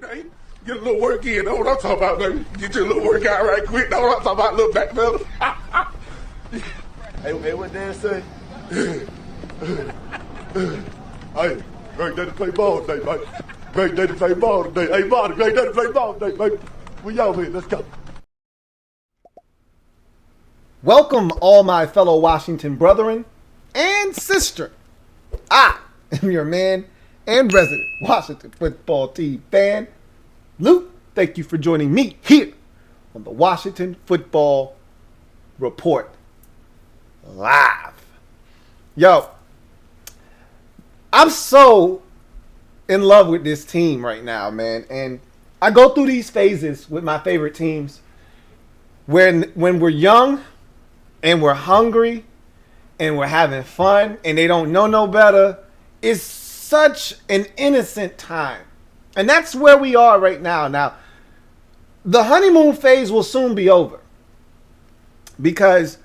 Hey, get a little work in. That's what I'm talking about, baby. Get your little workout right quick. That's what I'm talking about, little back fella. Hey, what Dan say? Hey, great day to play ball today, baby. Great day to play ball today. Hey, Marty, great day to play ball today, baby. We out here. Let's go. Welcome, all my fellow Washington brethren and sister. I am your man and resident Washington football team fan, Lou. Thank you for joining me here on the Washington Football Report live. Yo, I'm so in love with this team right now, man. And I go through these phases with my favorite teams when we're young and we're hungry and we're having fun and they don't know no better. It's such an innocent time. And that's where we are right now. Now, the honeymoon phase will soon be over, because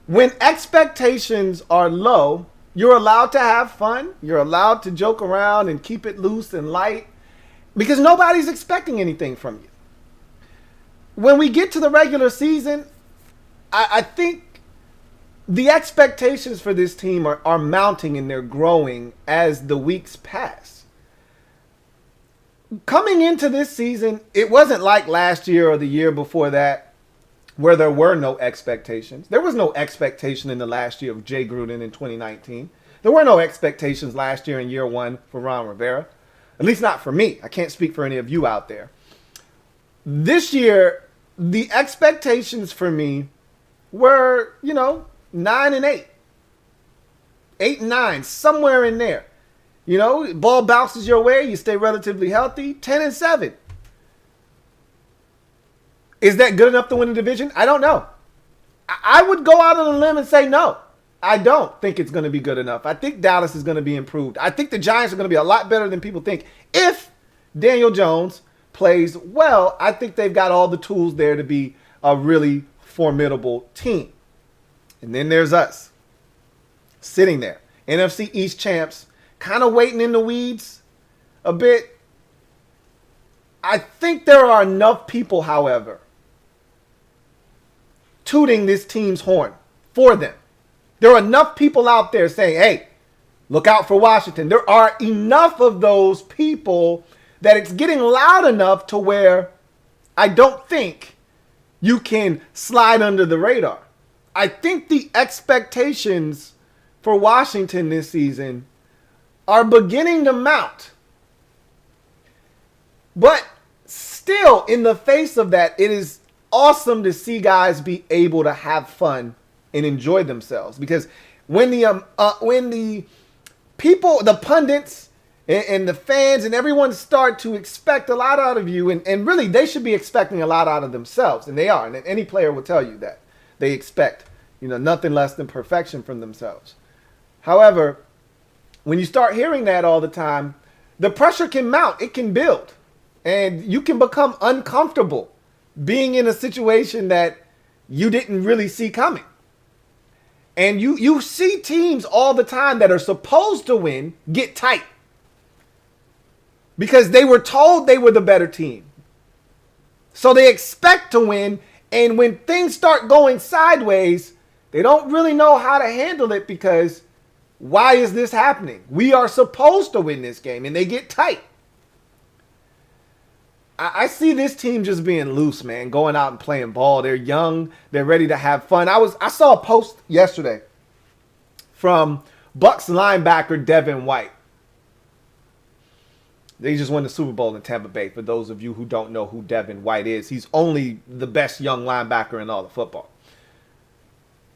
when expectations are low, you're allowed to have fun. You're allowed to joke around and keep it loose and light because nobody's expecting anything from you. When we get to the regular season, I think the expectations for this team are mounting and they're growing as the weeks pass. Coming into this season, it wasn't like last year or the year before that where there were no expectations. There was no expectation in the last year of Jay Gruden in 2019. There were no expectations last year in year one for Ron Rivera. At least not for me. I can't speak for any of you out there. This year, the expectations for me were, 9-8, 8-9, somewhere in there. Ball bounces your way, you stay relatively healthy. 10-7. Is that good enough to win the division? I don't know. I would go out on a limb and say no. I don't think it's going to be good enough. I think Dallas is going to be improved. I think the Giants are going to be a lot better than people think. If Daniel Jones plays well, I think they've got all the tools there to be a really formidable team. And then there's us, sitting there, NFC East champs, kind of waiting in the weeds a bit. I think there are enough people, however, tooting this team's horn for them. There are enough people out there saying, hey, look out for Washington. There are enough of those people that it's getting loud enough to where I don't think you can slide under the radar. I think the expectations for Washington this season are beginning to mount. But still, in the face of that, it is awesome to see guys be able to have fun and enjoy themselves. Because when the people, the pundits and the fans and everyone start to expect a lot out of you, and really they should be expecting a lot out of themselves, and they are. And any player will tell you that. They expect, nothing less than perfection from themselves. However, when you start hearing that all the time, the pressure can mount. It can build. And you can become uncomfortable being in a situation that you didn't really see coming. And you see teams all the time that are supposed to win get tight because they were told they were the better team. So they expect to win. And when things start going sideways, they don't really know how to handle it because why is this happening? We are supposed to win this game, and they get tight. I see this team just being loose, man, going out and playing ball. They're young. They're ready to have fun. I saw a post yesterday from Bucs linebacker Devin White. They just won the Super Bowl in Tampa Bay. For those of you who don't know who Devin White is, he's only the best young linebacker in all of football.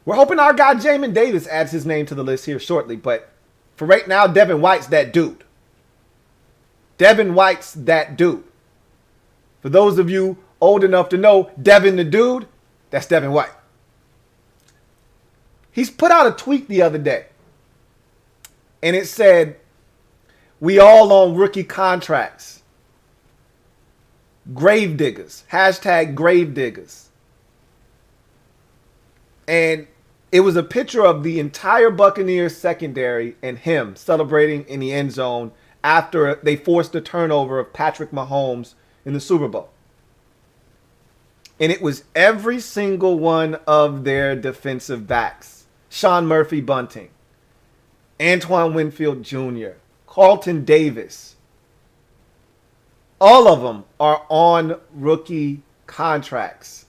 We're hoping our guy Jamin Davis adds his name to the list here shortly, but for right now, Devin White's that dude. Devin White's that dude. For those of you old enough to know Devin the dude, that's Devin White. He's put out a tweet the other day, and it said, we all on rookie contracts. Grave diggers. Hashtag grave diggers. And it was a picture of the entire Buccaneers secondary and him celebrating in the end zone after they forced the turnover of Patrick Mahomes in the Super Bowl. And it was every single one of their defensive backs. Sean Murphy Bunting, Antoine Winfield Jr., Carlton Davis. All of them are on rookie contracts.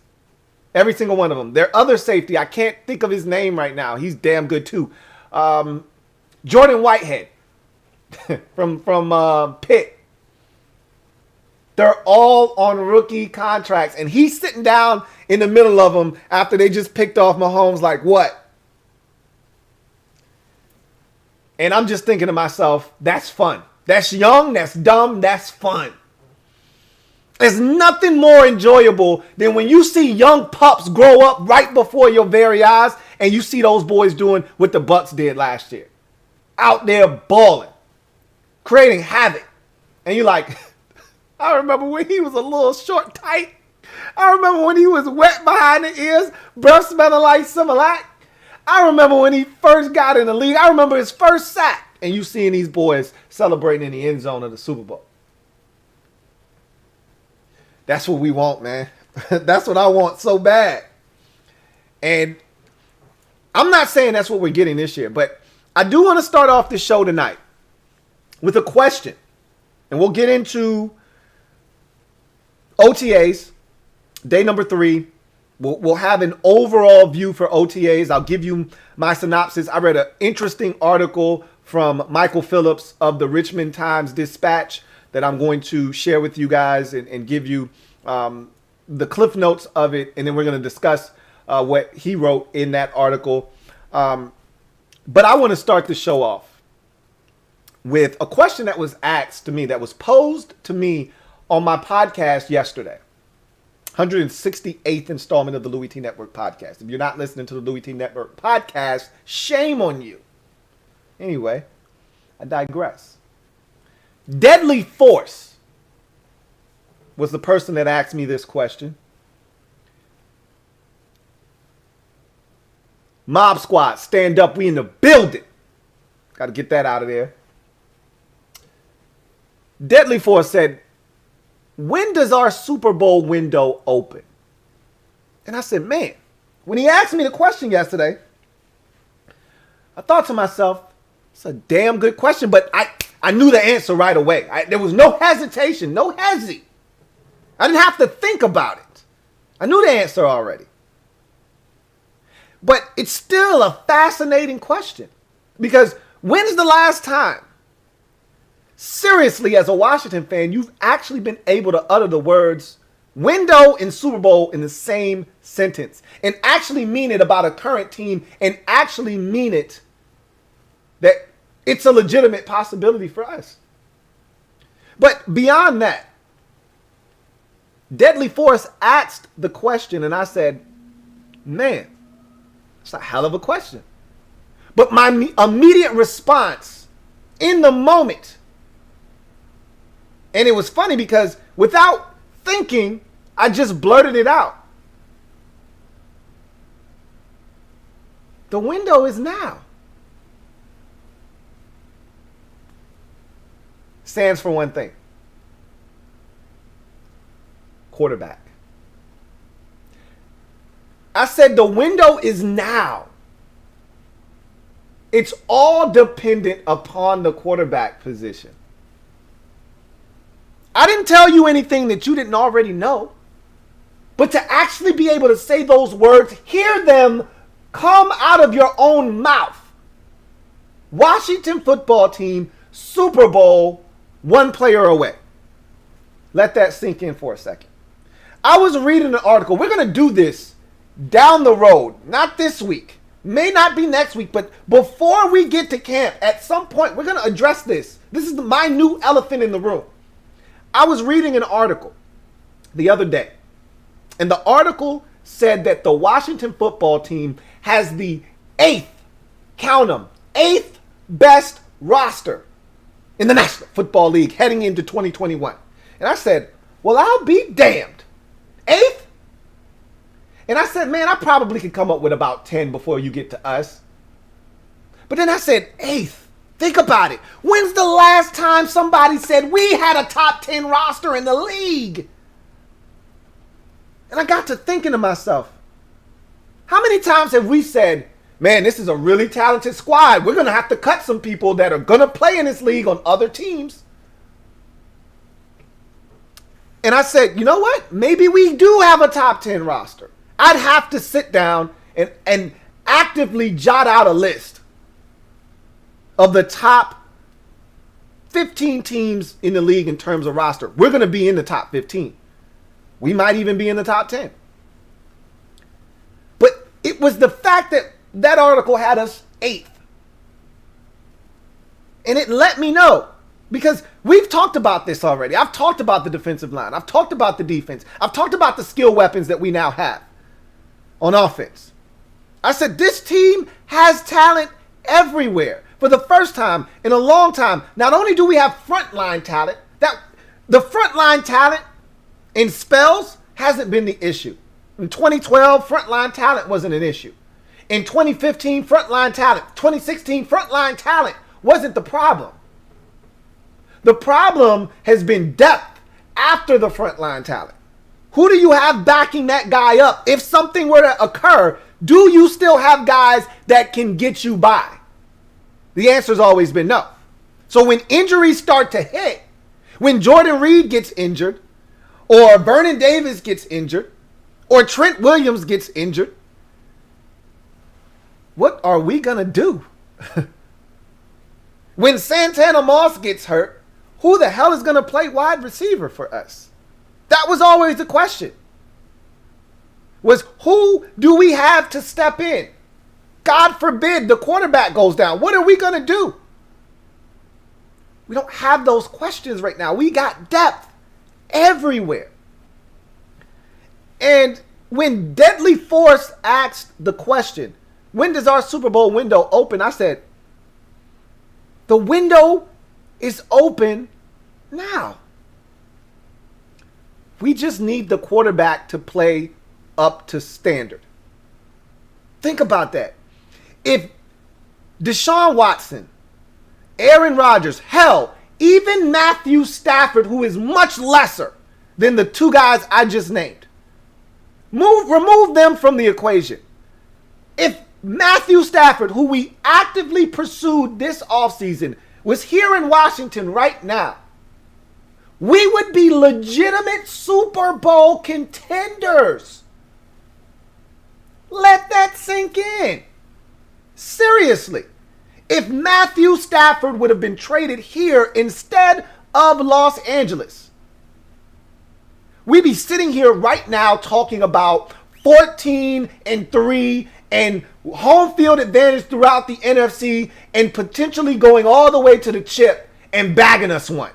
Every single one of them. Their other safety, I can't think of his name right now. He's damn good too. Jordan Whitehead from Pitt. They're all on rookie contracts. And he's sitting down in the middle of them after they just picked off Mahomes like, what? And I'm just thinking to myself, that's fun. That's young, that's dumb, that's fun. There's nothing more enjoyable than when you see young pups grow up right before your very eyes and you see those boys doing what the Bucks did last year. Out there balling, creating havoc. And you're like, I remember when he was a little short, tight. I remember when he was wet behind the ears, breath smelling like Similac. I remember when he first got in the league. I remember his first sack. And you seeing these boys celebrating in the end zone of the Super Bowl. That's what we want, man. That's what I want so bad. And I'm not saying that's what we're getting this year, but I do want to start off this show tonight with a question. And we'll get into OTAs, day number 3. We'll have an overall view for OTAs. I'll give you my synopsis. I read an interesting article from Michael Phillips of the Richmond Times-Dispatch that I'm going to share with you guys and give you the cliff notes of it. And then we're going to discuss what he wrote in that article. But I want to start the show off with a question that was asked to me, that was posed to me on my podcast yesterday. 168th installment of the Louie T Network podcast. If you're not listening to the Louie T Network podcast, shame on you. Anyway, I digress. Deadly Force was the person that asked me this question. Mob Squad, stand up. We in the building. Got to get that out of there. Deadly Force said, when does our Super Bowl window open? And I said, man, when he asked me the question yesterday, I thought to myself, it's a damn good question, but I knew the answer right away. There was no hesitation, no hesi. I didn't have to think about it. I knew the answer already. But it's still a fascinating question, because when's the last time, seriously, as a Washington fan, you've actually been able to utter the words window and Super Bowl in the same sentence and actually mean it about a current team and actually mean it that it's a legitimate possibility for us? But beyond that, Deadly Force asked the question, and I said, man, it's a hell of a question. But my immediate response in the moment, and it was funny because without thinking, I just blurted it out. The window is now. Stands for one thing. Quarterback. I said the window is now. It's all dependent upon the quarterback position. I didn't tell you anything that you didn't already know. But to actually be able to say those words, hear them come out of your own mouth. Washington football team, Super Bowl, one player away. Let that sink in for a second. I was reading an article. We're going to do this down the road, not this week. May not be next week, but before we get to camp, at some point, we're going to address this. This is my new elephant in the room. I was reading an article the other day, and the article said that the Washington football team has the 8th, count them, 8th best roster in the National Football League heading into 2021. And I said, well, I'll be damned. 8th? And I said, man, I probably could come up with about 10 before you get to us. But then I said, 8th. Think about it. When's the last time somebody said we had a top 10 roster in the league? And I got to thinking to myself, how many times have we said, man, this is a really talented squad. We're going to have to cut some people that are going to play in this league on other teams. And I said, you know what? Maybe we do have a top 10 roster. I'd have to sit down and actively jot out a list of the top 15 teams in the league in terms of roster. We're going to be in the top 15. We might even be in the top 10. But it was the fact that that article had us 8th. And it let me know, because we've talked about this already. I've talked about the defensive line. I've talked about the defense. I've talked about the skill weapons that we now have on offense. I said this team has talent everywhere. For the first time in a long time, not only do we have frontline talent, that the frontline talent in spells hasn't been the issue. In 2012, frontline talent wasn't an issue. In 2015, frontline talent. 2016, frontline talent wasn't the problem. The problem has been depth after the frontline talent. Who do you have backing that guy up? If something were to occur, do you still have guys that can get you by? The answer's always been no. So when injuries start to hit, when Jordan Reed gets injured, or Vernon Davis gets injured, or Trent Williams gets injured, what are we going to do? When Santana Moss gets hurt, who the hell is going to play wide receiver for us? That was always the question. Was who do we have to step in? God forbid the quarterback goes down. What are we going to do? We don't have those questions right now. We got depth everywhere. And when Deadly Force asked the question, when does our Super Bowl window open? I said, the window is open now. We just need the quarterback to play up to standard. Think about that. If Deshaun Watson, Aaron Rodgers, hell, even Matthew Stafford, who is much lesser than the two guys I just named, remove them from the equation. If Matthew Stafford, who we actively pursued this offseason, was here in Washington right now, we would be legitimate Super Bowl contenders. Let that sink in. Seriously. If Matthew Stafford would have been traded here instead of Los Angeles, we'd be sitting here right now talking about 14-3 and home field advantage throughout the NFC and potentially going all the way to the chip and bagging us one.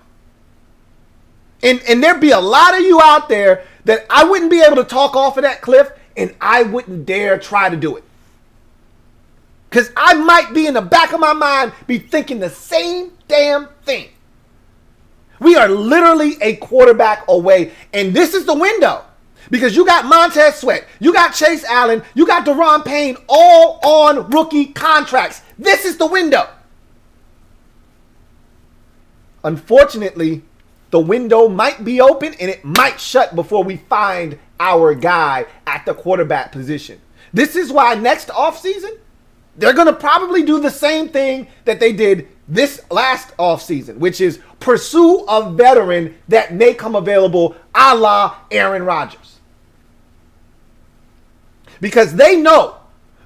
And there'd be a lot of you out there that I wouldn't be able to talk off of that cliff, and I wouldn't dare try to do it. Because I might be in the back of my mind be thinking the same damn thing. We are literally a quarterback away, and this is the window. Because you got Montez Sweat, you got Chase Allen, you got Deron Payne, all on rookie contracts. This is the window. Unfortunately, the window might be open and it might shut before we find our guy at the quarterback position. This is why next offseason, they're going to probably do the same thing that they did this last offseason, which is pursue a veteran that may come available a la Aaron Rodgers. Because they know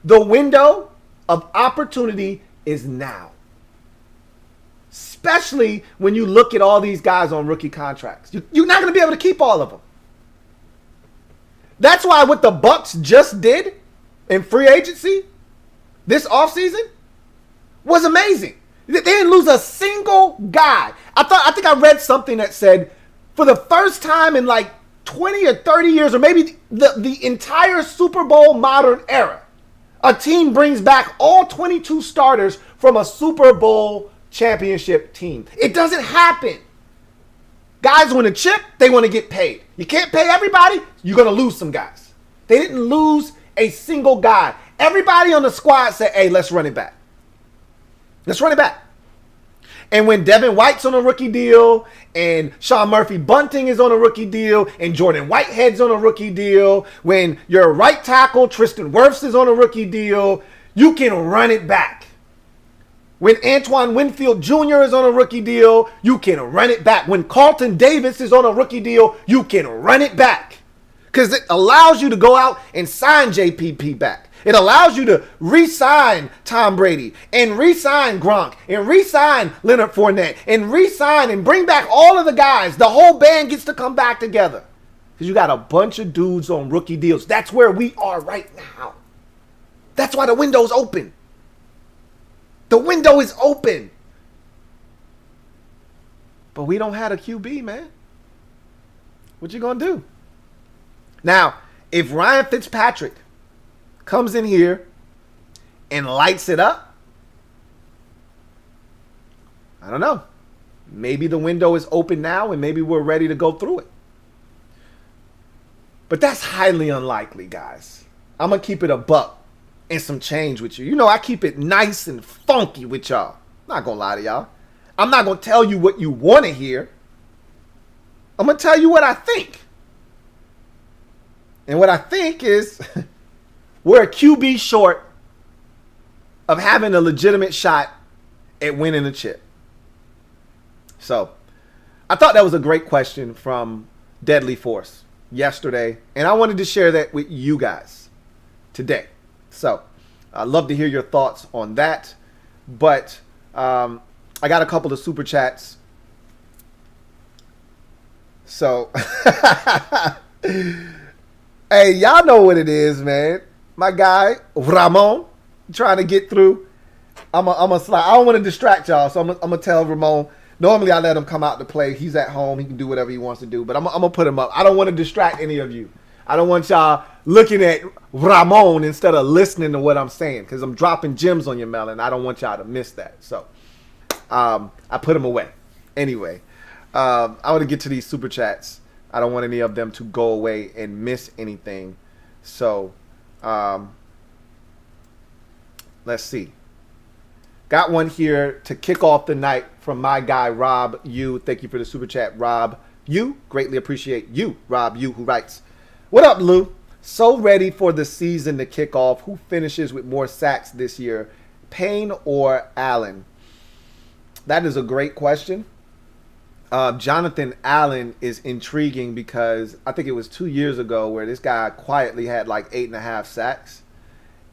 the window of opportunity is now. Especially when you look at all these guys on rookie contracts. You're not going to be able to keep all of them. That's why what the Bucks just did in free agency this offseason was amazing. They didn't lose a single guy. I think I read something that said for the first time in like 20 or 30 years, or maybe the entire Super Bowl modern era, a team brings back all 22 starters from a Super Bowl championship team. It doesn't happen. Guys want to chip, they want to get paid. You can't pay everybody, you're going to lose some guys. They didn't lose a single guy. Everybody on the squad said, hey, let's run it back. Let's run it back. And when Devin White's on a rookie deal, and Sean Murphy Bunting is on a rookie deal, and Jordan Whitehead's on a rookie deal, when your right tackle Tristan Wirfs is on a rookie deal, you can run it back. When Antoine Winfield Jr. is on a rookie deal, you can run it back. When Carlton Davis is on a rookie deal, you can run it back. Because it allows you to go out and sign JPP back. It allows you to re-sign Tom Brady and re-sign Gronk and re-sign Leonard Fournette and re-sign and bring back all of the guys. The whole band gets to come back together. Because you got a bunch of dudes on rookie deals. That's where we are right now. That's why the window's open. The window is open. But we don't have a QB, man. What you gonna do? Now, if Ryan Fitzpatrick comes in here and lights it up, I don't know. Maybe the window is open now and maybe we're ready to go through it. But that's highly unlikely, guys. I'm going to keep it a buck and some change with you. You know, I keep it nice and funky with y'all. I'm not going to lie to y'all. I'm not going to tell you what you want to hear. I'm going to tell you what I think. And what I think is we're a QB short of having a legitimate shot at winning a chip. So I thought that was a great question from Deadly Force yesterday. And I wanted to share that with you guys today. So I'd love to hear your thoughts on that. But I got a couple of super chats. So, hey, y'all know what it is, man. My guy, Ramon, trying to get through. I'm a slide. I don't want to distract y'all, so I'm going to tell Ramon. Normally, I let him come out to play. He's at home. He can do whatever he wants to do. But I'm going to put him up. I don't want to distract any of you. I don't want y'all looking at Ramon instead of listening to what I'm saying, because I'm dropping gems on your melon. I don't want y'all to miss that. So I put him away. Anyway, I want to get to these super chats. I don't want any of them to go away and miss anything. So let's see. Got one here to kick off the night from my guy, Rob Yu. Thank you for the super chat, Rob Yu. Greatly appreciate you, Rob Yu, who writes, "What up, Lou? So ready for the season to kick off. Who finishes with more sacks this year, Payne or Allen?" That is a great question. Jonathan Allen is intriguing because I think it was 2 years ago where this guy quietly had like 8.5 sacks.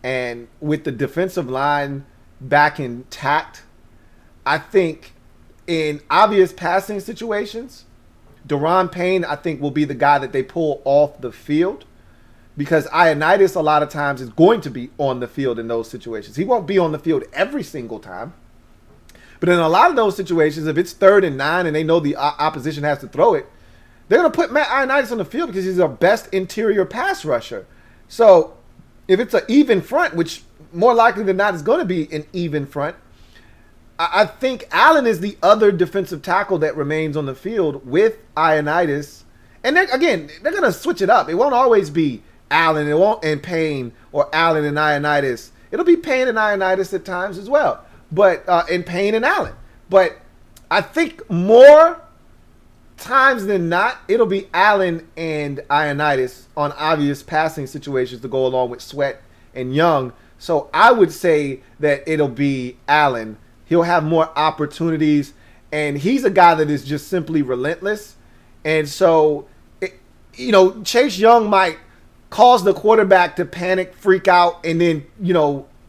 And with the defensive line back intact, I think in obvious passing situations, Daron Payne, I think, will be the guy that they pull off the field, because Ioannidis a lot of times is going to be on the field in those situations. He won't be on the field every single time. But in a lot of those situations, if it's 3rd and 9 and they know the opposition has to throw it, they're going to put Matt Ioannidis on the field because he's our best interior pass rusher. So if it's an even front, which more likely than not is going to be an even front, I think Allen is the other defensive tackle that remains on the field with Ioannidis. And they're going to switch it up. It won't always be Allen and Payne or Allen and Ioannidis. It'll be Payne and Ioannidis at times as well. But and Payne and Allen. But I think more times than not, it'll be Allen and Ioannidis on obvious passing situations to go along with Sweat and Young. So I would say that it'll be Allen. He'll have more opportunities, and he's a guy that is just simply relentless. And so, Chase Young might cause the quarterback to panic, freak out, and then,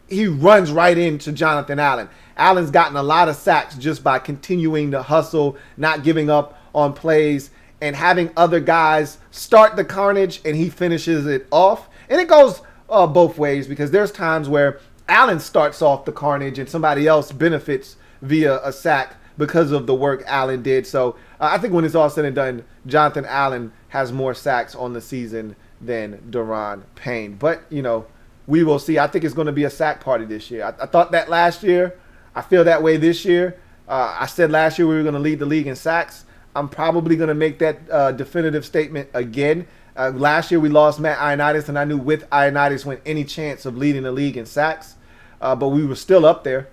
he runs right into Jonathan Allen. Allen's gotten a lot of sacks just by continuing to hustle, not giving up on plays, and having other guys start the carnage, and he finishes it off. And it goes both ways, because there's times where Allen starts off the carnage and somebody else benefits via a sack because of the work Allen did. So I think when it's all said and done, Jonathan Allen has more sacks on the season than Daron Payne. But, we will see. I think it's going to be a sack party this year. I thought that last year. I feel that way this year. I said last year we were going to lead the league in sacks. I'm probably going to make that definitive statement again. Last year we lost Matt Ioannidis, and I knew with Ioannidis went any chance of leading the league in sacks. But we were still up there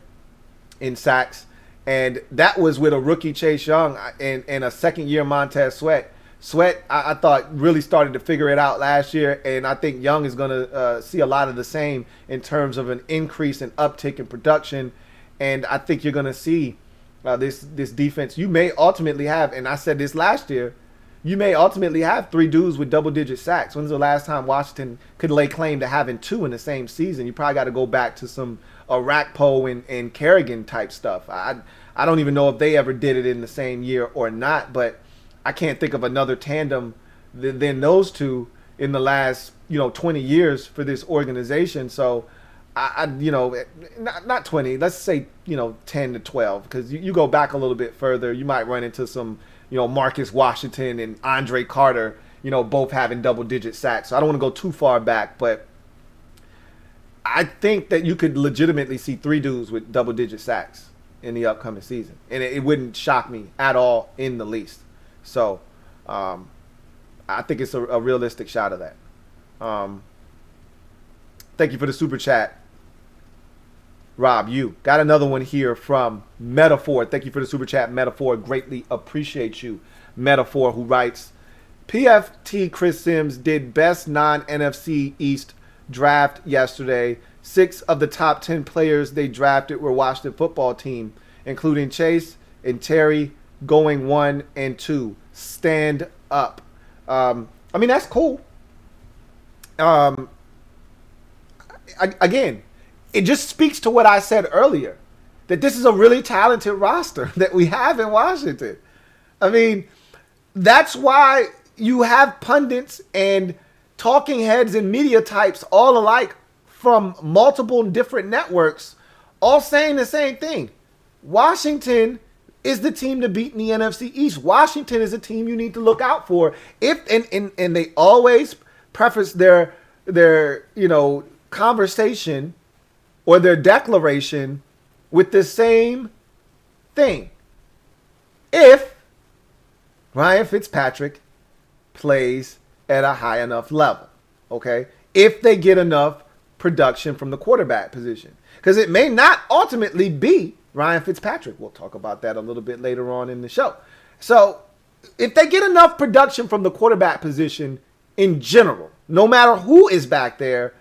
in sacks. And that was with a rookie Chase Young and a second-year Montez Sweat. Sweat, I thought, really started to figure it out last year, and I think Young is going to see a lot of the same in terms of an increase in uptick in production. And I think you're going to see this defense. You may ultimately have, and I said this last year, you may ultimately have 3 dudes with double-digit sacks. When's the last time Washington could lay claim to having 2 in the same season? You probably got to go back to some Arakpo and Kerrigan type stuff. I don't even know if they ever did it in the same year or not, but I can't think of another tandem than those two in the last 20 years for this organization. So not 20, let's say 10 to 12, because you go back a little bit further, you might run into some Marcus Washington and Andre Carter, both having double-digit sacks. So I don't want to go too far back, but I think that you could legitimately see 3 dudes with double-digit sacks in the upcoming season, and it wouldn't shock me at all in the least. So I think it's a realistic shot of that. Thank you for the super chat, Rob. You got another one here from Metaphor. Thank you for the super chat, Metaphor. Greatly appreciate you, Metaphor, who writes, PFT Chris Sims did best non-NFC East draft yesterday. 6 of the top 10 players they drafted were Washington football team, including Chase and Terry going 1 and 2. Stand up. That's cool. Again, it just speaks to what I said earlier, that this is a really talented roster that we have in Washington. That's why you have pundits and talking heads and media types all alike from multiple different networks all saying the same thing. Washington is the team to beat in the NFC East. Washington is a team you need to look out for. And they always preface their conversation or their declaration with the same thing. If Ryan Fitzpatrick plays at a high enough level, okay? If they get enough production from the quarterback position. Because it may not ultimately be Ryan Fitzpatrick. We'll talk about that a little bit later on in the show. So if they get enough production from the quarterback position in general, no matter who is back there,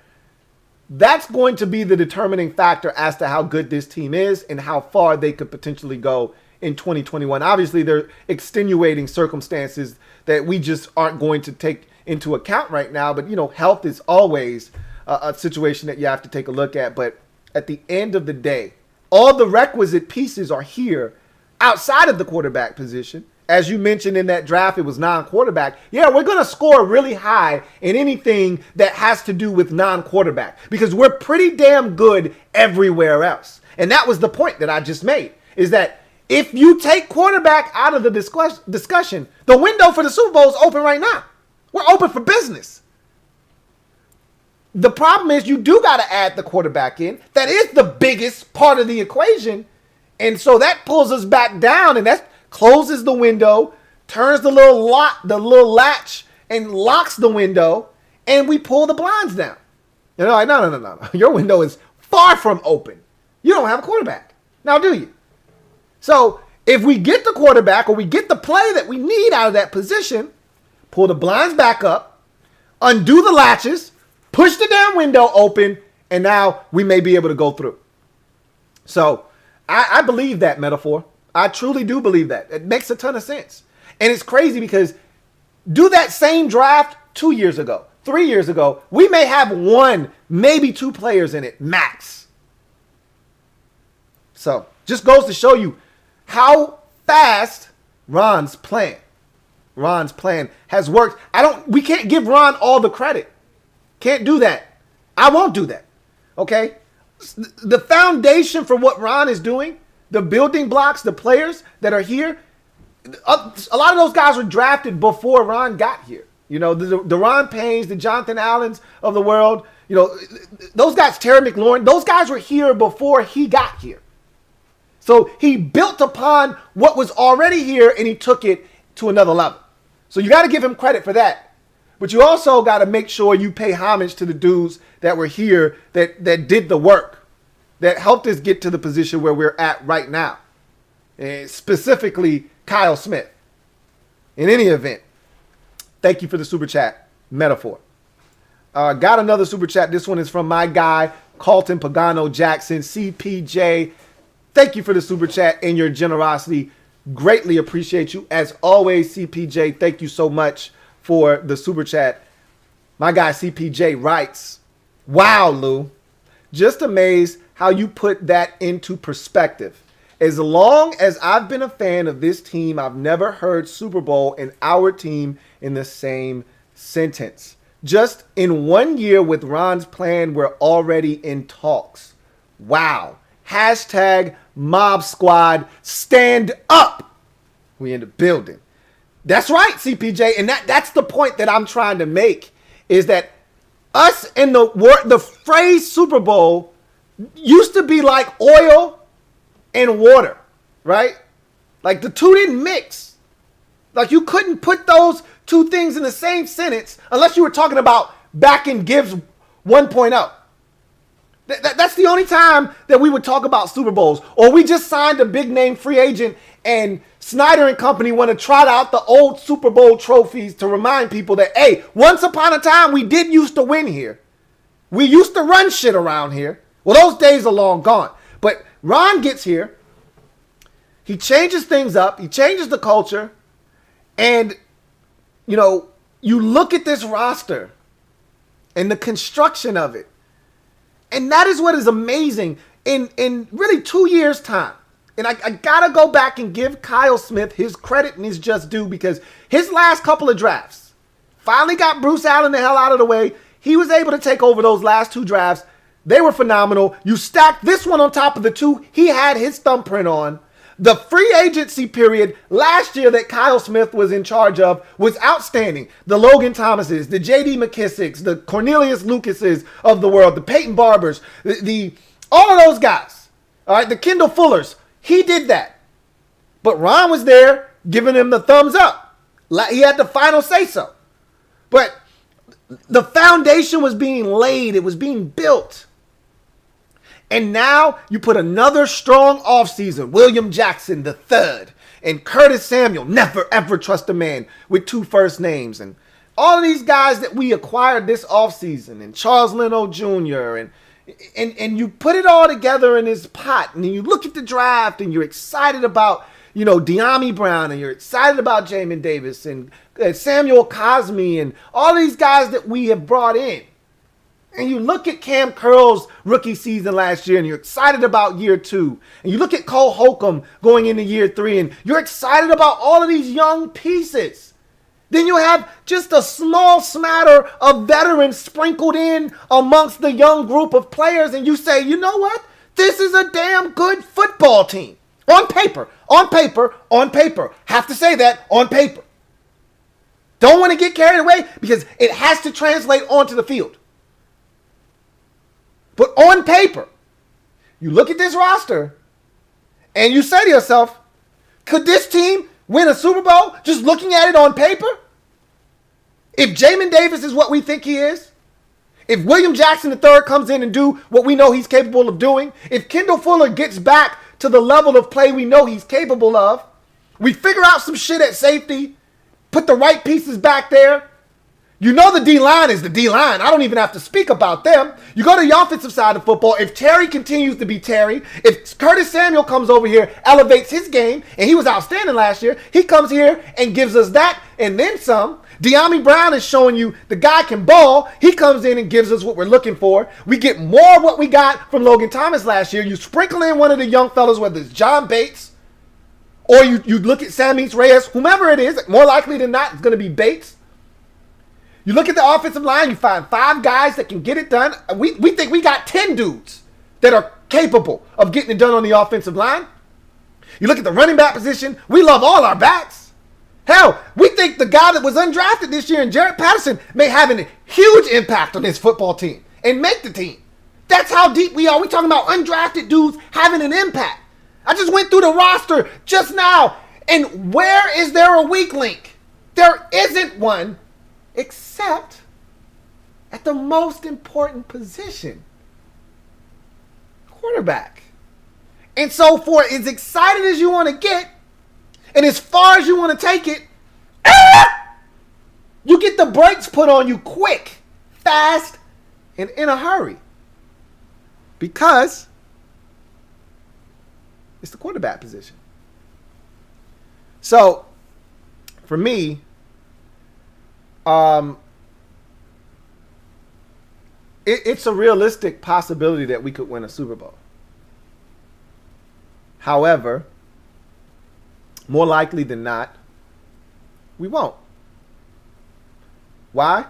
that's going to be the determining factor as to how good this team is and how far they could potentially go in 2021. Obviously, there are extenuating circumstances that we just aren't going to take into account right now. But, health is always a situation that you have to take a look at. But at the end of the day, all the requisite pieces are here outside of the quarterback position. As you mentioned in that draft, it was non-quarterback. Yeah, we're going to score really high in anything that has to do with non-quarterback because we're pretty damn good everywhere else. And that was the point that I just made, is that if you take quarterback out of the discussion, the window for the Super Bowl is open right now. We're open for business. The problem is you do got to add the quarterback in. That is the biggest part of the equation. And so that pulls us back down, and that closes the window, turns the little latch and locks the window, and we pull the blinds down. No. Your window is far from open. You don't have a quarterback. Now, do you? So if we get the quarterback or we get the play that we need out of that position, pull the blinds back up, undo the latches, push the damn window open, and now we may be able to go through. So I believe that, Metaphor. I truly do believe that. It makes a ton of sense. And it's crazy because do that same draft 2 years ago, 3 years ago, we may have 1, maybe 2 players in it, max. So just goes to show you how fast Ron's plan has worked. We can't give Ron all the credit. Can't do that. I won't do that. Okay? The foundation for what Ron is doing, the building blocks, the players that are here, a lot of those guys were drafted before Ron got here. The Ron Paynes, the Jonathan Allens of the world, those guys, Terry McLaurin, those guys were here before he got here. So he built upon what was already here and he took it to another level. So you got to give him credit for that. But you also got to make sure you pay homage to the dudes that were here that did the work, that helped us get to the position where we're at right now. specifically Kyle Smith. In any event, thank you for the super chat metaphor. Got another super chat. This one is from my guy, Carlton Pagano Jackson, CPJ. Thank you for the super chat and your generosity. Greatly appreciate you. As always, CPJ, thank you so much for the super chat. My guy, CPJ, writes, wow, Lou, just amazed how you put that into perspective. As long as I've been a fan of this team, I've never heard Super Bowl and our team in the same sentence. Just in 1 year with Ron's plan, we're already in talks. Wow. Hashtag Mob Squad, stand up. We in the building. That's right, CPJ. And that's the point that I'm trying to make, is that us and the phrase Super Bowl used to be like oil and water, right? Like the two didn't mix. Like you couldn't put those two things in the same sentence unless you were talking about back in Gibbs 1.0. That's the only time that we would talk about Super Bowls. Or we just signed a big name free agent and Snyder and company want to trot out the old Super Bowl trophies to remind people that, hey, once upon a time we did used to win here. We used to run shit around here. Well, those days are long gone. But Ron gets here. He changes things up. He changes the culture. And, you know, you look at this roster and the construction of it. And that is what is amazing in really 2 years' time. And I got to go back and give Kyle Smith his credit and his just due, because his last couple of drafts finally got Bruce Allen the hell out of the way. He was able to take over those last two drafts. They were phenomenal. You stack this one on top of the two he had his thumbprint on. The free agency period last year that Kyle Smith was in charge of was outstanding. The Logan Thomases, the J.D. McKissicks, the Cornelius Lucases of the world, the Peyton Barbers, all of those guys, all right, the Kendall Fullers. He did that. But Ron was there giving him the thumbs up. He had the final say so. But the foundation was being laid. It was being built. And now you put another strong offseason. William Jackson III and Curtis Samuel. Never, ever trust a man with two first names. And all of these guys that we acquired this offseason. And Charles Leno Jr. And you put it all together in this pot. And then you look at the draft and you're excited about, you know, De'Ami Brown. And you're excited about Jamin Davis and Samuel Cosme and all these guys that we have brought in. And you look at Cam Curl's rookie season last year and you're excited about year two. And you look at Cole Holcomb going into year three and you're excited about all of these young pieces. Then you have just a small smatter of veterans sprinkled in amongst the young group of players. And you say, you know what? This is a damn good football team. On paper, on paper, on paper. Have to say that, on paper. Don't want to get carried away because it has to translate onto the field. But on paper, you look at this roster and you say to yourself, could this team win a Super Bowl just looking at it on paper? If Jamin Davis is what we think he is, if William Jackson III comes in and do what we know he's capable of doing, if Kendall Fuller gets back to the level of play we know he's capable of, we figure out some shit at safety, put the right pieces back there. You know the D-line is the D-line. I don't even have to speak about them. You go to the offensive side of football. If Terry continues to be Terry, if Curtis Samuel comes over here, elevates his game, and he was outstanding last year, he comes here and gives us that and then some. De'Ami Brown is showing you the guy can ball. He comes in and gives us what we're looking for. We get more of what we got from Logan Thomas last year. You sprinkle in one of the young fellas, whether it's John Bates or you look at Sammy Reyes, whomever it is, more likely than not, it's going to be Bates. You look at the offensive line, you find 5 guys that can get it done. We think we got 10 dudes that are capable of getting it done on the offensive line. You look at the running back position, we love all our backs. Hell, we think the guy that was undrafted this year, and Jared Patterson, may have a huge impact on this football team and make the team. That's how deep we are. We're talking about undrafted dudes having an impact. I just went through the roster just now, and where is there a weak link? There isn't one. Except at the most important position, quarterback. And so for as excited as you want to get, and as far as you want to take it, you get the brakes put on you quick, fast, and in a hurry. Because it's the quarterback position. So, for me, it's a realistic possibility that we could win a Super Bowl. However, more likely than not, we won't. Why?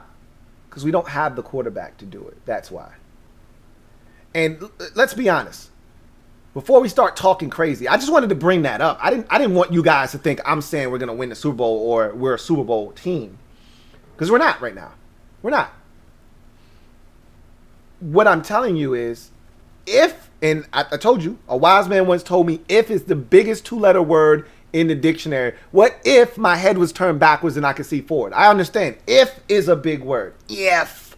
Because we don't have the quarterback to do it. That's why. And let's be honest. Before we start talking crazy, I just wanted to bring that up. I didn't want you guys to think I'm saying we're going to win the Super Bowl or we're a Super Bowl team. Because we're not right now. We're not. What I'm telling you is, if, and I told you, a wise man once told me, if is the biggest two-letter word in the dictionary. What if my head was turned backwards and I could see forward? I understand. If is a big word. If.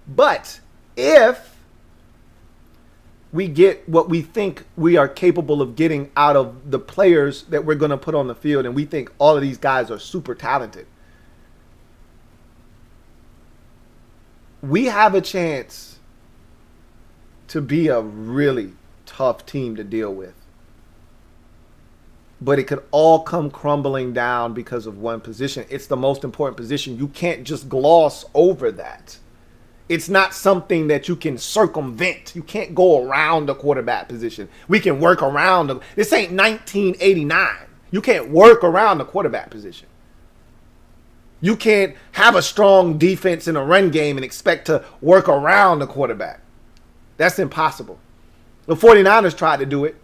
But if we get what we think we are capable of getting out of the players that we're going to put on the field, and we think all of these guys are super talented, we have a chance to be a really tough team to deal with. But it could all come crumbling down because of one position. It's the most important position. You can't just gloss over that. It's not something that you can circumvent. You can't go around the quarterback position. We can work around them. This ain't 1989. You can't work around the quarterback position. You can't have a strong defense in a run game and expect to work around the quarterback. That's impossible. The 49ers tried to do it.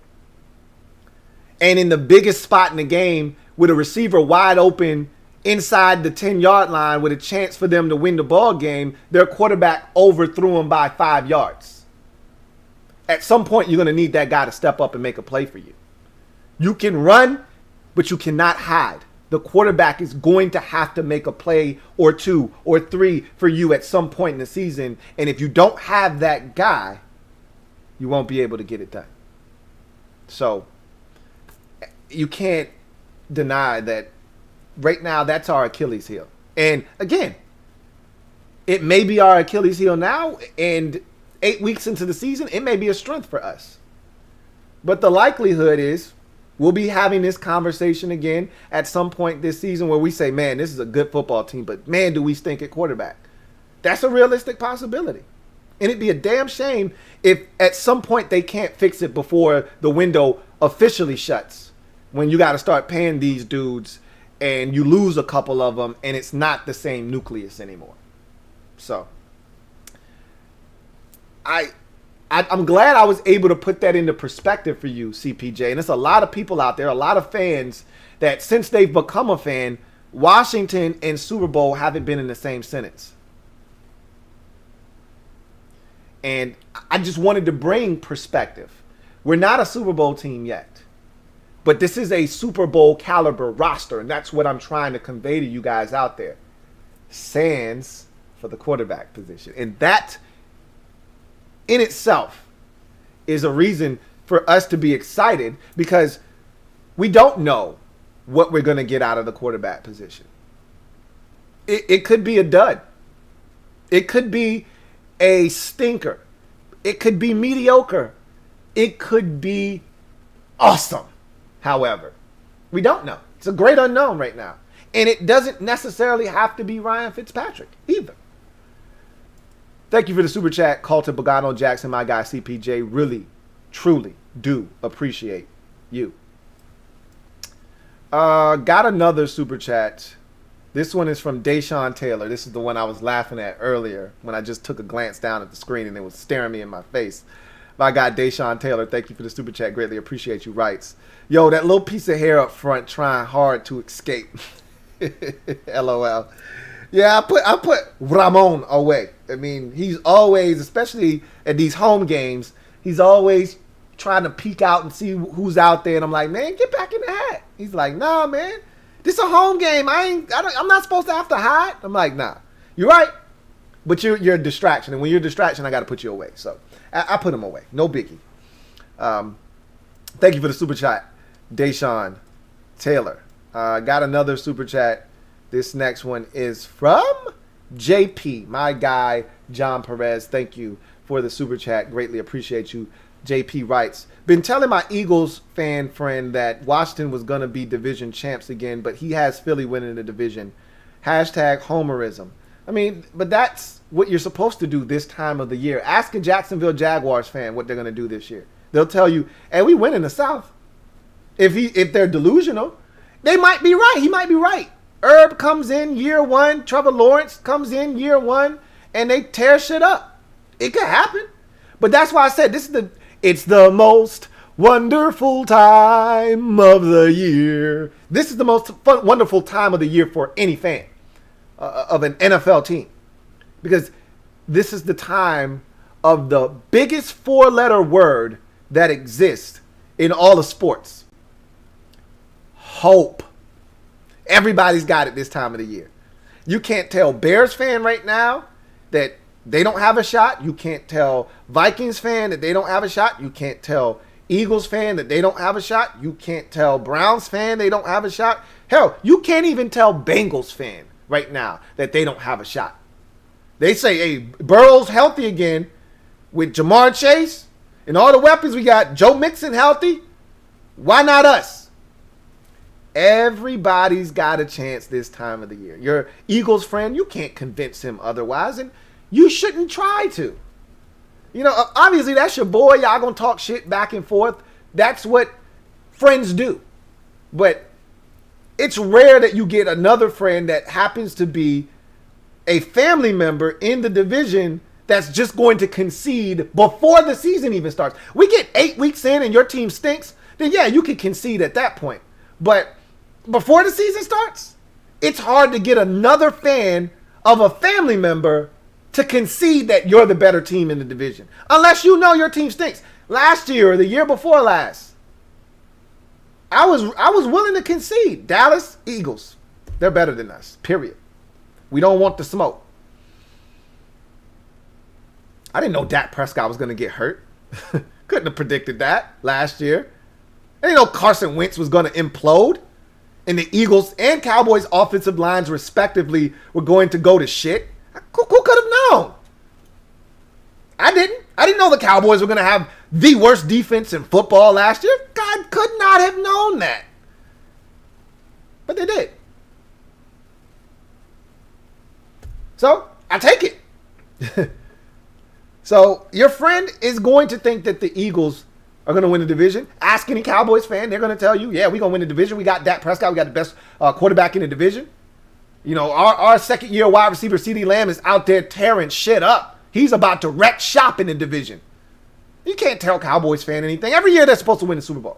And in the biggest spot in the game, with a receiver wide open inside the 10-yard line with a chance for them to win the ball game, their quarterback overthrew them by 5 yards. At some point, you're going to need that guy to step up and make a play for you. You can run, but you cannot hide. The quarterback is going to have to make a play or two or three for you at some point in the season. And if you don't have that guy, you won't be able to get it done. So you can't deny that right now that's our Achilles heel. And again, it may be our Achilles heel now, and 8 weeks into the season, it may be a strength for us. But the likelihood is we'll be having this conversation again at some point this season where we say, man, this is a good football team, but man, do we stink at quarterback. That's a realistic possibility. And it'd be a damn shame if at some point they can't fix it before the window officially shuts, when you got to start paying these dudes and you lose a couple of them and it's not the same nucleus anymore. So I'm glad I was able to put that into perspective for you, CPJ. And there's a lot of people out there, a lot of fans, that since they've become a fan, Washington and Super Bowl haven't been in the same sentence. And I just wanted to bring perspective. We're not a Super Bowl team yet. But this is a Super Bowl caliber roster, and that's what I'm trying to convey to you guys out there. Sans for the quarterback position. And that in itself is a reason for us to be excited, because we don't know what we're going to get out of the quarterback position. It could be a dud. It could be a stinker. It could be mediocre. It could be awesome. However, we don't know. It's a great unknown right now. And it doesn't necessarily have to be Ryan Fitzpatrick either. Thank you for the super chat, Carlton Bogano Jackson, my guy CPJ. Really, truly do appreciate you. Got another super chat. This one is from Deshaun Taylor. This is the one I was laughing at earlier when I just took a glance down at the screen and it was staring me in my face. My guy Deshaun Taylor, thank you for the super chat. Greatly appreciate you. Writes, yo, that little piece of hair up front trying hard to escape. LOL. Yeah, I put Ramon away. I mean, he's always, especially at these home games, he's always trying to peek out and see who's out there. And I'm like, man, get back in the hat. He's like, nah, man, this is a home game. I'm not supposed to have to hide. I'm like, nah, you're right. But you're a distraction. And when you're a distraction, I got to put you away. So I put him away. No biggie. Thank you for the super chat, Deshaun Taylor. Got another super chat. This next one is from JP, my guy, John Perez. Thank you for the super chat. Greatly appreciate you. JP writes, been telling my Eagles fan friend that Washington was going to be division champs again, but he has Philly winning the division. Hashtag homerism. I mean, but that's what you're supposed to do this time of the year. Ask a Jacksonville Jaguars fan what they're going to do this year. They'll tell you, and we win in the South. If they're delusional, they might be right. He might be right. Herb comes in year one. Trevor Lawrence comes in year one, and they tear shit up. It could happen. But that's why I said it's the most wonderful time of the year. This is the most wonderful time of the year for any fan of an NFL team. Because this is the time of the biggest four-letter word that exists in all of sports. Hope. Everybody's got it this time of the year. You can't tell Bears fan right now that they don't have a shot. You can't tell Vikings fan that they don't have a shot. You can't tell Eagles fan that they don't have a shot. You can't tell Browns fan they don't have a shot. Hell, you can't even tell Bengals fan right now that they don't have a shot. They say, hey, Burrow's healthy again with Jamar Chase and all the weapons we got. Joe Mixon healthy. Why not us? Everybody's got a chance this time of the year. Your Eagles friend, you can't convince him otherwise, and you shouldn't try to. You know, obviously that's your boy. Y'all gonna talk shit back and forth. That's what friends do. But it's rare that you get another friend that happens to be a family member in the division that's just going to concede before the season even starts. We get 8 weeks in and your team stinks, then yeah, you can concede at that point. But before the season starts, it's hard to get another fan of a family member to concede that you're the better team in the division. Unless you know your team stinks. Last year or the year before last, I was willing to concede. Dallas, Eagles, they're better than us, period. We don't want the smoke. I didn't know Dak Prescott was going to get hurt. Couldn't have predicted that last year. I didn't know Carson Wentz was going to implode. And the Eagles and Cowboys offensive lines, respectively, were going to go to shit. Who could have known? I didn't. I didn't know the Cowboys were going to have the worst defense in football last year. God could not have known that. But they did. So, I take it. So, your friend is going to think that the Eagles are going to win the division. Ask any Cowboys fan. They're going to tell you, yeah, we're going to win the division. We got Dak Prescott. We got the best quarterback in the division. You know, our second-year wide receiver, CeeDee Lamb, is out there tearing shit up. He's about to wreck shop in the division. You can't tell Cowboys fan anything. Every year they're supposed to win the Super Bowl.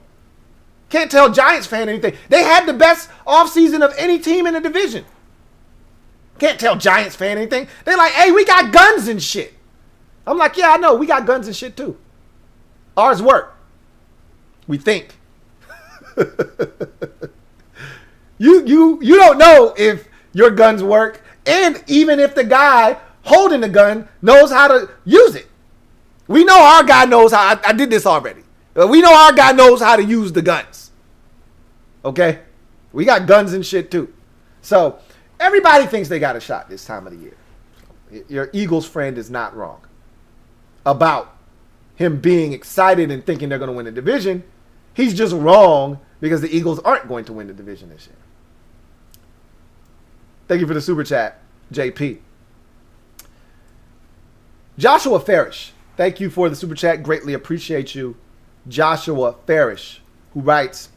Can't tell Giants fan anything. They had the best offseason of any team in the division. Can't tell Giants fan anything. They're like, hey, we got guns and shit. I'm like, yeah, I know. We got guns and shit too. Ours work. We think. You don't know if your guns work, and even if the guy holding the gun knows how to use it. We know our guy knows how. I did this already. We know our guy knows how to use the guns. Okay? We got guns and shit too. So everybody thinks they got a shot this time of the year. Your Eagles friend is not wrong about him being excited and thinking they're going to win the division. He's just wrong because the Eagles aren't going to win the division this year. Thank you for the super chat, JP. Joshua Farish, thank you for the super chat. Greatly appreciate you. Joshua Farish, who writes,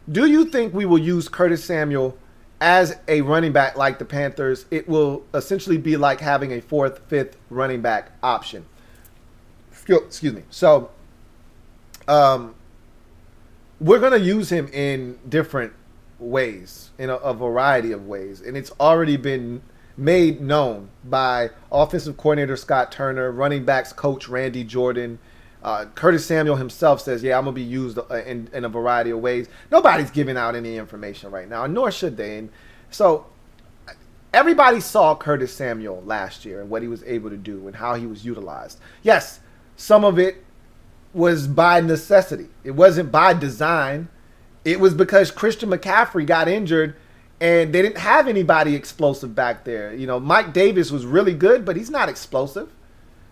do you think we will use Curtis Samuel as a running back like the Panthers? It will essentially be like having a fourth, fifth running back option. Excuse me. So, we're going to use him in different ways, in a variety of ways. And it's already been made known by offensive coordinator Scott Turner, running backs coach Randy Jordan. Curtis Samuel himself says, yeah, I'm going to be used in a variety of ways. Nobody's giving out any information right now, nor should they. And so everybody saw Curtis Samuel last year and what he was able to do and how he was utilized. Yes, some of it was by necessity. It wasn't by design. It was because Christian McCaffrey got injured and they didn't have anybody explosive back there. You know, Mike Davis was really good, but he's not explosive.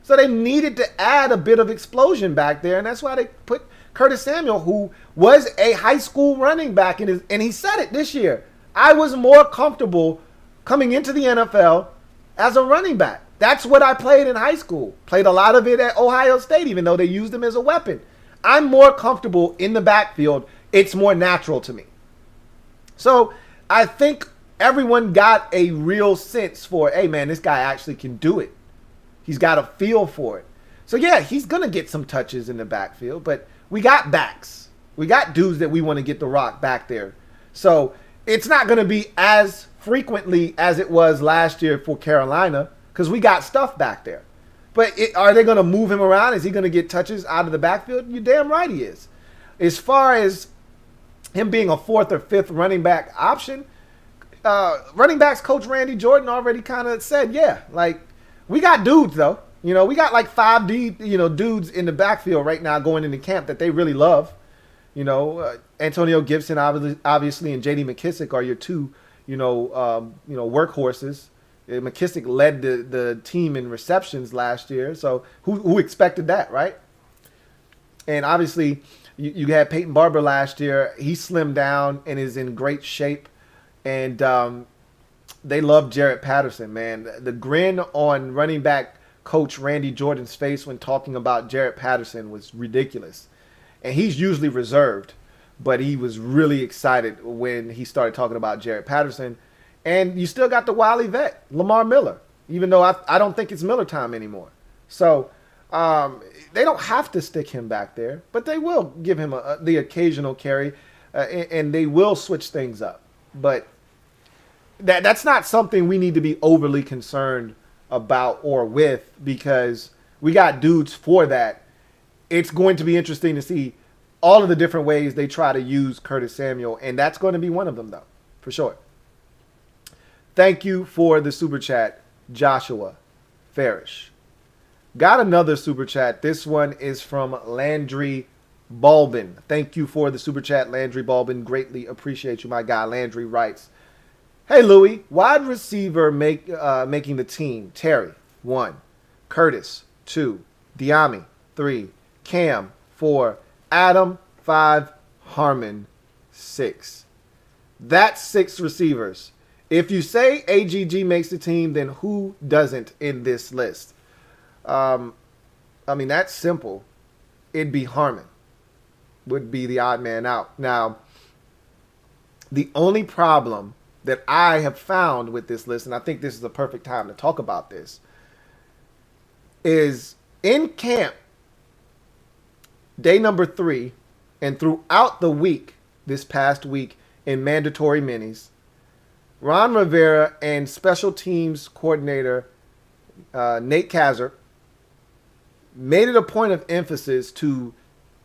So they needed to add a bit of explosion back there, and that's why they put Curtis Samuel, who was a high school running back, and he said it this year. I was more comfortable coming into the NFL as a running back. That's what I played in high school. Played a lot of it at Ohio State, even though they used him as a weapon. I'm more comfortable in the backfield. It's more natural to me. So I think everyone got a real sense for, hey, man, this guy actually can do it. He's got a feel for it. So, yeah, he's going to get some touches in the backfield, but we got backs. We got dudes that we want to get the rock back there. So it's not going to be as frequently as it was last year for Carolina because we got stuff back there. But are they going to move him around? Is he going to get touches out of the backfield? You're damn right he is. As far as him being a fourth or fifth running back option, running backs coach Randy Jordan already kind of said, yeah, like we got dudes though. You know, we got like 5 dudes in the backfield right now going into camp that they really love. You know, Antonio Gibson obviously and J.D. McKissick are your two, workhorses. McKissick led the team in receptions last year, so who expected that, right? And obviously, you had Peyton Barber last year. He slimmed down and is in great shape, and they love Jarrett Patterson, man. The grin on running back coach Randy Jordan's face when talking about Jarrett Patterson was ridiculous, and he's usually reserved, but he was really excited when he started talking about Jarrett Patterson. And you still got the wily vet, Lamar Miller, even though I don't think it's Miller time anymore. So they don't have to stick him back there, but they will give him the occasional carry, and they will switch things up. But that's not something we need to be overly concerned about or with because we got dudes for that. It's going to be interesting to see all of the different ways they try to use Curtis Samuel, and that's going to be one of them, though, for sure. Thank you for the super chat, Joshua Farish. Got another super chat. This one is from Landry Balbin. Thank you for the super chat, Landry Balbin. Greatly appreciate you, my guy. Landry writes, hey, Louie, wide receiver making the team. Terry, 1. Curtis, 2. Diami, 3. Cam, 4. Adam, 5. Harmon, 6. That's 6 receivers. If you say AGG makes the team, then who doesn't in this list? That's simple. It'd be Harmon. Would be the odd man out. Now, the only problem that I have found with this list, and I think this is the perfect time to talk about this, is in camp, day number 3, and throughout the week, this past week, in mandatory minis, Ron Rivera and special teams coordinator Nate Kazar made it a point of emphasis to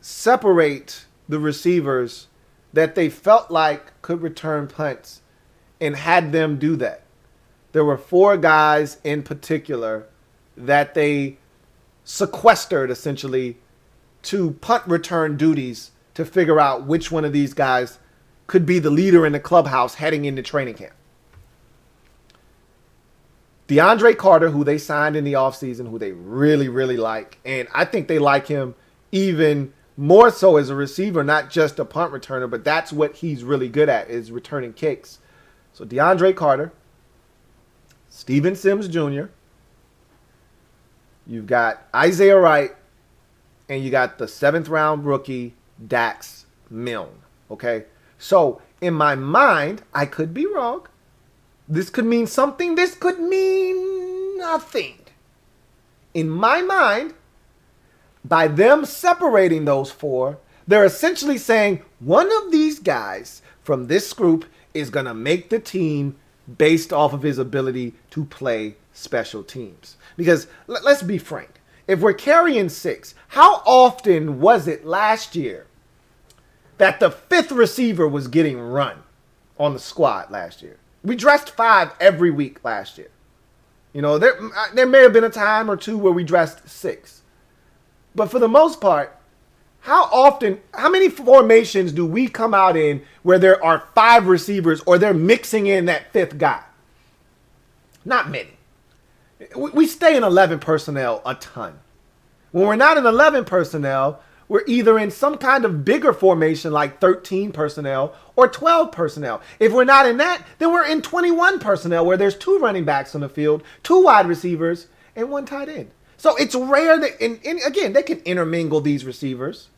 separate the receivers that they felt like could return punts and had them do that. There were 4 guys in particular that they sequestered essentially to punt return duties to figure out which one of these guys could be the leader in the clubhouse heading into training camp. DeAndre Carter, who they signed in the offseason, who they really, really like. And I think they like him even more so as a receiver, not just a punt returner, but that's what he's really good at, is returning kicks. So DeAndre Carter, Steven Sims Jr., you've got Isaiah Wright, and you got the 7th round rookie, Dax Milne. Okay? So in my mind, I could be wrong. This could mean something. This could mean nothing. In my mind, by them separating those 4, they're essentially saying one of these guys from this group is going to make the team based off of his ability to play special teams. Because let's be frank. If we're carrying 6, how often was it last year that the 5th receiver was getting run on the squad last year? We dressed 5 every week last year. You know, there may have been a time or two where we dressed 6. But for the most part, how many formations do we come out in where there are 5 receivers or they're mixing in that 5th guy? Not many. We stay in 11 personnel a ton. When we're not in 11 personnel, we're either in some kind of bigger formation like 13 personnel or 12 personnel. If we're not in that, then we're in 21 personnel where there's 2 running backs on the field, 2 wide receivers, and 1 tight end. So it's rare that, and again, they can intermingle these receivers.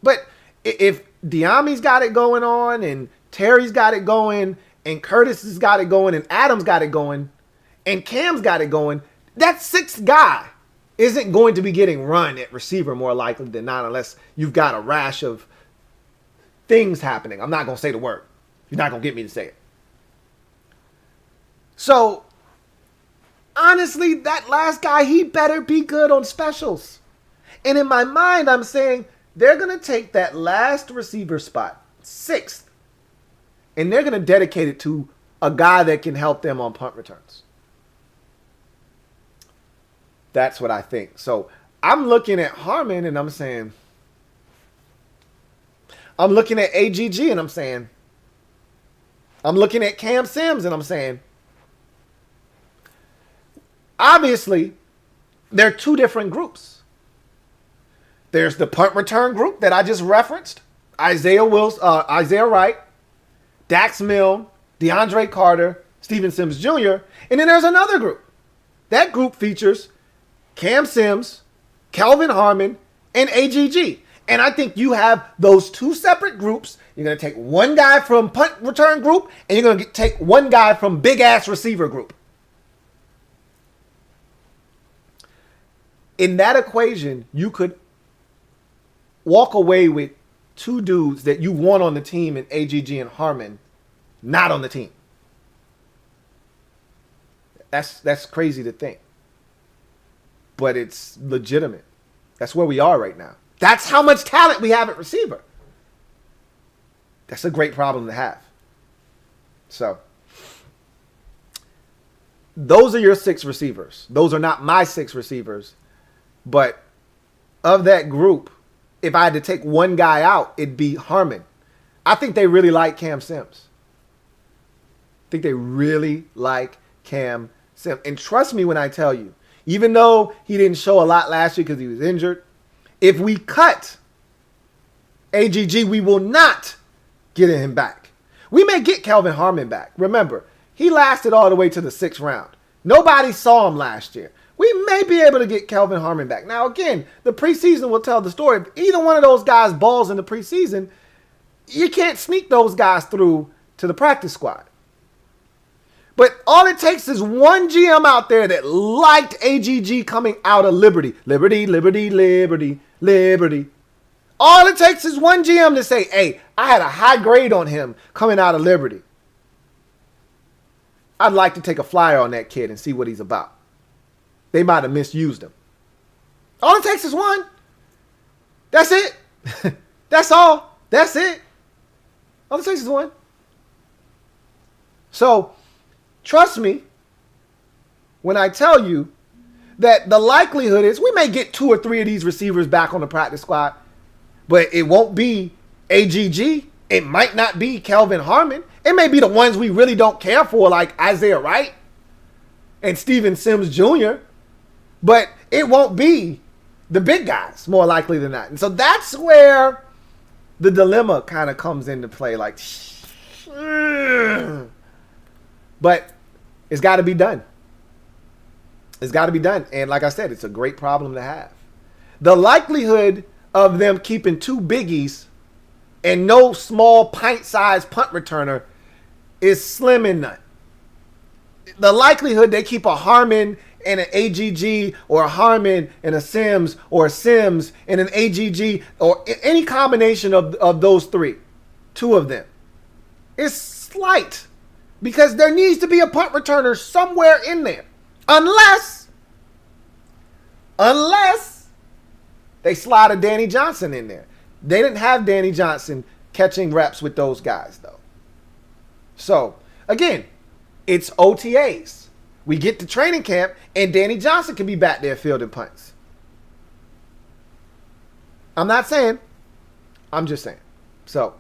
But if Diami's got it going on and Terry's got it going and Curtis has got it going and Adam's got it going and Cam's got it going, that 6th guy isn't going to be getting run at receiver more likely than not unless you've got a rash of things happening. I'm not going to say the word. You're not going to get me to say it. So, honestly, that last guy, he better be good on specials. And in my mind, I'm saying they're going to take that last receiver spot, 6th, and they're going to dedicate it to a guy that can help them on punt returns. That's what I think. So I'm looking at Harmon and I'm saying, I'm looking at AGG and I'm saying, I'm looking at Cam Sims and I'm saying, obviously, there are 2 different groups. There's the punt return group that I just referenced, Isaiah Wright, Dax Milne, DeAndre Carter, Steven Sims Jr., and then there's another group. That group features Cam Sims, Kelvin Harmon, and AGG. And I think you have those 2 separate groups. You're going to take 1 guy from punt return group, and you're going to take 1 guy from big-ass receiver group. In that equation, you could walk away with 2 dudes that you want on the team in AGG and Harmon, not on the team. That's crazy to think. But it's legitimate. That's where we are right now. That's how much talent we have at receiver. That's a great problem to have. So, those are your 6 receivers. Those are not my 6 receivers. But of that group, if I had to take 1 guy out, it'd be Harmon. I think they really like Cam Sims. I think they really like Cam Sims. And trust me when I tell you, even though he didn't show a lot last year because he was injured, if we cut AGG, we will not get him back. We may get Kelvin Harmon back. Remember, he lasted all the way to the 6th round. Nobody saw him last year. We may be able to get Kelvin Harmon back. Now, again, the preseason will tell the story. If either one of those guys balls in the preseason, you can't sneak those guys through to the practice squad. But all it takes is 1 GM out there that liked AGG coming out of Liberty. Liberty, Liberty, Liberty, Liberty. All it takes is 1 GM to say, hey, I had a high grade on him coming out of Liberty. I'd like to take a flyer on that kid and see what he's about. They might have misused him. All it takes is 1. That's it. That's all. That's it. All it takes is 1. So, trust me when I tell you that the likelihood is we may get 2 or 3 of these receivers back on the practice squad, but it won't be AGG. It might not be Kelvin Harmon. It may be the ones we really don't care for, like Isaiah Wright and Steven Sims Jr., but it won't be the big guys, more likely than not. And so that's where the dilemma kind of comes into play. Like, but it's got to be done. It's got to be done. And like I said, it's a great problem to have. The likelihood of them keeping 2 biggies and no small pint-sized punt returner is slim and none. The likelihood they keep a Harmon and an AGG, or a Harmon and a Sims, or a Sims and an AGG, or any combination of those 3, 2 of them, is slight. Because there needs to be a punt returner somewhere in there. Unless they slide a Danny Johnson in there. They didn't have Danny Johnson catching reps with those guys, though. So, again, it's OTAs. We get to training camp, and Danny Johnson can be back there fielding punts. I'm not saying I'm just saying. So,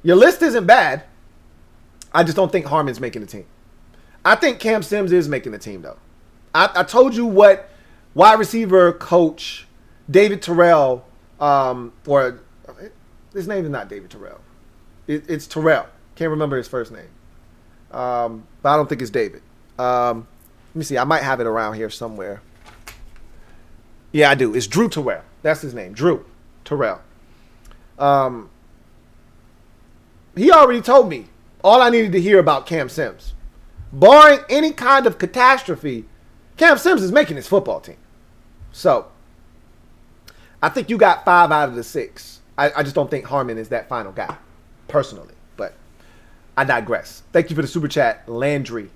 your list isn't bad. I just don't think Harmon's making the team. I think Cam Sims is making the team, though. I told you what wide receiver coach David Terrell, or his name is not David Terrell. It's Terrell. Can't remember his first name. But I don't think it's David. Let me see. I might have it around here somewhere. Yeah, I do. It's Drew Terrell. That's his name. Drew Terrell. He already told me all I needed to hear about Cam Sims. Barring any kind of catastrophe, Cam Sims is making his football team. So, I think you got 5 out of the 6. I just don't think Harmon is that final guy, personally. But I digress. Thank you for the super chat, Landry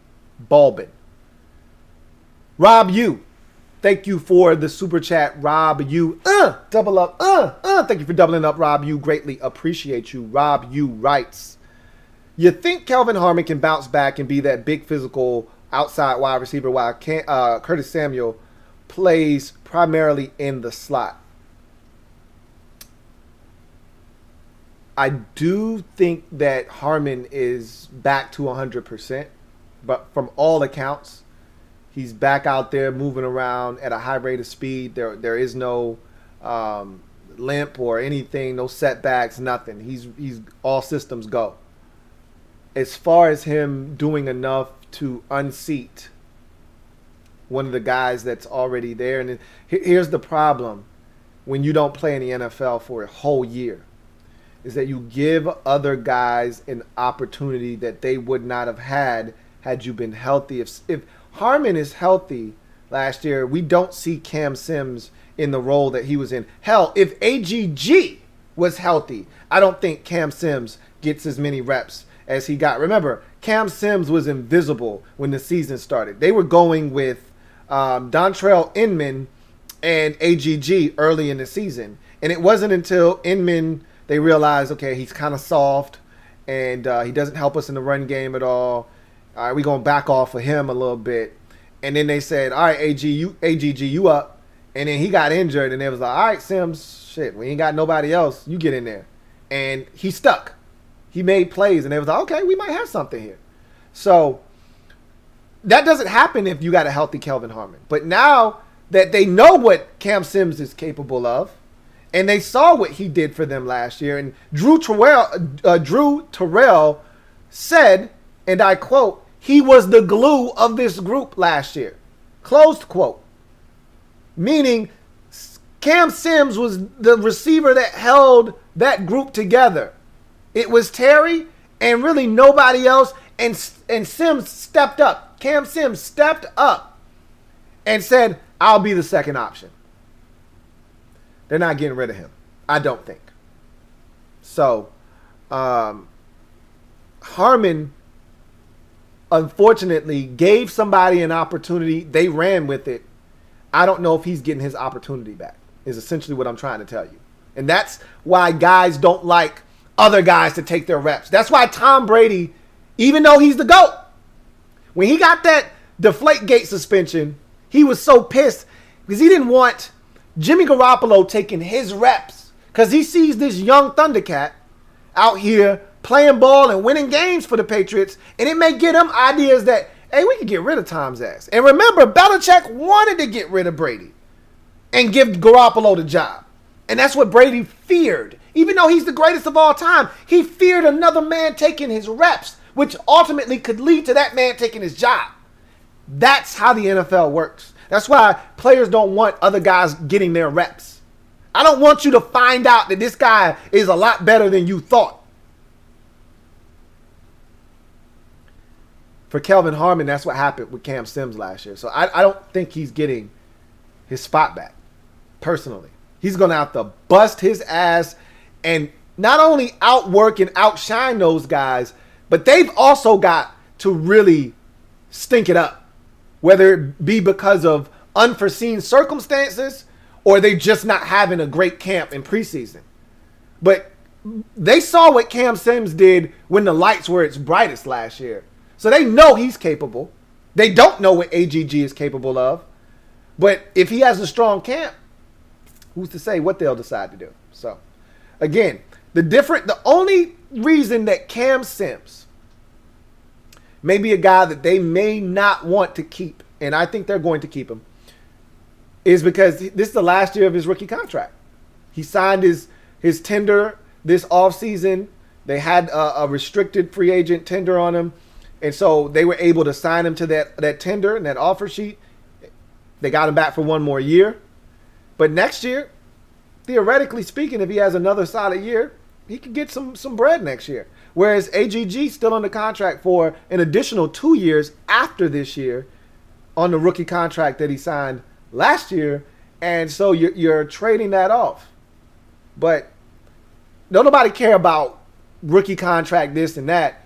Balbin. Rob U. Thank you for the super chat, Rob U. Double up. Thank you for doubling up, Rob U. Greatly appreciate you. Rob U writes, you think Kelvin Harmon can bounce back and be that big physical outside wide receiver while Curtis Samuel plays primarily in the slot? I do think that Harmon is back to 100%, but from all accounts, he's back out there moving around at a high rate of speed. There is no limp or anything, no setbacks, nothing. He's all systems go. As far as him doing enough to unseat one of the guys that's already there, and here's the problem when you don't play in the NFL for a whole year, is that you give other guys an opportunity that they would not have had you been healthy. If Harmon is healthy last year, we don't see Cam Sims in the role that he was in. Hell, if AGG was healthy, I don't think Cam Sims gets as many reps as he got. Remember, Cam Sims was invisible when the season started. They were going with Dontrell Inman and AGG early in the season. And it wasn't until Inman, they realized, okay, he's kind of soft and he doesn't help us in the run game at all. All right, we're going to back off of him a little bit. And then they said, all right, AGG, you up. And then he got injured, and they was like, all right, Sims, shit, we ain't got nobody else. You get in there. And he stuck. He made plays, and they was like, okay, we might have something here. So that doesn't happen if you got a healthy Kelvin Harmon. But now that they know what Cam Sims is capable of, and they saw what he did for them last year, and Drew Terrell said, and I quote, he was the glue of this group last year. Closed quote. Meaning Cam Sims was the receiver that held that group together. It was Terry and really nobody else, and Sims stepped up. Cam Sims stepped up and said, I'll be the second option. They're not getting rid of him, I don't think. So, Harmon, unfortunately, gave somebody an opportunity. They ran with it. I don't know if he's getting his opportunity back, is essentially what I'm trying to tell you. And that's why guys don't like other guys to take their reps. That's why Tom Brady, even though he's the GOAT, when he got that Deflategate suspension, he was so pissed because he didn't want Jimmy Garoppolo taking his reps because he sees this young Thundercat out here playing ball and winning games for the Patriots, and it may get him ideas that, hey, we can get rid of Tom's ass. And remember, Belichick wanted to get rid of Brady and give Garoppolo the job. And that's what Brady feared. Even though he's the greatest of all time, he feared another man taking his reps, which ultimately could lead to that man taking his job. That's how the NFL works. That's why players don't want other guys getting their reps. I don't want you to find out that this guy is a lot better than you thought. For Kelvin Harmon, that's what happened with Cam Sims last year. So I don't think he's getting his spot back, personally. He's going to have to bust his ass and not only outwork and outshine those guys, but they've also got to really stink it up, whether it be because of unforeseen circumstances or they just not having a great camp in preseason. But they saw what Cam Sims did when the lights were its brightest last year. So they know he's capable. They don't know what AGG is capable of. But if he has a strong camp, who's to say what they'll decide to do? So, again, The only reason that Cam Sims may be a guy that they may not want to keep, and I think they're going to keep him, is because this is the last year of his rookie contract. He signed his tender this offseason. They had a restricted free agent tender on him, and so they were able to sign him to that tender and that offer sheet. They got him back for one more year. But next year, theoretically speaking, if he has another solid year, he could get some bread next year. Whereas AGG still under contract for an additional 2 years after this year on the rookie contract that he signed last year. And so you're trading that off. But don't nobody care about rookie contract, this and that.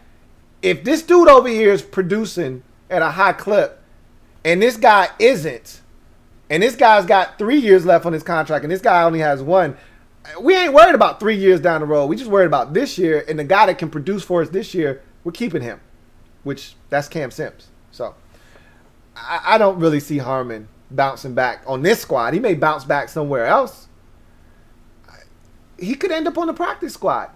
If this dude over here is producing at a high clip and this guy isn't, and this guy's got 3 years left on his contract and this guy only has one, we ain't worried about 3 years down the road. We just worried about this year, and the guy that can produce for us this year, we're keeping him, which that's Cam Sims. So I don't really see Harmon bouncing back on this squad. He may bounce back somewhere else. He could end up on the practice squad.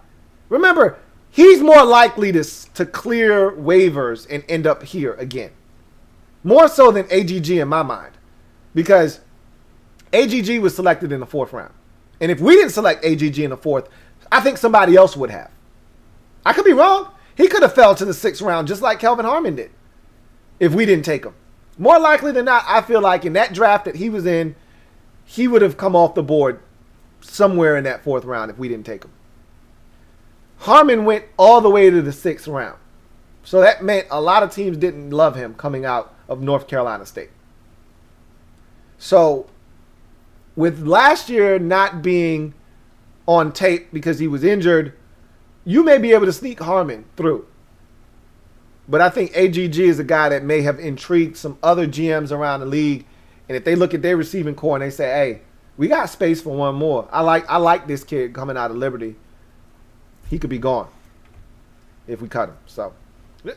Remember, he's more likely to clear waivers and end up here again. More so than AGG in my mind. Because AGG was selected in the 4th round. And if we didn't select AGG in the 4th, I think somebody else would have. I could be wrong. He could have fell to the 6th round just like Kelvin Harmon did if we didn't take him. More likely than not, I feel like in that draft that he was in, he would have come off the board somewhere in that 4th round if we didn't take him. Harmon went all the way to the 6th round. So that meant a lot of teams didn't love him coming out of North Carolina State. So with last year not being on tape because he was injured, you may be able to sneak Harmon through. But I think AGG is a guy that may have intrigued some other GMs around the league. And if they look at their receiving core and they say, hey, we got space for one more. I like this kid coming out of Liberty. He could be gone if we cut him. So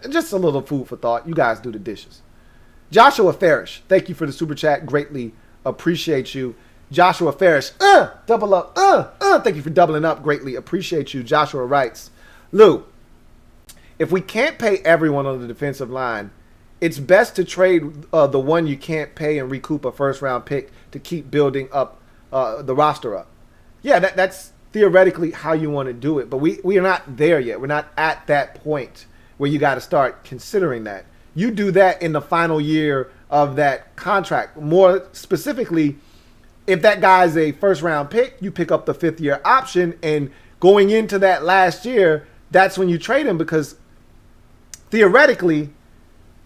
just a little food for thought. You guys do the dishes. Joshua Farish, thank you for the super chat. Greatly appreciate you. Joshua Farish, double up, thank you for doubling up. Greatly appreciate you. Joshua writes, Lou, if we can't pay everyone on the defensive line, it's best to trade the one you can't pay and recoup a first-round pick to keep building up the roster up. Yeah, that's theoretically how you want to do it, but we are not there yet. We're not at that point where you got to start considering that. You do that in the final year of that contract. More specifically, if that guy's a first-round pick, you pick up the 5th-year option, and going into that last year, that's when you trade him because theoretically,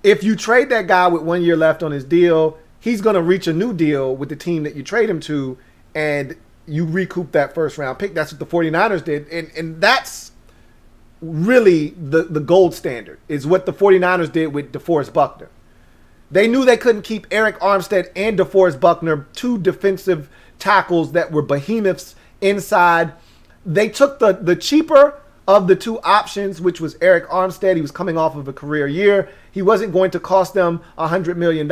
if you trade that guy with 1 year left on his deal, he's going to reach a new deal with the team that you trade him to, and you recoup that first-round pick. That's what the 49ers did, and that's really the gold standard, is what the 49ers did with DeForest Buckner. They knew they couldn't keep Eric Armstead and DeForest Buckner, 2 defensive tackles that were behemoths inside. They took the cheaper of the 2 options, which was Eric Armstead. He was coming off of a career year. He wasn't going to cost them $100 million,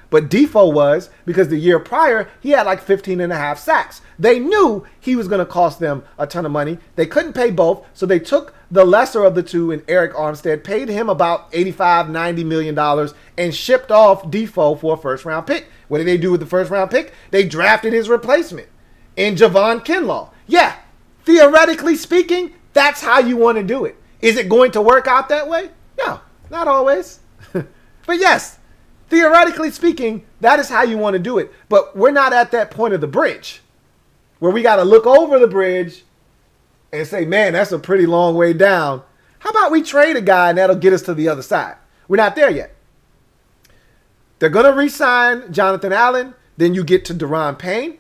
but Defoe was, because the year prior, he had like 15 and a half sacks. They knew he was going to cost them a ton of money. They couldn't pay both, so they took the lesser of the 2 in Eric Armstead, paid him about $85, $90 million, and shipped off Defoe for a first-round pick. What did they do with the first-round pick? They drafted his replacement in Javon Kinlaw. Yeah, theoretically speaking, that's how you want to do it. Is it going to work out that way? No, not always. But yes, theoretically speaking, that is how you want to do it. But we're not at that point of the bridge where we got to look over the bridge and say, man, that's a pretty long way down. How about we trade a guy and that'll get us to the other side? We're not there yet. They're going to re-sign Jonathan Allen. Then you get to Daron Payne.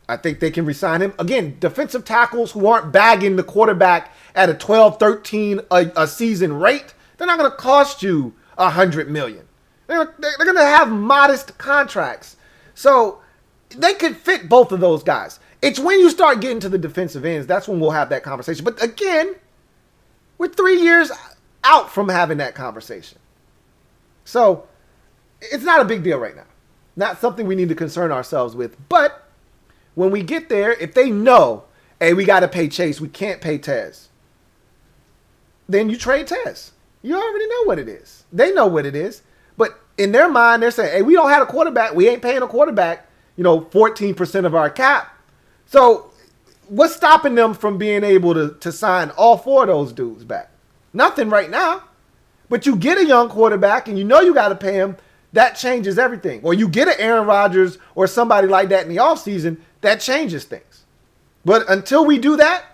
I think they can re-sign him. Again, defensive tackles who aren't bagging the quarterback at a 12, 13 a season rate, they're not going to cost you $100 million. They're going to have modest contracts. So they could fit both of those guys. It's when you start getting to the defensive ends, that's when we'll have that conversation. But again, we're 3 years out from having that conversation. So it's not a big deal right now. Not something we need to concern ourselves with. But when we get there, if they know, hey, we got to pay Chase. We can't pay Tez. Then you trade Tez. You already know what it is. They know what it is. But in their mind, they're saying, hey, we don't have a quarterback. We ain't paying a quarterback, 14% of our cap. So what's stopping them from being able to sign all 4 of those dudes back? Nothing right now. But you get a young quarterback and you got to pay him. That changes everything. Or you get an Aaron Rodgers or somebody like that in the offseason, that changes things. But until we do that,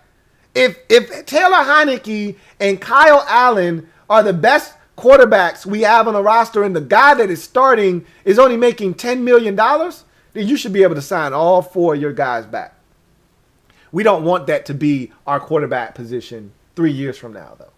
if Taylor Heineke and Kyle Allen are the best quarterbacks we have on the roster and the guy that is starting is only making $10 million, then you should be able to sign all 4 of your guys back. We don't want that to be our quarterback position 3 years from now, though.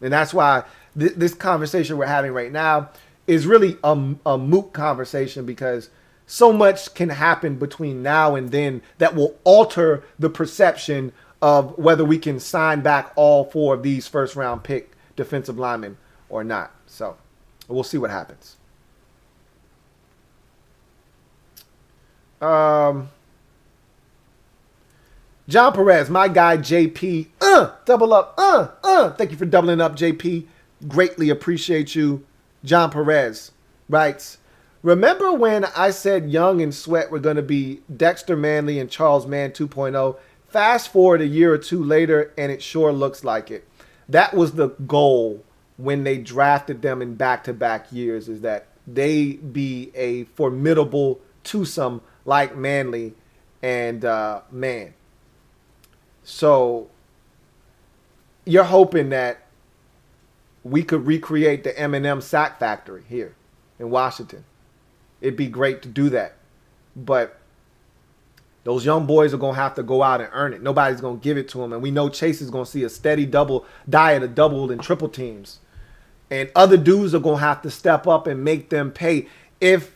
And that's why this conversation we're having right now is really a moot conversation, because so much can happen between now and then that will alter the perception of whether we can sign back all 4 of these first-round pick defensive linemen or not. So we'll see what happens. John Perez, my guy JP, double up, thank you for doubling up, JP. Greatly appreciate you. John Perez writes, remember when I said Young and Sweat were going to be Dexter Manley and Charles Mann 2.0? Fast forward a year or 2 later, and it sure looks like it. That was the goal when they drafted them in back-to-back years, is that they be a formidable twosome like Manley and Mann. So you're hoping that we could recreate the Eminem sack factory here in Washington. It'd be great to do that. But those young boys are going to have to go out and earn it. Nobody's going to give it to them. And we know Chase is going to see a steady diet of double and triple teams. And other dudes are going to have to step up and make them pay. If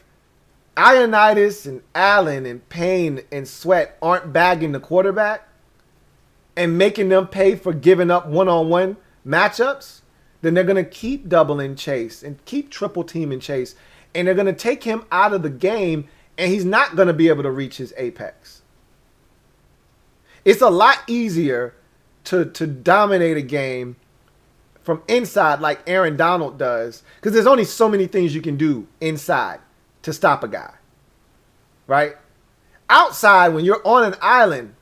Ioannidis and Allen and Payne and Sweat aren't bagging the quarterback and making them pay for giving up one-on-one matchups, then they're going to keep doubling Chase and keep triple teaming Chase. And they're going to take him out of the game, and he's not going to be able to reach his apex. It's a lot easier to dominate a game from inside like Aaron Donald does, because there's only so many things you can do inside to stop a guy, right? Outside, when you're on an island,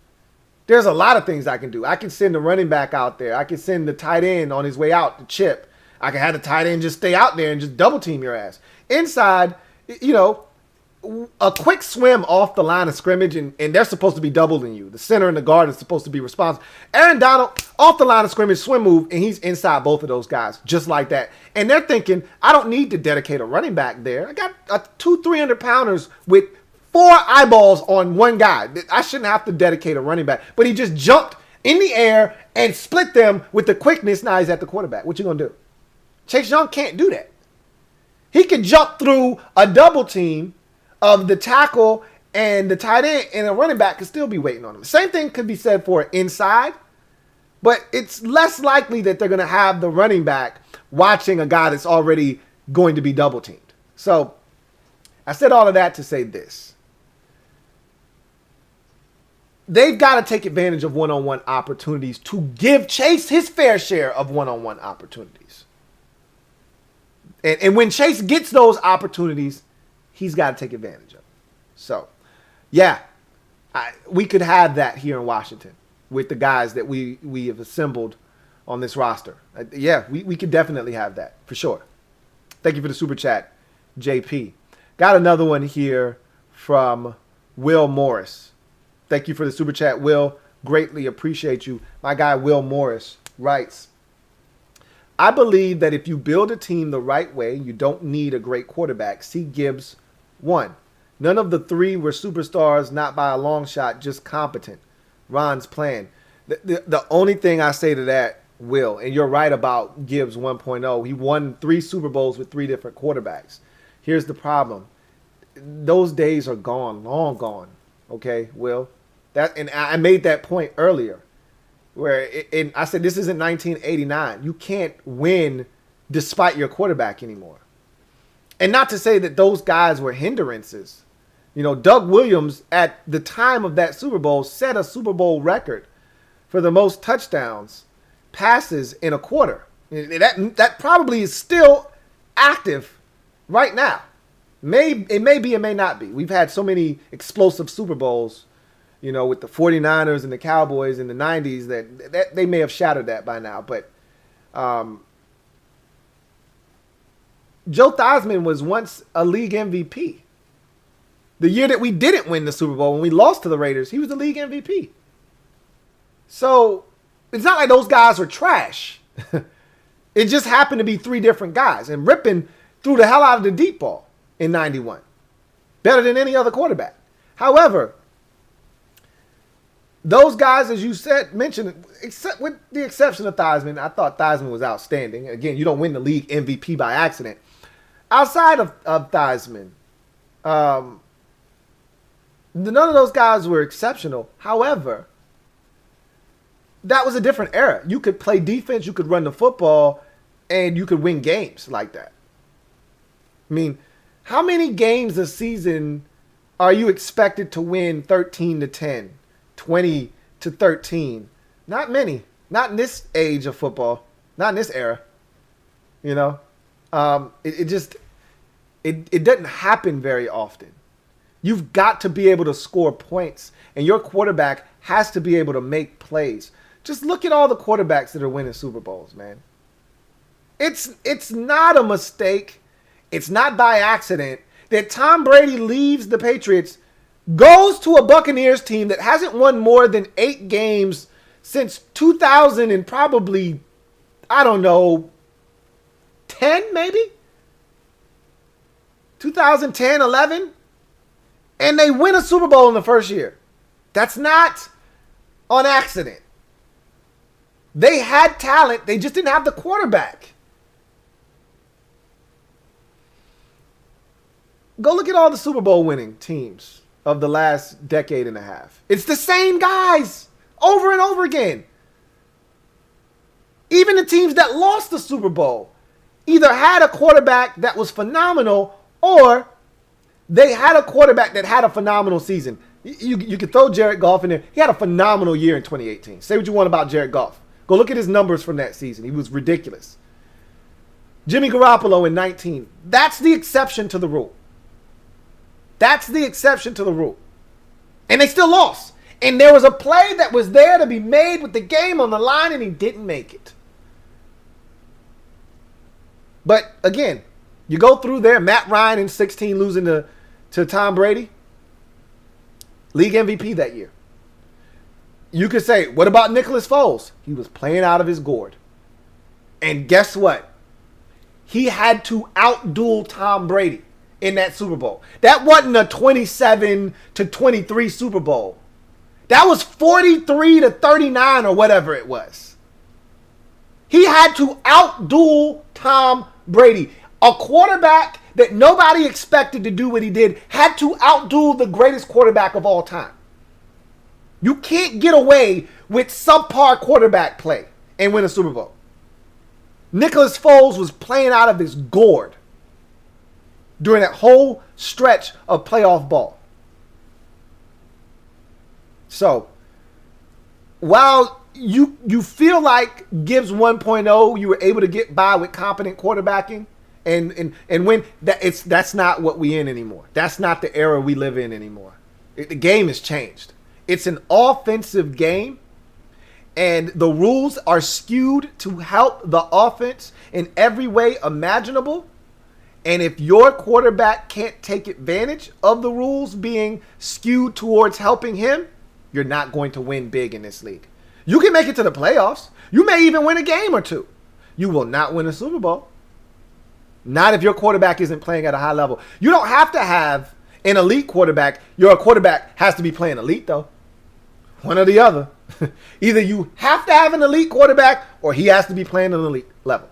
there's a lot of things I can do. I can send the running back out there. I can send the tight end on his way out to chip. I can have the tight end just stay out there and just double team your ass. Inside, a quick swim off the line of scrimmage, and they're supposed to be doubling you. The center and the guard is supposed to be responsible. Aaron Donald, off the line of scrimmage, swim move, and he's inside both of those guys, just like that. And they're thinking, I don't need to dedicate a running back there. I got 200-300 pounders with 4 eyeballs on one guy. I shouldn't have to dedicate a running back. But he just jumped in the air and split them with the quickness. Now he's at the quarterback. What you going to do? Chase Young can't do that. He can jump through a double team of the tackle and the tight end, and a running back could still be waiting on him. Same thing could be said for inside, but it's less likely that they're going to have the running back watching a guy that's already going to be double teamed. So I said all of that to say this. They've got to take advantage of one-on-one opportunities to give Chase his fair share of one-on-one opportunities. And when Chase gets those opportunities, he's got to take advantage of it. So, yeah, we could have that here in Washington with the guys that we have assembled on this roster. We could definitely have that for sure. Thank you for the super chat, JP. Got another one here from Will Morris. Thank you for the super chat, Will. Greatly appreciate you. My guy Will Morris writes, I believe that if you build a team the right way, you don't need a great quarterback. See Gibbs 1. None of the 3 were superstars, not by a long shot, just competent. Ron's plan. The only thing I say to that, Will, and you're right about Gibbs 1.0, he won 3 Super Bowls with 3 different quarterbacks. Here's the problem. Those days are gone, long gone. Okay, Will? And I made that point earlier. Where I said this isn't 1989. You can't win despite your quarterback anymore. And not to say that those guys were hindrances. You know, Doug Williams at the time of that Super Bowl set a Super Bowl record for the most touchdowns, passes in a quarter. That probably is still active right now. It may be, it may not be. We've had so many explosive Super Bowls, you know, with the 49ers and the Cowboys in the 90s that they may have shattered that by now. But Joe Theismann was once a league MVP. The year that we didn't win the Super Bowl, when we lost to the Raiders, he was the league MVP. So it's not like those guys are trash. It just happened to be three different guys. And Rippon threw the hell out of the deep ball in 91. Better than any other quarterback. However, those guys, as you mentioned, except with the exception of Theismann, I thought Theismann was outstanding. Again, you don't win the league MVP by accident. Outside of Theismann, none of those guys were exceptional. However, that was a different era. You could play defense, you could run the football, and you could win games like that. I mean, how many games a season are you expected to win 13-10, 20-13? Not many. Not in this age of football. Not in this era. You know? It doesn't happen very often. You've got to be able to score points, and your quarterback has to be able to make plays. Just look at all the quarterbacks that are winning Super Bowls, man. It's not a mistake. It's not by accident that Tom Brady leaves the Patriots, goes to a Buccaneers team that hasn't won more than 8 games since 2000 and probably, I don't know, 10 maybe? 2010, 11? And they win a Super Bowl in the first year. That's not on accident. They had talent. They just didn't have the quarterback. Go look at all the Super Bowl winning teams of the last decade and a half. It's the same guys over and over again. Even the teams that lost the Super Bowl either had a quarterback that was phenomenal or they had a quarterback that had a phenomenal season. You could throw Jared Goff in there. He had a phenomenal year in 2018. Say what you want about Jared Goff. Go look at his numbers from that season. He was ridiculous. Jimmy Garoppolo in 19. That's the exception to the rule. That's the exception to the rule. And they still lost. And there was a play that was there to be made with the game on the line, and he didn't make it. But again, you go through there, Matt Ryan in 16 losing to Tom Brady. League MVP that year. You could say, what about Nicholas Foles? He was playing out of his gourd. And guess what? He had to outduel Tom Brady in that Super Bowl. That wasn't a 27-23 Super Bowl. That was 43-39 or whatever it was. He had to outduel Tom Brady. A quarterback that nobody expected to do what he did had to outduel the greatest quarterback of all time. You can't get away with subpar quarterback play and win a Super Bowl. Nicholas Foles was playing out of his gourd during that whole stretch of playoff ball. So, while you feel like Gibbs 1.0, you were able to get by with competent quarterbacking and win, that's not what we in anymore. That's not the era we live in anymore. The game has changed. It's an offensive game, and the rules are skewed to help the offense in every way imaginable. And if your quarterback can't take advantage of the rules being skewed towards helping him, you're not going to win big in this league. You can make it to the playoffs. You may even win a game or two. You will not win a Super Bowl. Not if your quarterback isn't playing at a high level. You don't have to have an elite quarterback. Your quarterback has to be playing elite, though. One or the other. Either you have to have an elite quarterback or he has to be playing an elite level.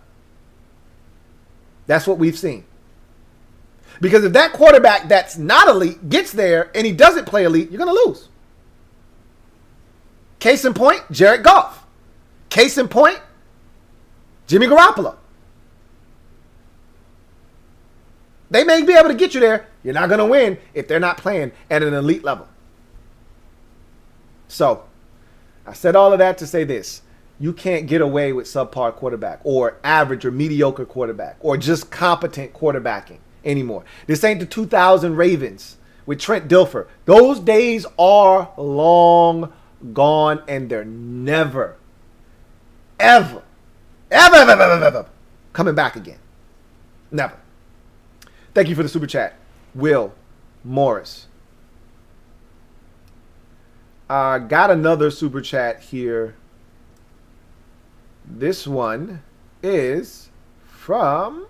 That's what we've seen. Because if that quarterback that's not elite gets there and he doesn't play elite, you're going to lose. Case in point, Jared Goff. Case in point, Jimmy Garoppolo. They may be able to get you there. You're not going to win if they're not playing at an elite level. So, I said all of that to say this. You can't get away with subpar quarterback or average or mediocre quarterback or just competent quarterbacking anymore. This ain't the 2000 Ravens with Trent Dilfer. Those days are long gone, and they're never, ever coming back again. Never. Thank you for the super chat, Will Morris. I got another super chat here. This one is from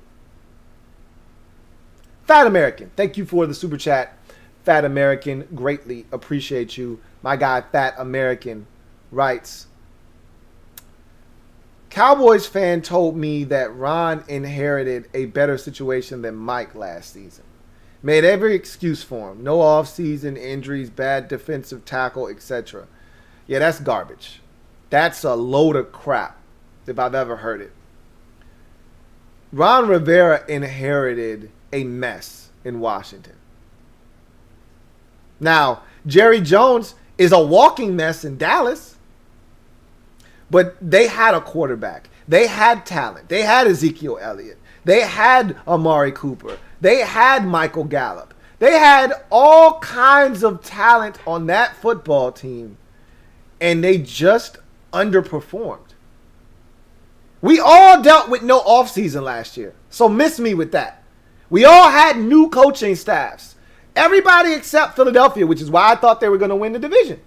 Fat American. Thank you for the super chat, Fat American. Greatly appreciate you. My guy, Fat American, writes, Cowboys fan told me that Ron inherited a better situation than Mike last season. Made every excuse for him. No offseason injuries, bad defensive tackle, etc. Yeah, that's garbage. That's a load of crap, if I've ever heard it. Ron Rivera inherited a mess in Washington. Now, Jerry Jones is a walking mess in Dallas. But they had a quarterback. They had talent. They had Ezekiel Elliott. They had Amari Cooper. They had Michael Gallup. They had all kinds of talent on that football team, and they just underperformed. We all dealt with no offseason last year, so miss me with that. We all had new coaching staffs. Everybody except Philadelphia, which is why I thought they were going to win the division.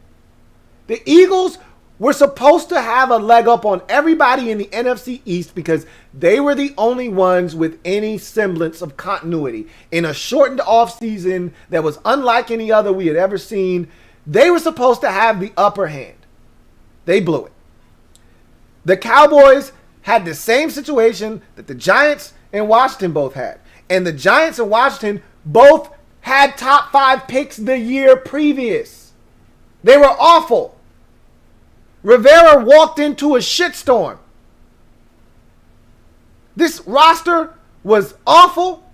The Eagles were supposed to have a leg up on everybody in the NFC East because they were the only ones with any semblance of continuity. In a shortened offseason that was unlike any other we had ever seen, they were supposed to have the upper hand. They blew it. The Cowboys had the same situation that the Giants and Washington both had. And the Giants and Washington both had top 5 picks the year previous. They were awful. Rivera walked into a shitstorm. This roster was awful.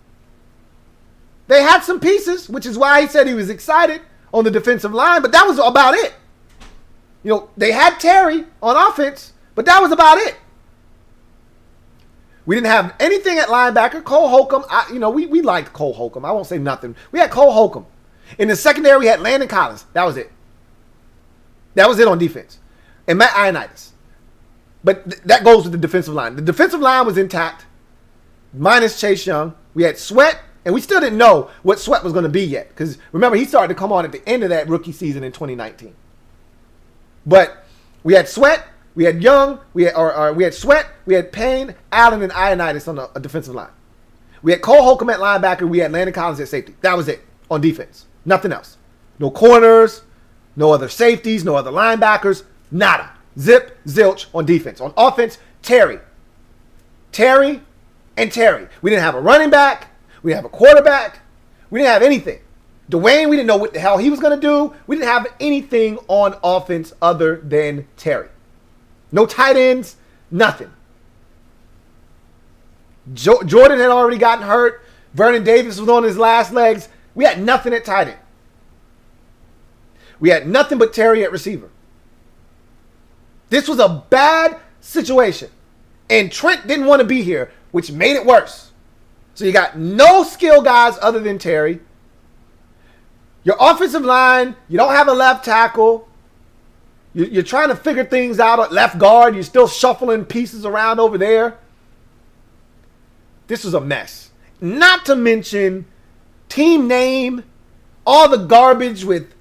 They had some pieces, which is why he said he was excited on the defensive line, but that was about it. You know, they had Terry on offense, but that was about it. We didn't have anything at linebacker. Cole Holcomb, we liked Cole Holcomb. I won't say nothing. We had Cole Holcomb. In the secondary, we had Landon Collins. That was it. That was it on defense. And Matt Ioannidis. But that goes with the defensive line. The defensive line was intact, minus Chase Young. We had Sweat, and we still didn't know what Sweat was going to be yet. Because remember, he started to come on at the end of that rookie season in 2019. But we had Sweat, we had Young, we had Sweat, we had Payne, Allen, and Ioannidis on the defensive line. We had Cole Holcomb at linebacker, we had Landon Collins at safety. That was it on defense. Nothing else. No corners, no other safeties, no other linebackers. Nada. Zip, zilch on defense. On offense, Terry, and Terry. We didn't have a running back. We didn't have a quarterback. We didn't have anything. Dwayne, we didn't know what the hell he was going to do. We didn't have anything on offense other than Terry. No tight ends, nothing. Jordan had already gotten hurt. Vernon Davis was on his last legs. We had nothing at tight end. We had nothing but Terry at receiver. This was a bad situation. And Trent didn't want to be here, which made it worse. So you got no skill guys other than Terry. Your offensive line, you don't have a left tackle. You're trying to figure things out at left guard. You're still shuffling pieces around over there. This was a mess. Not to mention team name, all the garbage with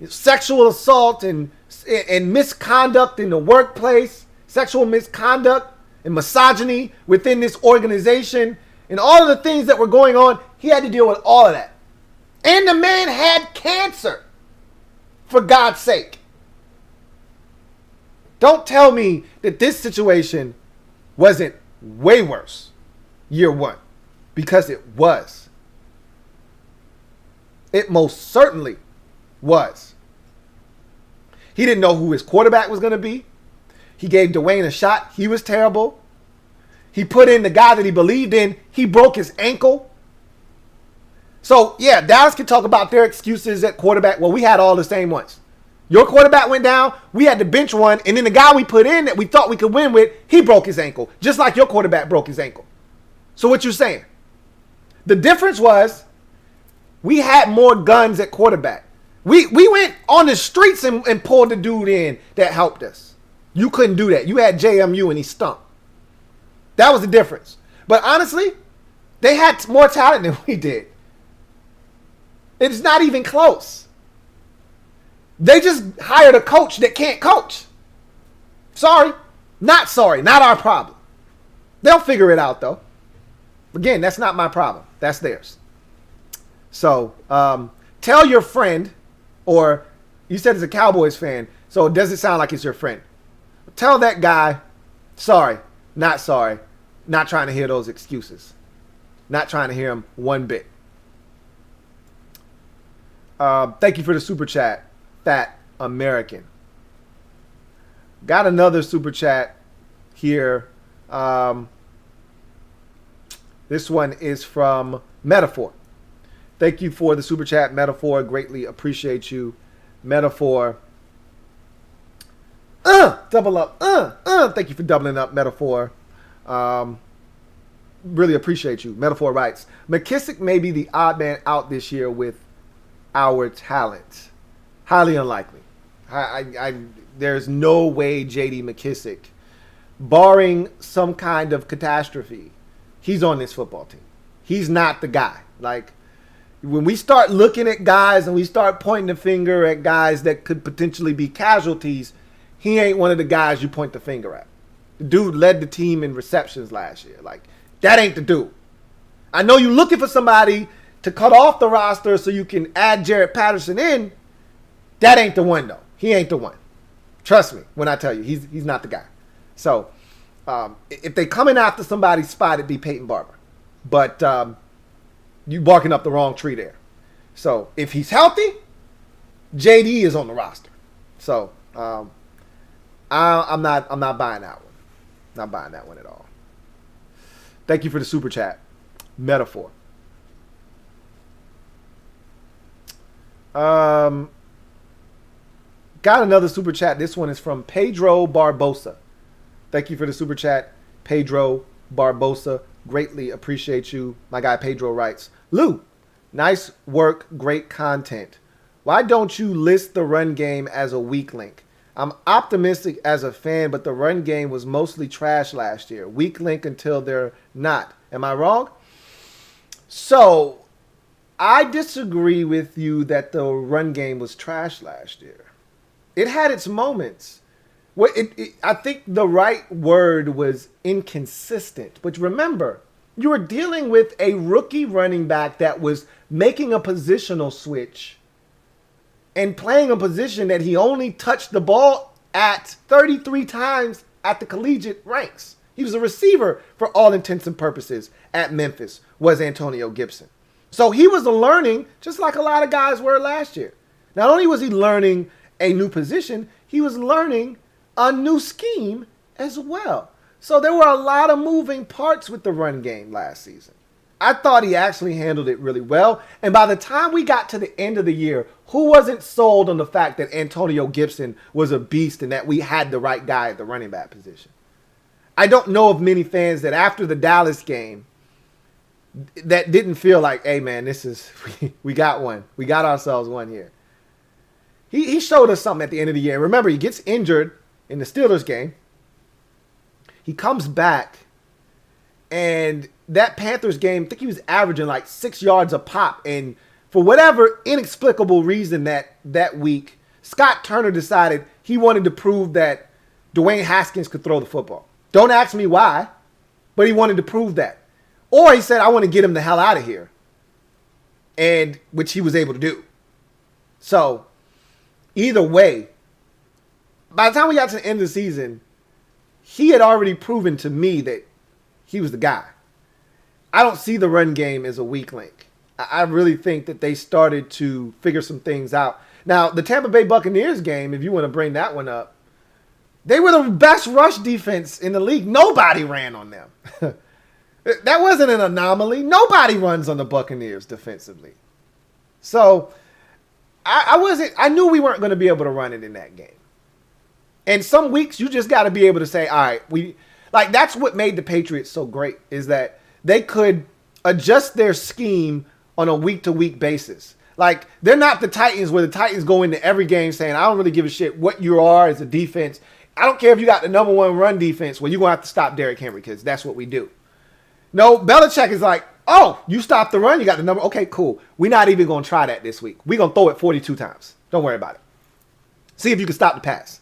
sexual assault and misconduct in the workplace, sexual misconduct and misogyny within this organization, and all of the things that were going on. He had to deal with all of that. And the man had cancer, for God's sake. Don't tell me that this situation wasn't way worse year one, because it was. It most certainly was. He didn't know who his quarterback was going to be. He gave Dwayne a shot. He was terrible. He put in the guy that he believed in. He broke his ankle. So, yeah, Dallas can talk about their excuses at quarterback. Well, we had all the same ones. Your quarterback went down. We had to bench one. And then the guy we put in that we thought we could win with, he broke his ankle. Just like your quarterback broke his ankle. So what you saying? The difference was we had more guns at quarterback. We went on the streets and pulled the dude in that helped us. You couldn't do that. You had JMU and he stunk. That was the difference. But honestly, they had more talent than we did. It's not even close. They just hired a coach that can't coach. Sorry. Not sorry. Not our problem. They'll figure it out, though. Again, that's not my problem. That's theirs. So, tell your friend, or you said it's a Cowboys fan, so it doesn't sound like it's your friend. Tell that guy, sorry, not trying to hear those excuses. Not trying to hear them one bit. Thank you for the super chat, Fat American. Got another super chat here. This one is from Metaphor. Thank you for the super chat, Metaphor. Greatly appreciate you, Metaphor. Double up. Thank you for doubling up, Metaphor. Really appreciate you. Metaphor writes, McKissick may be the odd man out this year with our talent. Highly unlikely. There's no way J.D. McKissick, barring some kind of catastrophe, he's on this football team. He's not the guy. Like, when we start looking at guys and we start pointing the finger at guys that could potentially be casualties, he ain't one of the guys you point the finger at. The dude led the team in receptions last year. Like, that ain't the dude. I know you're looking for somebody to cut off the roster so you can add Jared Patterson in. That ain't the one, though. He ain't the one. Trust me when I tell you, he's not the guy. So, if they coming after somebody's spot, it'd be Peyton Barber. But you barking up the wrong tree there. So, if he's healthy, JD is on the roster. So, I'm not buying that one. Not buying that one at all. Thank you for the super chat. Metaphor. Got another super chat. This one is from Pedro Barbosa. Thank you for the super chat, Pedro Barbosa. Greatly appreciate you. My guy Pedro writes, Lou, nice work, great content. Why don't you list the run game as a weak link? I'm optimistic as a fan, but the run game was mostly trash last year. Weak link until they're not. Am I wrong? So, I disagree with you that the run game was trash last year. It had its moments. I think the right word was inconsistent. But remember, you were dealing with a rookie running back that was making a positional switch and playing a position that he only touched the ball at 33 times at the collegiate ranks. He was a receiver for all intents and purposes at Memphis, was Antonio Gibson. So he was learning just like a lot of guys were last year. Not only was he learning a new position, he was learning a new scheme as well. So there were a lot of moving parts with the run game last season. I thought he actually handled it really well. And by the time we got to the end of the year, who wasn't sold on the fact that Antonio Gibson was a beast and that we had the right guy at the running back position? I don't know of many fans that after the Dallas game that didn't feel like, hey man, we got one. We got ourselves one here. He showed us something at the end of the year. Remember, he gets injured in the Steelers game. He comes back, and that Panthers game, I think he was averaging like 6 yards a pop. And for whatever inexplicable reason that week, Scott Turner decided he wanted to prove that Dwayne Haskins could throw the football. Don't ask me why, but he wanted to prove that. Or he said, I want to get him the hell out of here. And which he was able to do. So, either way, by the time we got to the end of the season, he had already proven to me that he was the guy. I don't see the run game as a weak link. I really think that they started to figure some things out. Now, the Tampa Bay Buccaneers game, if you want to bring that one up, they were the best rush defense in the league. Nobody ran on them. That wasn't an anomaly. Nobody runs on the Buccaneers defensively. So I knew we weren't going to be able to run it in that game. And some weeks you just got to be able to say, all right, that's what made the Patriots so great, is that they could adjust their scheme on a week-to-week basis. Like, they're not the Titans where the Titans go into every game saying, I don't really give a shit what you are as a defense. I don't care if you got the number one run defense. Well, you're going to have to stop Derrick Henry because that's what we do. No, Belichick is like, oh, you stopped the run. You got the number. Okay, cool. We're not even going to try that this week. We're going to throw it 42 times. Don't worry about it. See if you can stop the pass.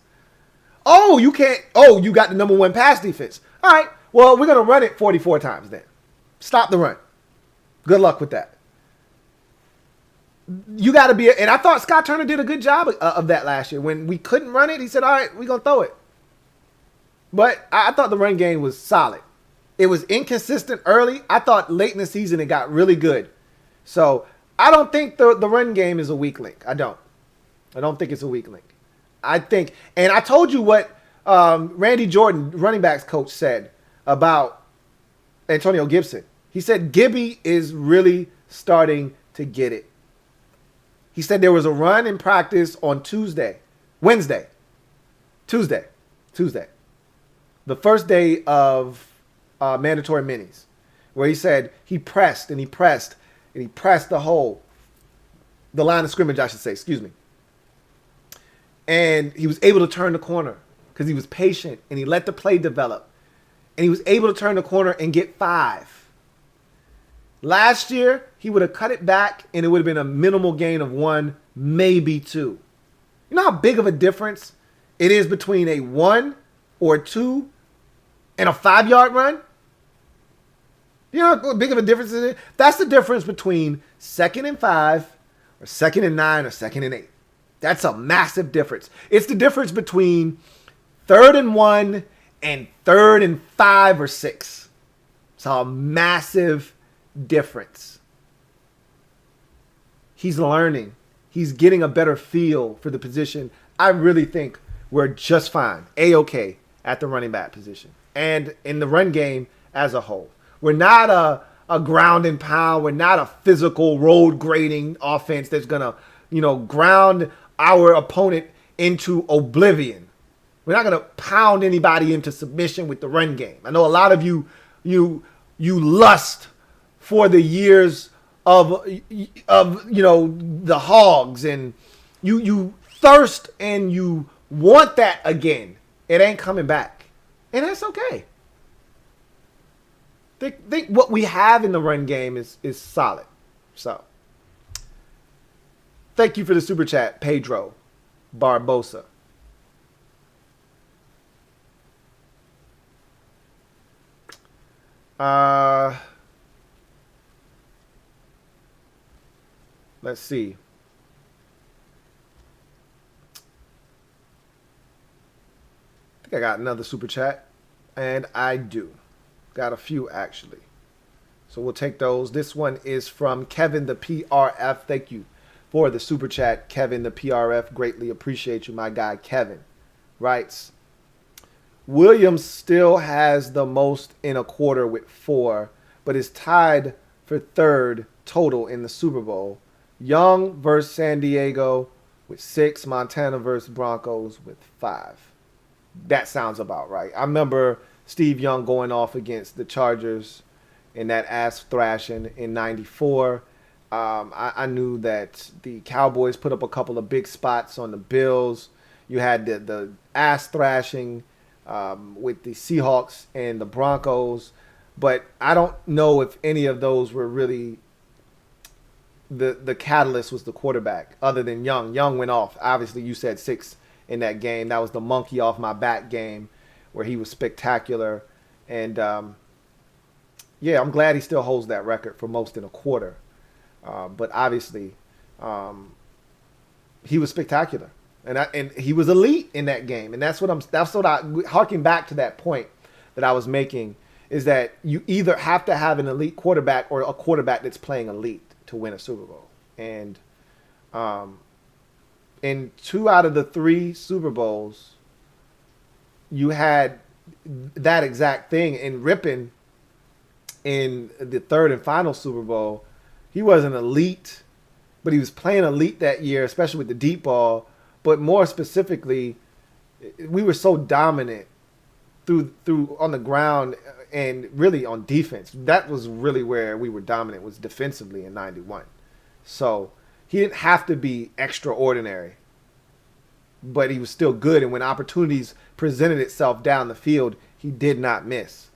Oh, you can't. Oh, you got the number one pass defense. All right. Well, we're going to run it 44 times then. Stop the run. Good luck with that. You got to be. And I thought Scott Turner did a good job of that last year. When we couldn't run it, he said, all right, we're going to throw it. But I thought the run game was solid. It was inconsistent early. I thought late in the season it got really good. So I don't think the run game is a weak link. I don't think it's a weak link. I think, and I told you what Randy Jordan, running backs coach, said about Antonio Gibson. He said Gibby is really starting to get it. He said there was a run in practice on Tuesday. The first day of mandatory minis, where he said he pressed and he pressed and he pressed the line of scrimmage, I should say, excuse me. And he was able to turn the corner because he was patient and he let the play develop. And he was able to turn the corner and get 5. Last year, he would have cut it back and it would have been a minimal gain of 1, maybe 2. You know how big of a difference it is between a 1 or 2 and a 5-yard run? You know how big of a difference it is? That's the difference between 2nd and 5 or 2nd and 9 or 2nd and 8. That's a massive difference. It's the difference between 3rd and 1 and 3rd and 5 or 6. It's a massive difference. He's learning. He's getting a better feel for the position. I really think we're just fine, A-okay, at the running back position and in the run game as a whole. We're not a ground and pound. We're not a physical road grading offense that's going to, ground our opponent into oblivion. We're not going to pound anybody into submission with the run game. I know a lot of you lust for the years of the Hogs, and you thirst and you want that again. It ain't coming back, and that's okay. Think what we have in the run game is solid. So, thank you for the super chat, Pedro Barbosa. Let's see. I think I got another super chat, and I do. Got a few, actually. So we'll take those. This one is from Kevin the PRF. Thank you for the super chat, Kevin the PRF. Greatly appreciate you, my guy, Kevin. Writes, Williams still has the most in a quarter with 4, but is tied for 3rd total in the Super Bowl. Young versus San Diego with 6. Montana versus Broncos with 5. That sounds about right. I remember Steve Young going off against the Chargers in that ass thrashing in 94. I knew that the Cowboys put up a couple of big spots on the Bills. You had the ass thrashing with the Seahawks and the Broncos. But I don't know if any of those were really the catalyst was the quarterback other than Young. Young went off. Obviously, you said 6 in that game. That was the monkey off my back game where he was spectacular. And, I'm glad he still holds that record for most in a quarter. But obviously, he was spectacular. And he was elite in that game. And that's what I harking back to that point that I was making, is that you either have to have an elite quarterback or a quarterback that's playing elite to win a Super Bowl. And in 2 out of the 3 Super Bowls, you had that exact thing. And Rippon in the third and final Super Bowl, he wasn't elite, but he was playing elite that year, especially with the deep ball. But more specifically, we were so dominant through on the ground and really on defense. That was really where we were dominant, was defensively in 91. So he didn't have to be extraordinary, but he was still good. And when opportunities presented itself down the field, he did not miss.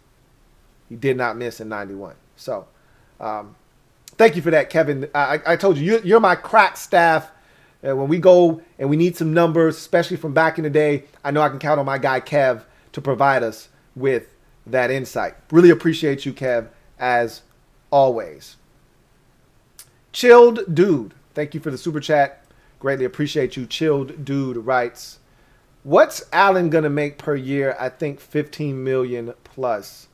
He did not miss in 91. So thank you for that, Kevin. I told you, you're my crack staff. When we go and we need some numbers, especially from back in the day, I know I can count on my guy Kev to provide us with that insight. Really appreciate you, Kev, as always. Chilled Dude, thank you for the super chat. Greatly appreciate you. Chilled Dude writes, what's Allen going to make per year? I think 15 million plus.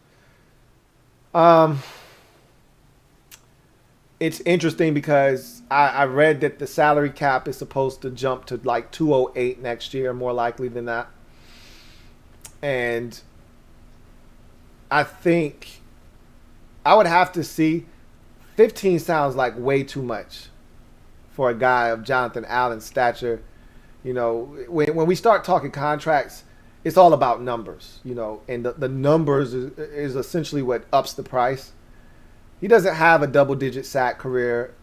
It's interesting because I read that the salary cap is supposed to jump to like 208 next year, more likely than that. And I think I would have to see. 15 sounds like way too much for a guy of Jonathan Allen's stature. You know, when we start talking contracts, it's all about numbers, you know, and the numbers is essentially what ups the price. He doesn't have a double-digit sack career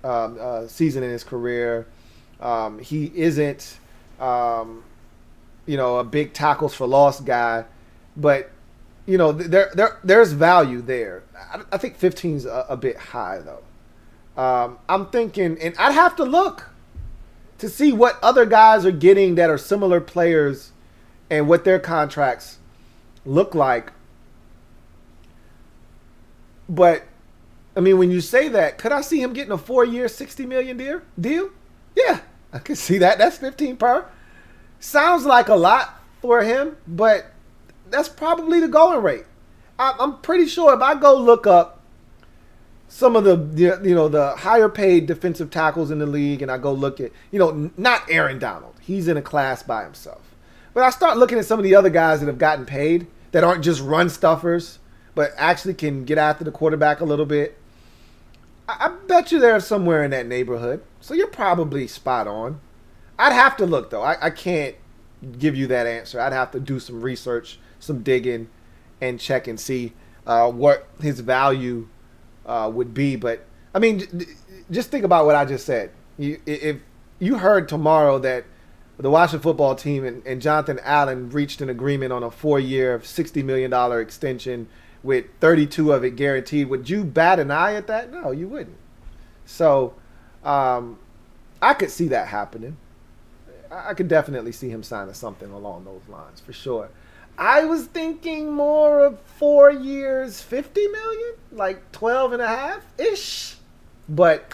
season in his career. He isn't, a big tackles for loss guy, but you know there's value there. I think 15's a bit high though. I'm thinking, and I'd have to look to see what other guys are getting that are similar players and what their contracts look like. But I mean, when you say that, could I see him getting a 4-year, $60 million deal? Yeah, I could see that. That's 15 per. Sounds like a lot for him, but that's probably the going rate. I'm pretty sure if I go look up some of the higher paid defensive tackles in the league, and I go look at, not Aaron Donald. He's in a class by himself. But I start looking at some of the other guys that have gotten paid that aren't just run stuffers, but actually can get after the quarterback a little bit. I bet you they're somewhere in that neighborhood. So you're probably spot on. I'd have to look, though. I can't give you that answer. I'd have to do some research, some digging, and check and see what his value would be. But, I mean, just think about what I just said. If you heard tomorrow that the Washington football team and Jonathan Allen reached an agreement on a 4-year, $60 million extension with 32 of it guaranteed, would you bat an eye at that? No, you wouldn't. So I could see that happening. I could definitely see him signing something along those lines for sure. I was thinking more of 4 years, 50 million, like 12 and a half ish. But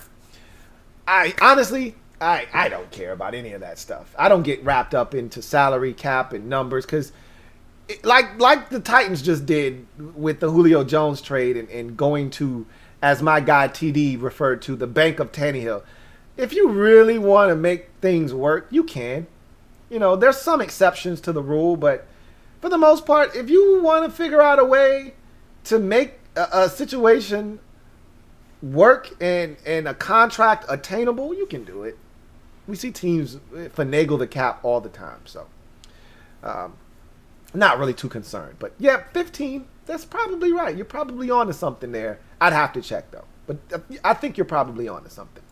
I honestly don't care about any of that stuff. I don't get wrapped up into salary cap and numbers because like the Titans just did with the Julio Jones trade and going to, as my guy TD referred to, the bank of Tannehill. If you really want to make things work, you can. There's some exceptions to the rule, but for the most part, if you want to figure out a way to make a situation work and a contract attainable, you can do it. We see teams finagle the cap all the time, so not really too concerned. But yeah, 15, that's probably right. You're probably on to something there. I'd have to check, though. But I think you're probably on to something.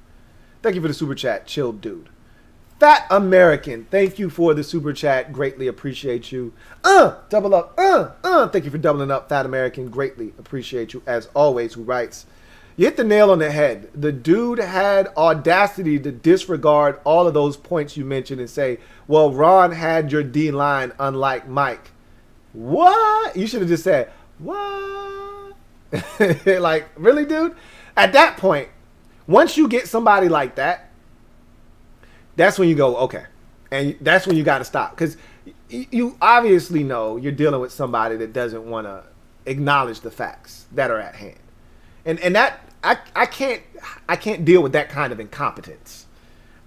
Thank you for the super chat, Chill Dude. Fat American, thank you for the super chat. Greatly appreciate you. Double up. Thank you for doubling up, Fat American. Greatly appreciate you, as always, who writes, you hit the nail on the head. The dude had audacity to disregard all of those points you mentioned and say, well, Ron had your D-line unlike Mike. What? You should have just said, what? Like, really, dude? At that point, once you get somebody like that, that's when you go, okay. And that's when you got to stop. Because you obviously know you're dealing with somebody that doesn't want to acknowledge the facts that are at hand. And that I can't deal with that kind of incompetence.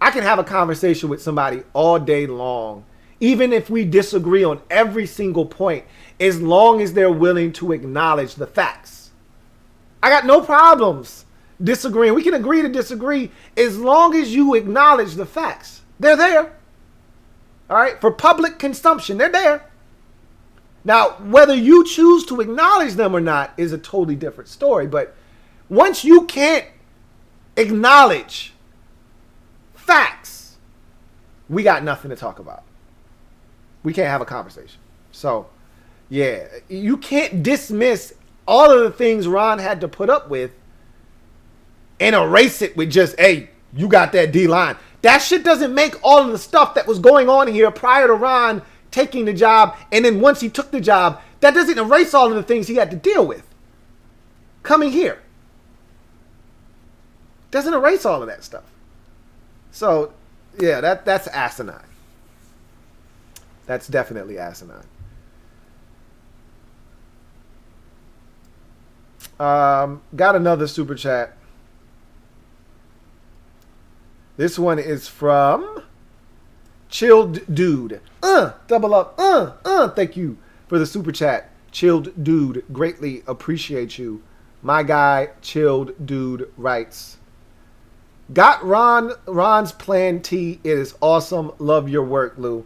I can have a conversation with somebody all day long, even if we disagree on every single point, as long as they're willing to acknowledge the facts. I got no problems disagreeing. We can agree to disagree as long as you acknowledge the facts. They're there. All right? For public consumption, they're there. Now, whether you choose to acknowledge them or not is a totally different story. But once you can't acknowledge facts, we got nothing to talk about. We can't have a conversation. So, yeah, you can't dismiss all of the things Ron had to put up with and erase it with just, hey, you got that D-line. That shit doesn't make all of the stuff that was going on here prior to Ron taking the job, and then once he took the job, that doesn't erase all of the things he had to deal with coming here. Doesn't erase all of that stuff. So, yeah, that's asinine. That's definitely asinine. Got another super chat. This one is from Chilled Dude. Double up. Thank you for the super chat. Chilled Dude. Greatly appreciate you. My guy, Chilled Dude, writes, got Ron's plan T. It is awesome. Love your work, Lou.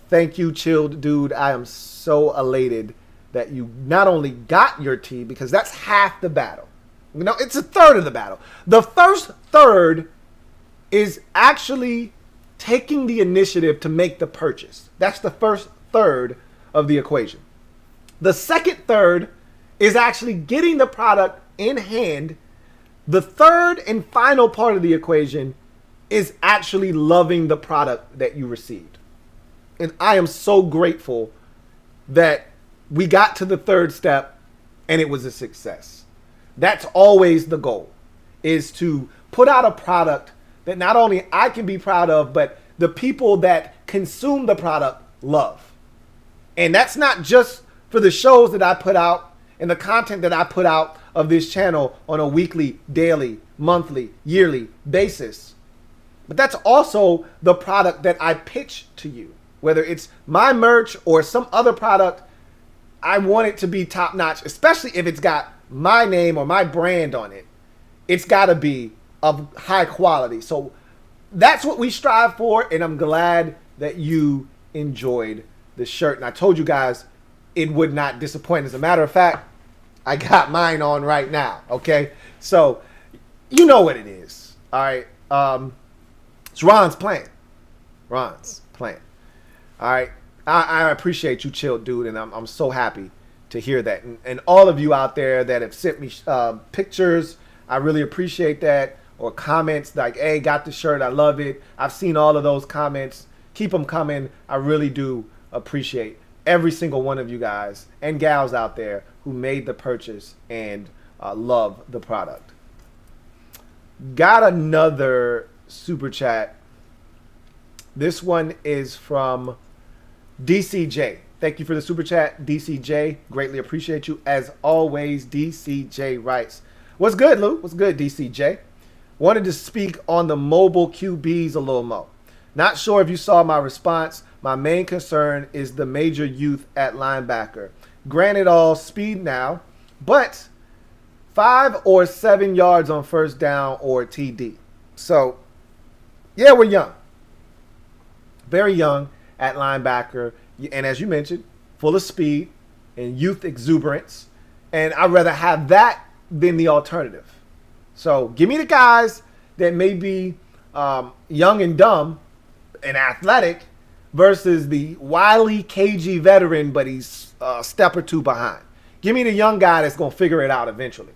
Thank you, Chilled Dude. I am so elated that you not only got your T, because that's half the battle. You know, it's a third of the battle. The first third is actually taking the initiative to make the purchase. That's the first third of the equation. The second third is actually getting the product in hand. The third and final part of the equation is actually loving the product that you received. And I am so grateful that we got to the third step and it was a success. That's always the goal, is to put out a product that not only I can be proud of, but the people that consume the product love. And that's not just for the shows that I put out and the content that I put out of this channel on a weekly, daily, monthly, yearly basis. But that's also the product that I pitch to you. Whether it's my merch or some other product, I want it to be top notch, especially if it's got my name or my brand on it. It's got to be of high quality. So that's what we strive for, and I'm glad that you enjoyed the shirt. And I told you guys it would not disappoint. As a matter of fact, I got mine on right now, okay? So you know what it is, all right? It's Ron's plan. Ron's plan. All right? I appreciate you, Chill Dude, and I'm so happy to hear that. And all of you out there that have sent me pictures, I really appreciate that. Or comments like, hey, got the shirt, I love it. I've seen all of those comments. Keep them coming. I really do appreciate every single one of you guys and gals out there who made the purchase and love the product. Got another super chat. This one is from DCJ. Thank you for the super chat, DCJ. Greatly appreciate you. As always, DCJ writes, what's good, Lou? What's good, DCJ? Wanted to speak on the mobile QBs a little more. Not sure if you saw my response. My main concern is the major youth at linebacker. Granted, all speed now, but 5 or 7 yards on first down or TD. So, yeah, we're young. Very young at linebacker. And as you mentioned, full of speed and youth exuberance. And I'd rather have that than the alternative. So give me the guys that may be young and dumb and athletic versus the wily, cagey veteran, but he's a step or two behind. Give me the young guy that's going to figure it out eventually.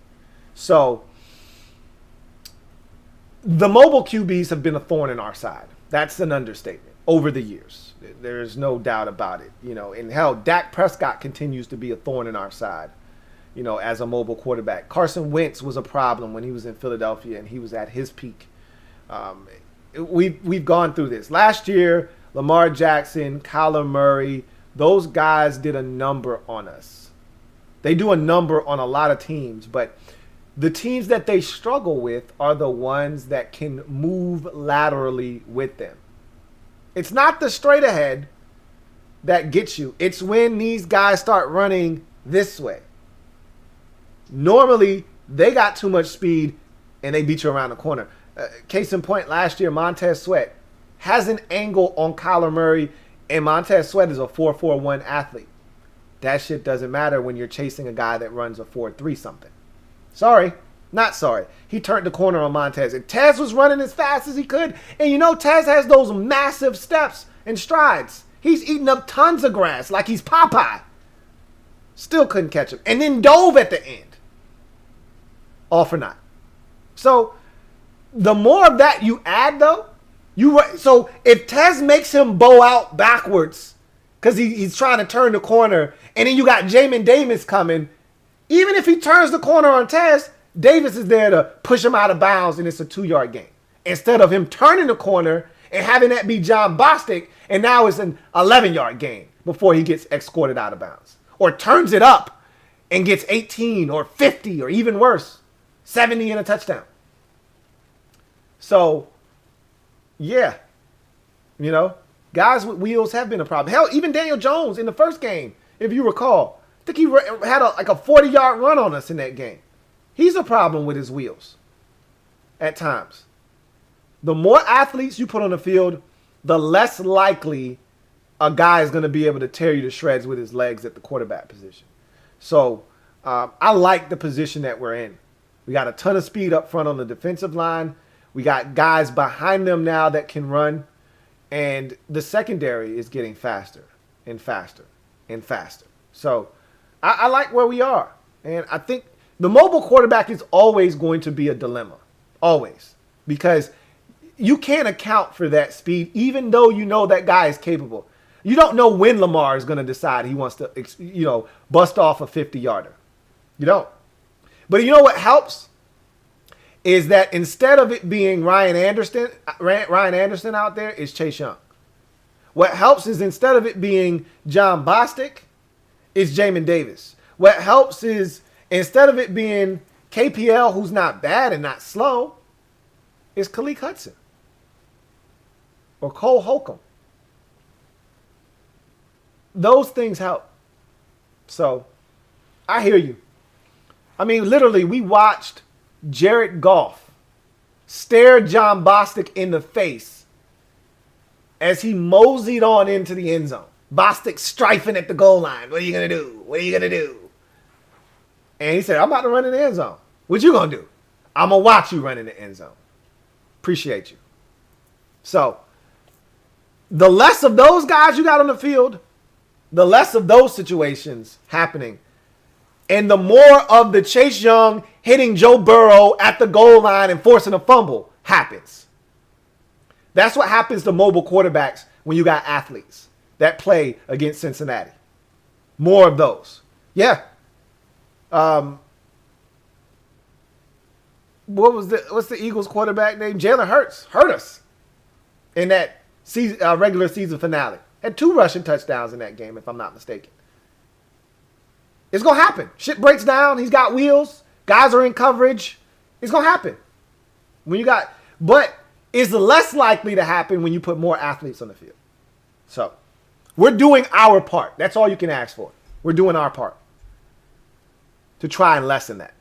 So the mobile QBs have been a thorn in our side. That's an understatement over the years. There's no doubt about it. You know, and hell, Dak Prescott continues to be a thorn in our side, you know, as a mobile quarterback. Carson Wentz was a problem when he was in Philadelphia and he was at his peak. We've gone through this. Last year, Lamar Jackson, Kyler Murray, those guys did a number on us. They do a number on a lot of teams, but the teams that they struggle with are the ones that can move laterally with them. It's not the straight ahead that gets you. It's when these guys start running this way. Normally, They got too much speed, and they beat you around the corner. Case in point, last year, Montez Sweat has an angle on Kyler Murray, and Montez Sweat is a 4.41 athlete. That shit doesn't matter when you're chasing a guy that runs a 4.3 something. Sorry. Not sorry. He turned the corner on Montez. And Tez was running as fast as he could. And you know Tez has those massive steps and strides. He's eating up tons of grass like he's Popeye. Still couldn't catch him. And then dove at the end. All for naught. So, the more of that you add, though, so if Tez makes him bow out backwards because he's trying to turn the corner, and then you got Jamin Davis coming, even if he turns the corner on Tez, Davis is there to push him out of bounds, and it's a 2-yard gain. Instead of him turning the corner and having that be John Bostic, and now it's an 11-yard gain before he gets escorted out of bounds. Or turns it up and gets 18 or 50 or even worse, 70 and a touchdown. So, yeah, you know, guys with wheels have been a problem. Hell, even Daniel Jones in the first game, if you recall, I think he had a 40-yard run on us in that game. He's a problem with his wheels at times. The more athletes you put on the field, the less likely a guy is going to be able to tear you to shreds with his legs at the quarterback position. So I like the position that we're in. We got a ton of speed up front on the defensive line. We got guys behind them now that can run. And the secondary is getting faster and faster and faster. So I like where we are. And I think the mobile quarterback is always going to be a dilemma. Always. Because you can't account for that speed, even though you know that guy is capable. You don't know when Lamar is going to decide he wants to, bust off a 50-yarder. You don't. But you know what helps? Is that instead of it being Ryan Anderson out there, it's Chase Young. What helps is instead of it being John Bostic, it's Jamin Davis. What helps is instead of it being KPL, who's not bad and not slow, it's Khaleke Hudson or Cole Holcomb. Those things help. So I hear you. I mean, literally, we watched Jared Goff stare John Bostic in the face as he moseyed on into the end zone. Bostic strifing at the goal line. What are you going to do? What are you going to do? And he said, I'm about to run in the end zone. What you going to do? I'm going to watch you run in the end zone. Appreciate you. So, the less of those guys you got on the field, the less of those situations happening. And the more of the Chase Young hitting Joe Burrow at the goal line and forcing a fumble happens. That's what happens to mobile quarterbacks when you got athletes that play against Cincinnati. More of those. Yeah. What's the Eagles quarterback name? Jalen Hurts hurt us in that regular season finale. Had 2 rushing touchdowns in that game, if I'm not mistaken. It's going to happen. Shit breaks down. He's got wheels. Guys are in coverage. It's going to happen. But it's less likely to happen when you put more athletes on the field. So, we're doing our part. That's all you can ask for. We're doing our part to try and lessen that.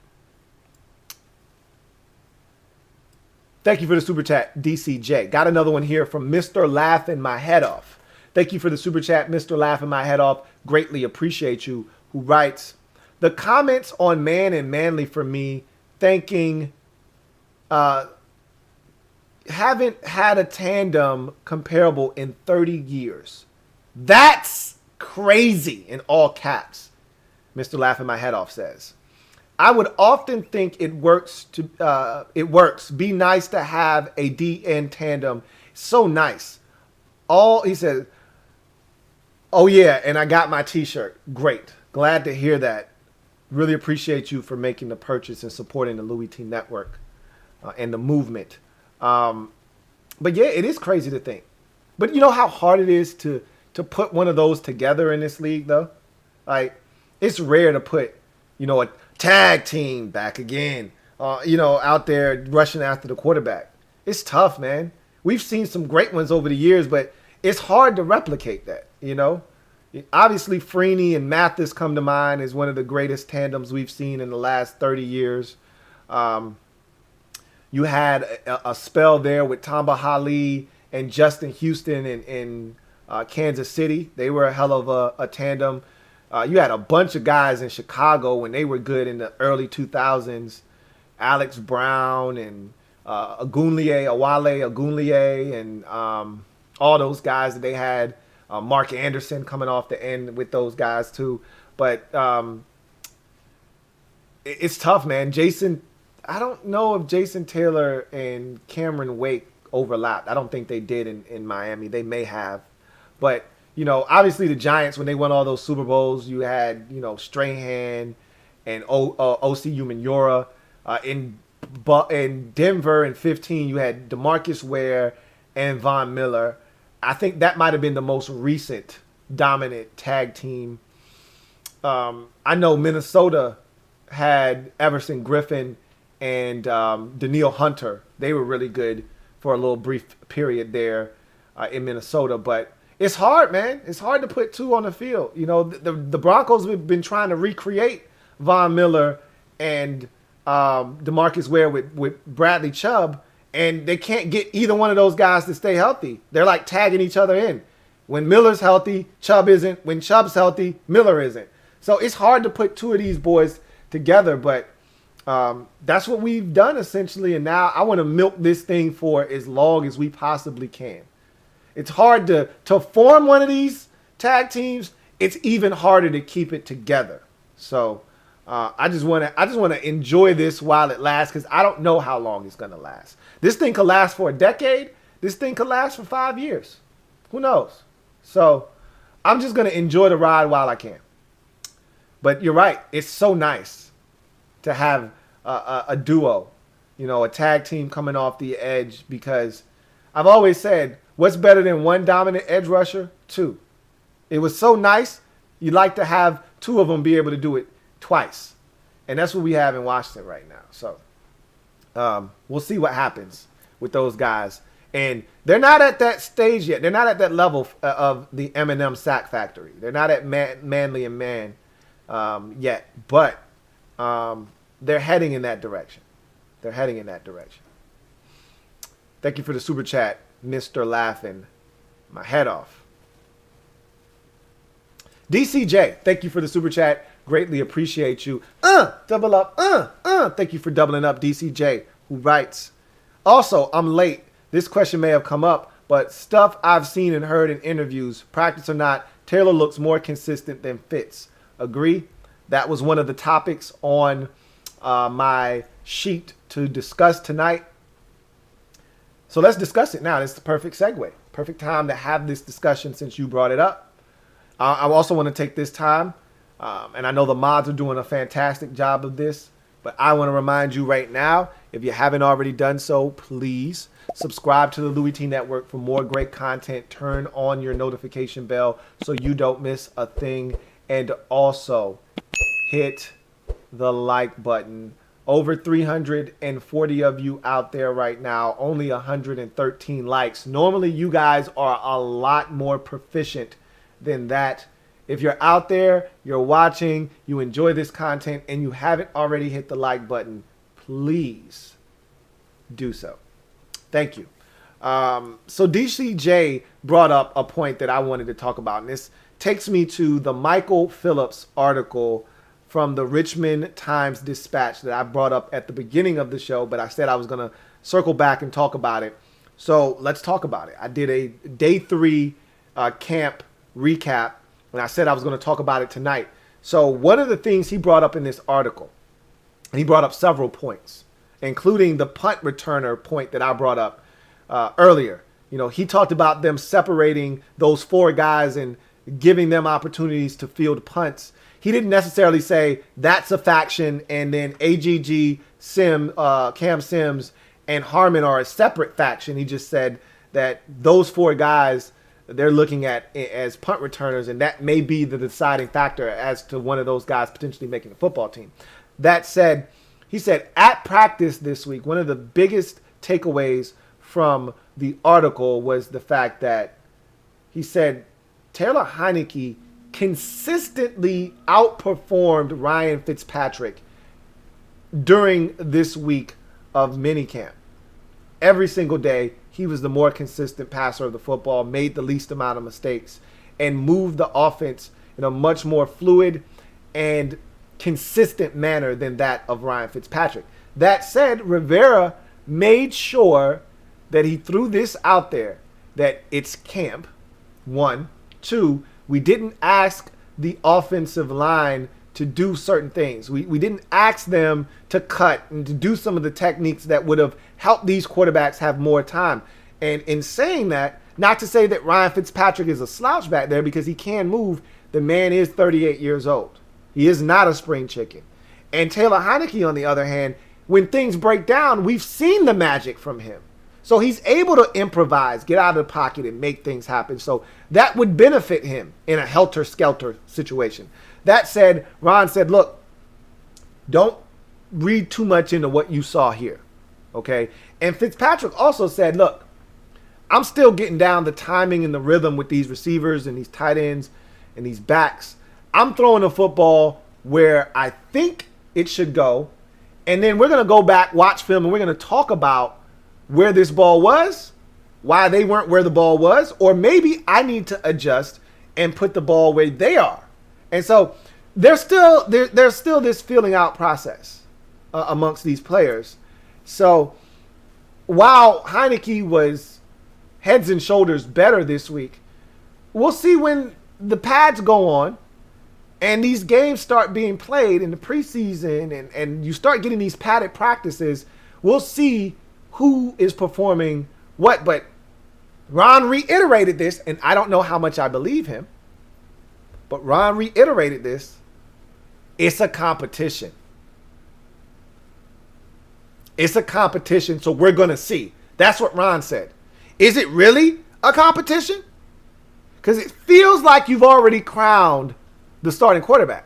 Thank you for the super chat, DCJ. Got another one here from Mr. Laughing My Head Off. Thank you for the super chat, Mr. Laughing My Head Off. Greatly appreciate you. Who writes, the comments on Man and Manly for me, thanking, haven't had a tandem comparable in 30 years. That's crazy, in all caps, Mr. Laughing My Head Off says. I would often think it works. Be nice to have a DN tandem. So nice. He said, oh yeah, and I got my t-shirt. Great. Glad to hear that. Really appreciate you for making the purchase and supporting the LouieTeeNetwork and the movement. But yeah, it is crazy to think. But you know how hard it is to put one of those together in this league, though? Like, it's rare to put, a tag team back again, out there rushing after the quarterback. It's tough, man. We've seen some great ones over the years, but it's hard to replicate that, Obviously, Freeney and Mathis come to mind as one of the greatest tandems we've seen in the last 30 years. You had a spell there with Tamba Hali and Justin Houston in Kansas City. They were a hell of a tandem. You had a bunch of guys in Chicago when they were good in the early 2000s. Alex Brown and Awale Agunlie, and all those guys that they had. Mark Anderson coming off the end with those guys too. But it's tough, man. I don't know if Jason Taylor and Cameron Wake overlapped. I don't think they did in Miami. They may have. But, obviously the Giants, when they won all those Super Bowls, you had, Strahan and O.C. Umenyiora. In Denver in 2015, you had DeMarcus Ware and Von Miller. I think that might have been the most recent dominant tag team. I know Minnesota had Everson Griffin and Daniil Hunter. They were really good for a little brief period there in Minnesota. But it's hard, man. It's hard to put two on the field. The Broncos have been trying to recreate Von Miller and DeMarcus Ware with Bradley Chubb, and they can't get either one of those guys to stay healthy. They're like tagging each other in. When Miller's healthy, Chubb isn't. When Chubb's healthy, Miller isn't. So it's hard to put two of these boys together, but that's what we've done essentially, and now I want to milk this thing for as long as we possibly can. It's hard to form one of these tag teams. It's even harder to keep it together. So I just want to enjoy this while it lasts, because I don't know how long it's going to last. This thing could last for a decade. This thing could last for 5 years. Who knows? So I'm just going to enjoy the ride while I can. But you're right. It's so nice to have a duo, a tag team coming off the edge, because I've always said, what's better than one dominant edge rusher? Two. It was so nice. You'd like to have two of them be able to do it twice. And that's what we have in Washington right now. So we'll see what happens with those guys. And they're not at that stage yet. They're not at that level of the Eminem sack factory. They're not at Manly and Man yet. But they're heading in that direction. They're heading in that direction. Thank you for the super chat, Mr. Laughing my head off. DCJ, thank you for the super chat. Greatly appreciate you. Double up. Thank you for doubling up, DCJ, who writes, also, I'm late. This question may have come up, but stuff I've seen and heard in interviews, practice or not, Taylor looks more consistent than Fitz. Agree? That was one of the topics on my sheet to discuss tonight. So let's discuss it now. It's the perfect segue. Perfect time to have this discussion since you brought it up. I also want to take this time, and I know the mods are doing a fantastic job of this, but I want to remind you right now, if you haven't already done so, please subscribe to the LouieTeeNetwork for more great content. Turn on your notification bell so you don't miss a thing. And also hit the like button. Over 340 of you out there right now, only 113 likes. Normally you guys are a lot more proficient than that. If you're out there, you're watching, you enjoy this content, and you haven't already hit the like button, please do so. Thank you. So DCJ brought up a point that I wanted to talk about, and this takes me to the Michael Phillips article from the Richmond Times-Dispatch that I brought up at the beginning of the show, but I said I was going to circle back and talk about it. So let's talk about it. I did a day 3 camp recap, and I said I was going to talk about it tonight. So one of the things he brought up in this article, and he brought up several points, including the punt returner point that I brought up earlier. He talked about them separating those 4 guys and giving them opportunities to field punts. He didn't necessarily say that's a faction and then AGG, Cam Sims, and Harmon are a separate faction. He just said that those 4 guys they're looking at as punt returners, and that may be the deciding factor as to one of those guys potentially making a football team. That said, he said at practice this week, one of the biggest takeaways from the article was the fact that he said Taylor Heineke consistently outperformed Ryan Fitzpatrick during this week of minicamp. Every single day, he was the more consistent passer of the football, made the least amount of mistakes, and moved the offense in a much more fluid and consistent manner than that of Ryan Fitzpatrick. That said, Rivera made sure that he threw this out there, that it's camp, 1. 2, we didn't ask the offensive line to do certain things. We didn't ask them to cut and to do some of the techniques that would have helped these quarterbacks have more time. And in saying that, not to say that Ryan Fitzpatrick is a slouch back there, because he can move. The man is 38 years old. He is not a spring chicken. And Taylor Heineke, on the other hand, when things break down, we've seen the magic from him. So he's able to improvise, get out of the pocket, and make things happen. So that would benefit him in a helter-skelter situation. That said, Ron said, look, don't read too much into what you saw here, okay? And Fitzpatrick also said, look, I'm still getting down the timing and the rhythm with these receivers and these tight ends and these backs. I'm throwing the football where I think it should go, and then we're going to go back, watch film, and we're going to talk about where this ball was, why they weren't where the ball was, or maybe I need to adjust and put the ball where they are. And so there's still this feeling out process amongst these players. So while Heineke was heads and shoulders better this week, we'll see when the pads go on and these games start being played in the preseason and you start getting these padded practices, we'll see who is performing what. But Ron reiterated this, and I don't know how much I believe him, but Ron reiterated this. It's a competition. It's a competition, so we're going to see. That's what Ron said. Is it really a competition? Because it feels like you've already crowned the starting quarterback.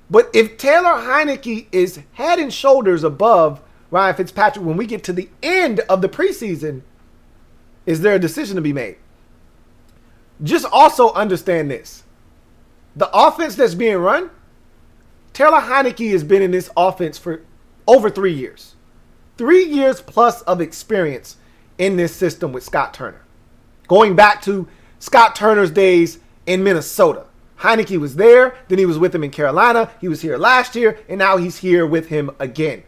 But if Taylor Heineke is head and shoulders above Ryan Fitzpatrick when we get to the end of the preseason, is there a decision to be made? Just also understand this. The offense that's being run, Taylor Heineke has been in this offense for over 3 years. 3 years plus of experience in this system with Scott Turner. Going back to Scott Turner's days in Minnesota. Heineke was there, then he was with him in Carolina, he was here last year, and now he's here with him again.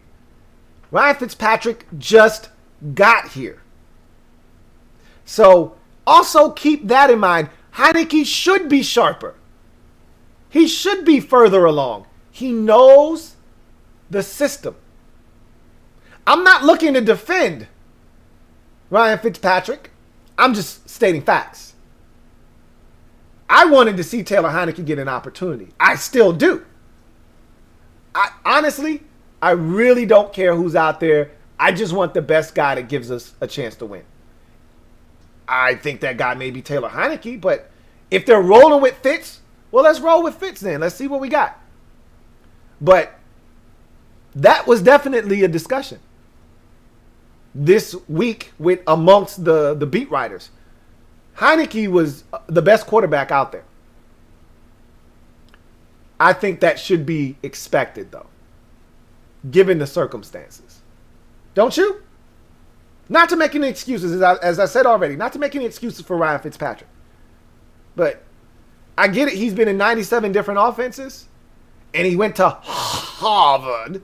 Ryan Fitzpatrick just got here. So also keep that in mind. Heineke should be sharper. He should be further along. He knows the system. I'm not looking to defend Ryan Fitzpatrick. I'm just stating facts. I wanted to see Taylor Heineke get an opportunity. I still do. Honestly, I really don't care who's out there. I just want the best guy that gives us a chance to win. I think that guy may be Taylor Heineke, but if they're rolling with Fitz, well, let's roll with Fitz then. Let's see what we got. But that was definitely a discussion this week with amongst the beat writers. Heineke was the best quarterback out there. I think that should be expected, though, given the circumstances. Don't you? Not to make any excuses, as I said already, not to make any excuses for Ryan Fitzpatrick. But I get it. He's been in 97 different offenses, and he went to Harvard.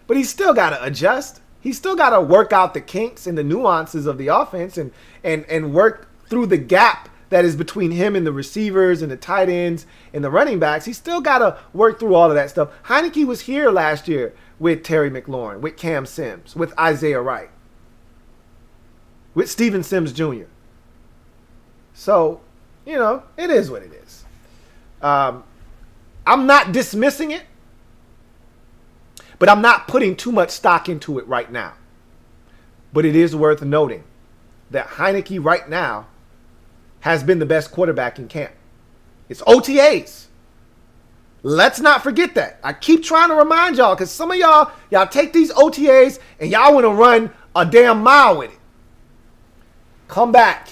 But he's still got to adjust. He's still got to work out the kinks and the nuances of the offense and work through the gap that is between him and the receivers and the tight ends and the running backs. He's still got to work through all of that stuff. Heineke was here last year with Terry McLaurin, with Cam Sims, with Isaiah Wright, with Steven Sims Jr. So, it is what it is. I'm not dismissing it, but I'm not putting too much stock into it right now. But it is worth noting that Heineke right now has been the best quarterback in camp. It's OTAs. Let's not forget that. I keep trying to remind y'all, because some of y'all take these OTAs and y'all want to run a damn mile with it. Come back.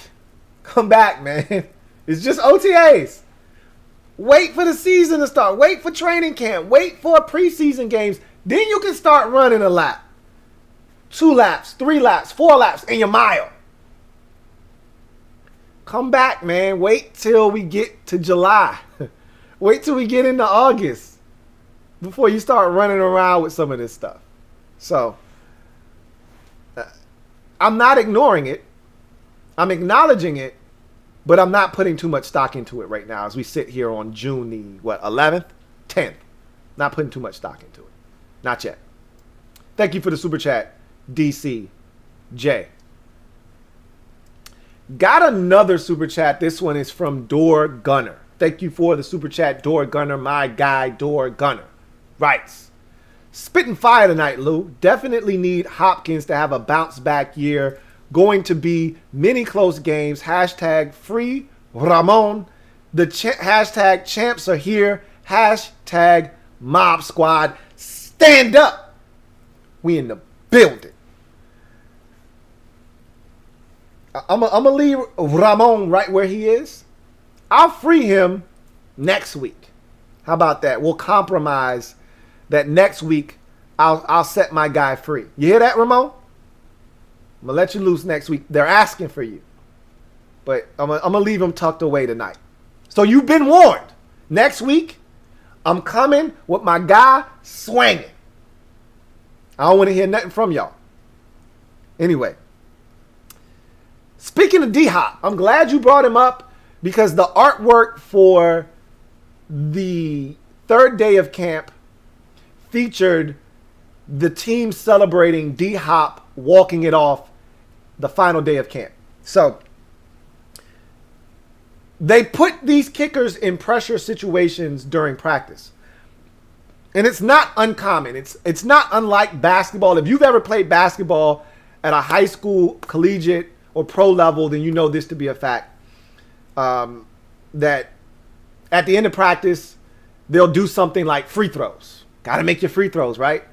Come back, man. It's just OTAs. Wait for the season to start. Wait for training camp. Wait for preseason games. Then you can start running a lap. 2 laps, 3 laps, 4 laps, and your mile. Come back, man. Wait till we get to July. Wait till we get into August before you start running around with some of this stuff. So, I'm not ignoring it. I'm acknowledging it, but I'm not putting too much stock into it right now as we sit here on June the, 11th? 10th. Not putting too much stock into it. Not yet. Thank you for the super chat, DCJ. Got another super chat. This one is from Door Gunner. Thank you for the super chat, Door Gunner. My guy, Door Gunner. Writes, spitting fire tonight, Lou. Definitely need Hopkins to have a bounce back year. Going to be many close games. Hashtag free Ramon. The hashtag champs are here. Hashtag mob squad. Stand up. We in the building. I'm going to leave Ramon right where he is. I'll free him next week. How about that? We'll compromise that next week. I'll set my guy free. You hear that, Ramon? I'm going to let you loose next week. They're asking for you. But I'm going to leave him tucked away tonight. So you've been warned. Next week, I'm coming with my guy swinging. I don't want to hear nothing from y'all. Anyway. Speaking of D-Hop, I'm glad you brought him up because the artwork for the third day of camp featured the team celebrating D-Hop walking it off the final day of camp. So they put these kickers in pressure situations during practice. And it's not uncommon. It's not unlike basketball. If you've ever played basketball at a high school, collegiate, or pro level, then you know this to be a fact. That at the end of practice, they'll do something like free throws. Got to make your free throws, right?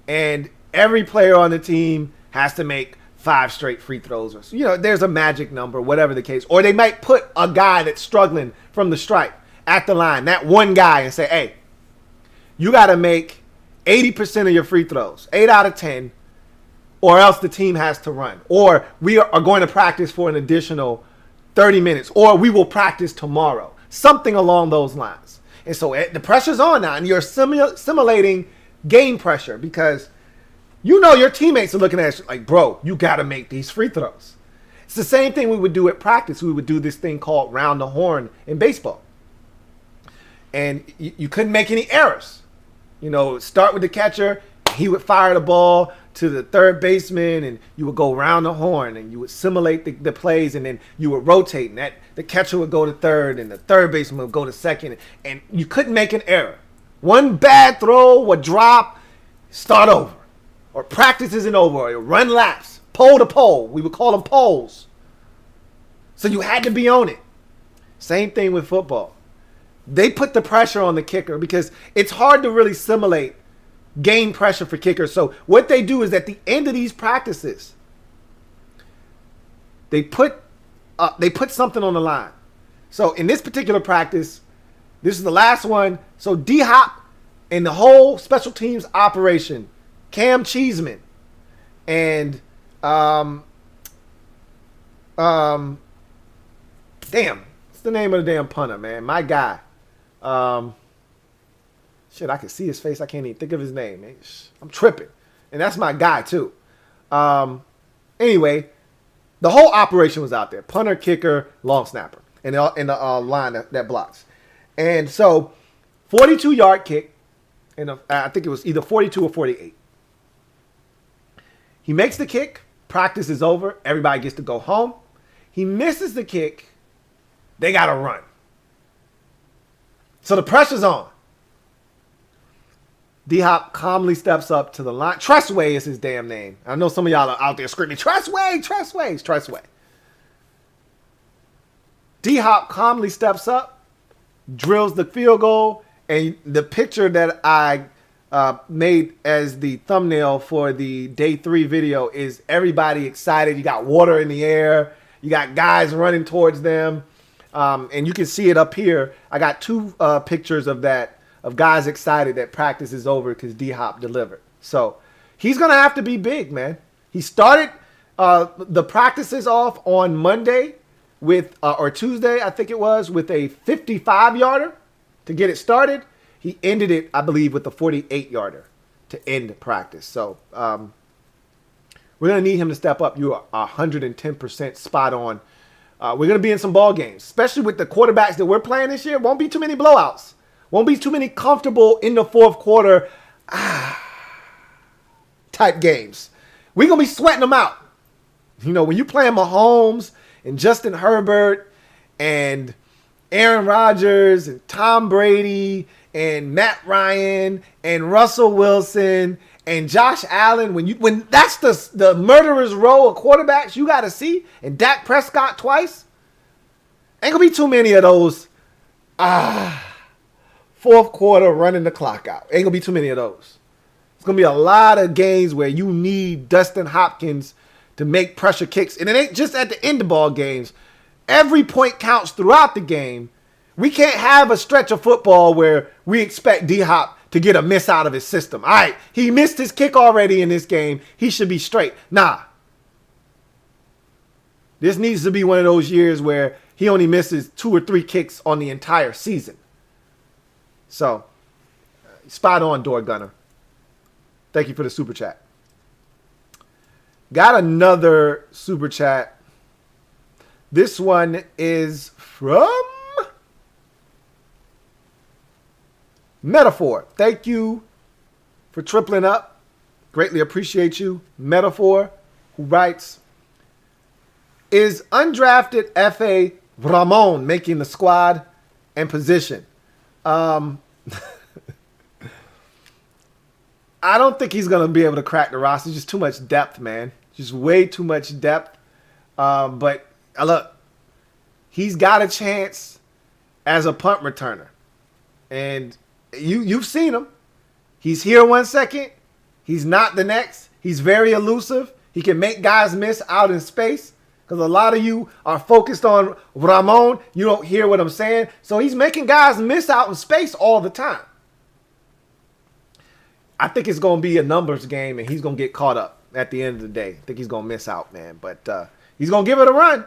And every player on the team has to make 5 straight free throws. Or, you know, there's a magic number, whatever the case. Or they might put a guy that's struggling from the stripe at the line, that one guy, and say, hey, you got to make 80% of your free throws, 8 out of 10, or else the team has to run. Or we are going to practice for an additional 30 minutes. Or we will practice tomorrow. Something along those lines. And so the pressure's on now. And you're simulating game pressure because you know your teammates are looking at you like, bro, you got to make these free throws. It's the same thing we would do at practice. We would do this thing called round the horn in baseball. And you couldn't make any errors. You know, start with the catcher. He would fire the ball to the third baseman, and you would go round the horn, and you would simulate the plays, and then you would rotate, and the catcher would go to third, and the third baseman would go to second, and you couldn't make an error. One bad throw would drop, start over. Or practice isn't over, or run laps, pole to pole. We would call them poles. So you had to be on it. Same thing with football. They put the pressure on the kicker because it's hard to really simulate game pressure for kickers. So what they do is at the end of these practices, they put something on the line. So in this particular practice, this is the last one. So D-Hop and the whole special teams operation, Cam Cheeseman and damn, what's the name of the damn punter, man? My guy. Shit, I can see his face. I can't even think of his name, man. I'm tripping. And that's my guy, too. Anyway, the whole operation was out there. Punter, kicker, long snapper. In the line that blocks. And so, 42-yard kick. And I think it was either 42 or 48. He makes the kick. Practice is over. Everybody gets to go home. He misses the kick. They got to run. So the pressure's on. D-Hop calmly steps up to the line. Tressway is his damn name. I know some of y'all are out there screaming, Tressway, Tressway. It's Tressway. D-Hop calmly steps up, drills the field goal, and the picture that I made as the thumbnail for the day 3 video is everybody excited. You got water in the air. You got guys running towards them. And you can see it up here. I got 2 pictures of that of guys excited that practice is over because D-Hop delivered. So he's going to have to be big, man. He started the practices off on Monday with, or Tuesday, I think it was, with a 55-yarder to get it started. He ended it, I believe, with a 48-yarder to end practice. So we're going to need him to step up. You are 110% spot on. We're going to be in some ball games, especially with the quarterbacks that we're playing this year. Won't be too many blowouts. Won't be too many comfortable in the fourth quarter type games. We're going to be sweating them out. You know, when you're playing Mahomes and Justin Herbert and Aaron Rodgers and Tom Brady and Matt Ryan and Russell Wilson and Josh Allen, when that's the murderer's row of quarterbacks you got to see, and Dak Prescott twice, ain't going to be too many of those fourth quarter running the clock out. Ain't going to be too many of those. It's going to be a lot of games where you need Dustin Hopkins to make pressure kicks. And it ain't just at the end of ball games. Every point counts throughout the game. We can't have a stretch of football where we expect D-Hop to get a miss out of his system. All right, he missed his kick already in this game. He should be straight. Nah. This needs to be one of those years where he only misses 2 or 3 kicks on the entire season. So, spot on, Door Gunner. Thank you for the super chat. Got another super chat. This one is from Metaphor. Thank you for tripling up. Greatly appreciate you. Metaphor, who writes, is undrafted F.A. Ramon making the squad and position? I don't think he's going to be able to crack the roster. Just too much depth, man. Just way too much depth. But look, he's got a chance as a punt returner. And you've seen him. He's here 1 second. He's not the next. He's very elusive. He can make guys miss out in space. Because a lot of you are focused on Ramon. You don't hear what I'm saying. So he's making guys miss out in space all the time. I think it's going to be a numbers game, and he's going to get caught up at the end of the day. I think he's going to miss out, man. But he's going to give it a run.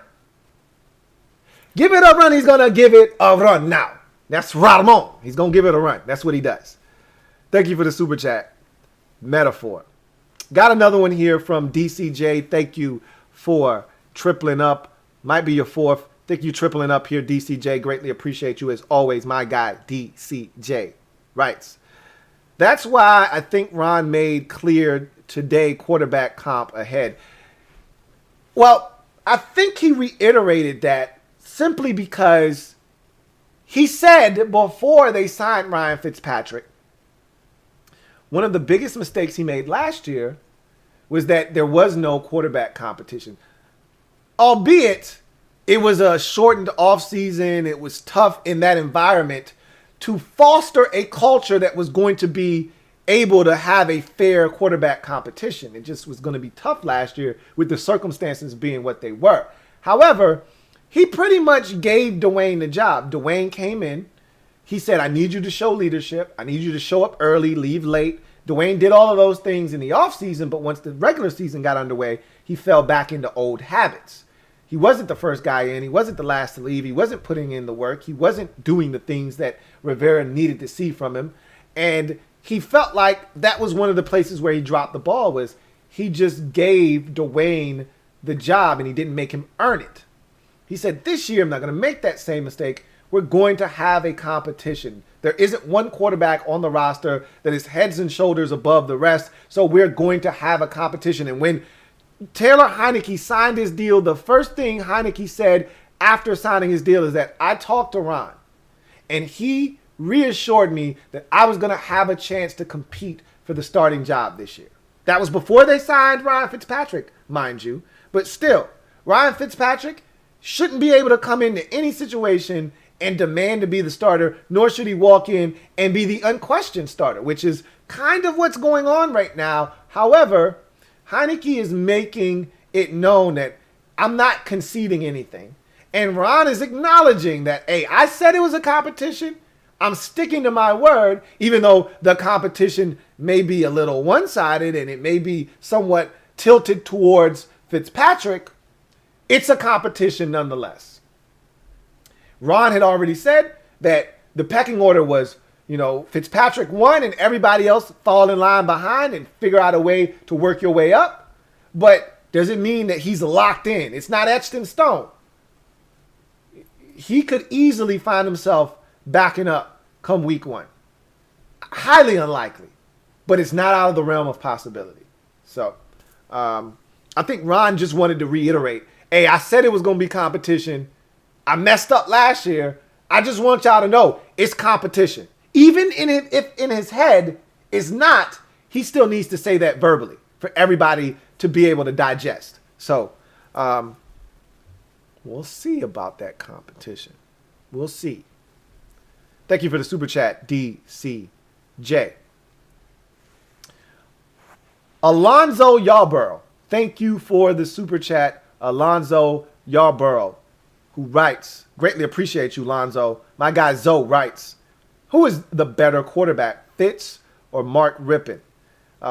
Give it a run. He's going to give it a run now. That's Ramon. He's going to give it a run. That's what he does. Thank you for the super chat. Metaphor. Got another one here from DCJ. Thank you for tripling up. Might be your fourth. Thank you tripling up here, DCJ. Greatly appreciate you as always. My guy, DCJ, writes, that's why I think Ron made clear today quarterback comp ahead. Well, I think he reiterated that simply because he said before they signed Ryan Fitzpatrick, one of the biggest mistakes he made last year was that there was no quarterback competition. Albeit it was a shortened offseason, it was tough in that environment to foster a culture that was going to be able to have a fair quarterback competition. It just was going to be tough last year with the circumstances being what they were. However, he pretty much gave Dwayne the job. Dwayne came in. He said, I need you to show leadership. I need you to show up early, leave late. Dwayne did all of those things in the offseason, but once the regular season got underway, he fell back into old habits. He wasn't the first guy in. He wasn't the last to leave. He wasn't putting in the work. He wasn't doing the things that Rivera needed to see from him. And he felt like that was one of the places where he dropped the ball, was he just gave Dwayne the job and he didn't make him earn it. He said, this year I'm not going to make that same mistake. We're going to have a competition. There isn't one quarterback on the roster that is heads and shoulders above the rest. So we're going to have a competition. And when Taylor Heineke signed his deal, the first thing Heineke said after signing his deal is that I talked to Ron and he reassured me that I was going to have a chance to compete for the starting job this year. That was before they signed Ryan Fitzpatrick, mind you. But still, Ryan Fitzpatrick shouldn't be able to come into any situation and demand to be the starter, nor should he walk in and be the unquestioned starter, which is kind of what's going on right now. However, Heineke is making it known that I'm not conceding anything. And Ron is acknowledging that, hey, I said it was a competition. I'm sticking to my word, even though the competition may be a little one-sided and it may be somewhat tilted towards Fitzpatrick. It's a competition nonetheless. Ron had already said that the pecking order was, Fitzpatrick won and everybody else fall in line behind and figure out a way to work your way up. But doesn't mean that he's locked in. It's not etched in stone. He could easily find himself backing up come week 1. Highly unlikely, but it's not out of the realm of possibility. So I think Ron just wanted to reiterate, hey, I said it was going to be competition. I messed up last year. I just want y'all to know it's competition. Even if in his head it's not, he still needs to say that verbally for everybody to be able to digest. So we'll see about that competition. We'll see. Thank you for the super chat, DCJ. Alonzo Yarborough. Thank you for the super chat, Alonzo Yarborough, who writes, greatly appreciate you, Lonzo. My guy Zoe writes, who is the better quarterback, Fitz or Mark Rippon?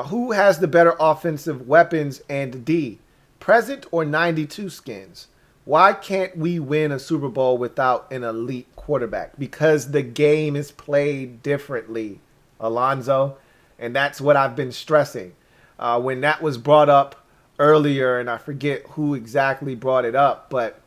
Who has the better offensive weapons and D, present or 92 skins? Why can't we win a Super Bowl without an elite quarterback? Because the game is played differently, Alonzo. And that's what I've been stressing. When that was brought up earlier, and I forget who exactly brought it up, but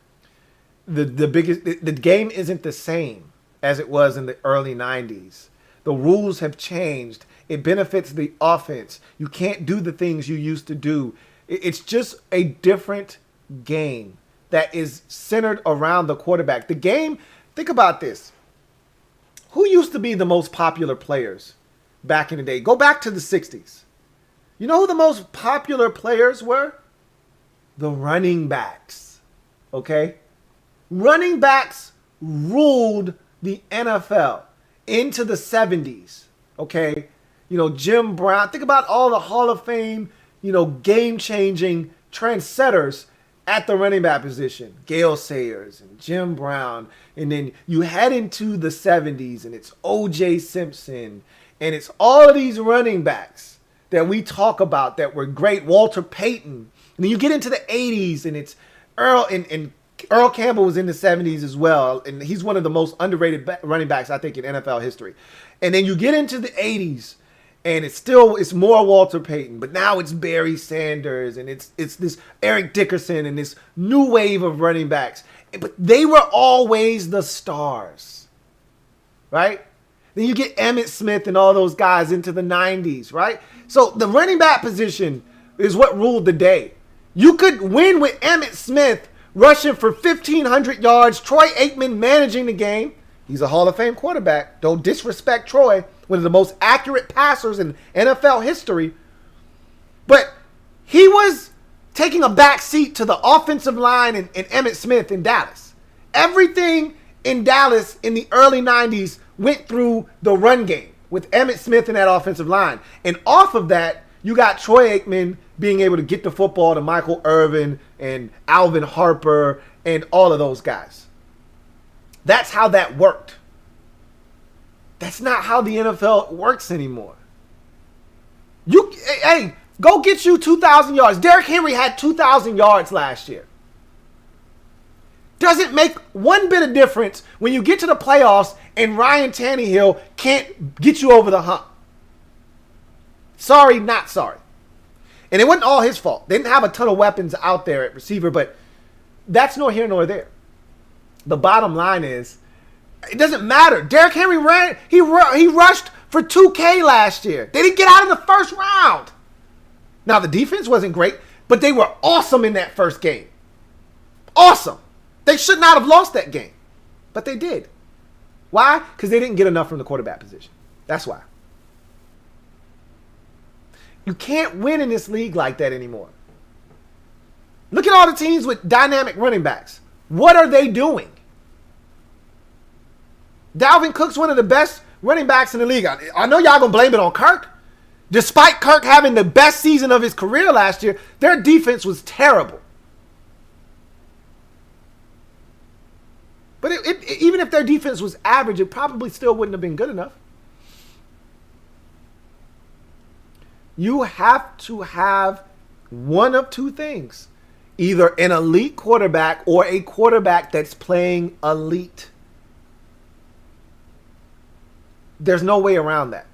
the game isn't the same as it was in the early 90s. The rules have changed. It benefits the offense. You can't do the things you used to do. It's just a different game that is centered around the quarterback. The game, think about this. Who used to be the most popular players back in the day? Go back to the 60s. You know who the most popular players were? The running backs. Okay? Running backs ruled the NFL into the 70s. Okay? Jim Brown. Think about all the Hall of Fame, game-changing trendsetters at the running back position. Gale Sayers and Jim Brown. And then you head into the 70s and it's O.J. Simpson. And it's all of these running backs that we talk about that were great. Walter Payton. And then you get into the 80s and it's Earl and Earl Campbell was in the 70s as well. And he's one of the most underrated running backs, I think, in NFL history. And then you get into the 80s. And it's more Walter Payton, but now it's Barry Sanders and it's this Eric Dickerson and this new wave of running backs. But they were always the stars, right? Then you get Emmitt Smith and all those guys into the 90s, right? So the running back position is what ruled the day. You could win with Emmitt Smith rushing for 1,500 yards, Troy Aikman managing the game. He's a Hall of Fame quarterback. Don't disrespect Troy, one of the most accurate passers in NFL history. But he was taking a back seat to the offensive line and Emmitt Smith in Dallas. Everything in Dallas in the early 90s went through the run game with Emmitt Smith in that offensive line. And off of that, you got Troy Aikman being able to get the football to Michael Irvin and Alvin Harper and all of those guys. That's how that worked. That's not how the NFL works anymore. Hey, go get you 2,000 yards. Derrick Henry had 2,000 yards last year. Doesn't make one bit of difference when you get to the playoffs and Ryan Tannehill can't get you over the hump. Sorry, not sorry. And it wasn't all his fault. They didn't have a ton of weapons out there at receiver, but that's nor here nor there. The bottom line is, it doesn't matter. Derrick Henry he rushed for 2K last year. They didn't get out in the first round. Now, the defense wasn't great, but they were awesome in that first game. Awesome. They should not have lost that game, but they did. Why? Because they didn't get enough from the quarterback position. That's why. You can't win in this league like that anymore. Look at all the teams with dynamic running backs. What are they doing? Dalvin Cook's one of the best running backs in the league. I know y'all going to blame it on Kirk. Despite Kirk having the best season of his career last year, their defense was terrible. But even if their defense was average, it probably still wouldn't have been good enough. You have to have one of two things. Either an elite quarterback or a quarterback that's playing elite. There's no way around that.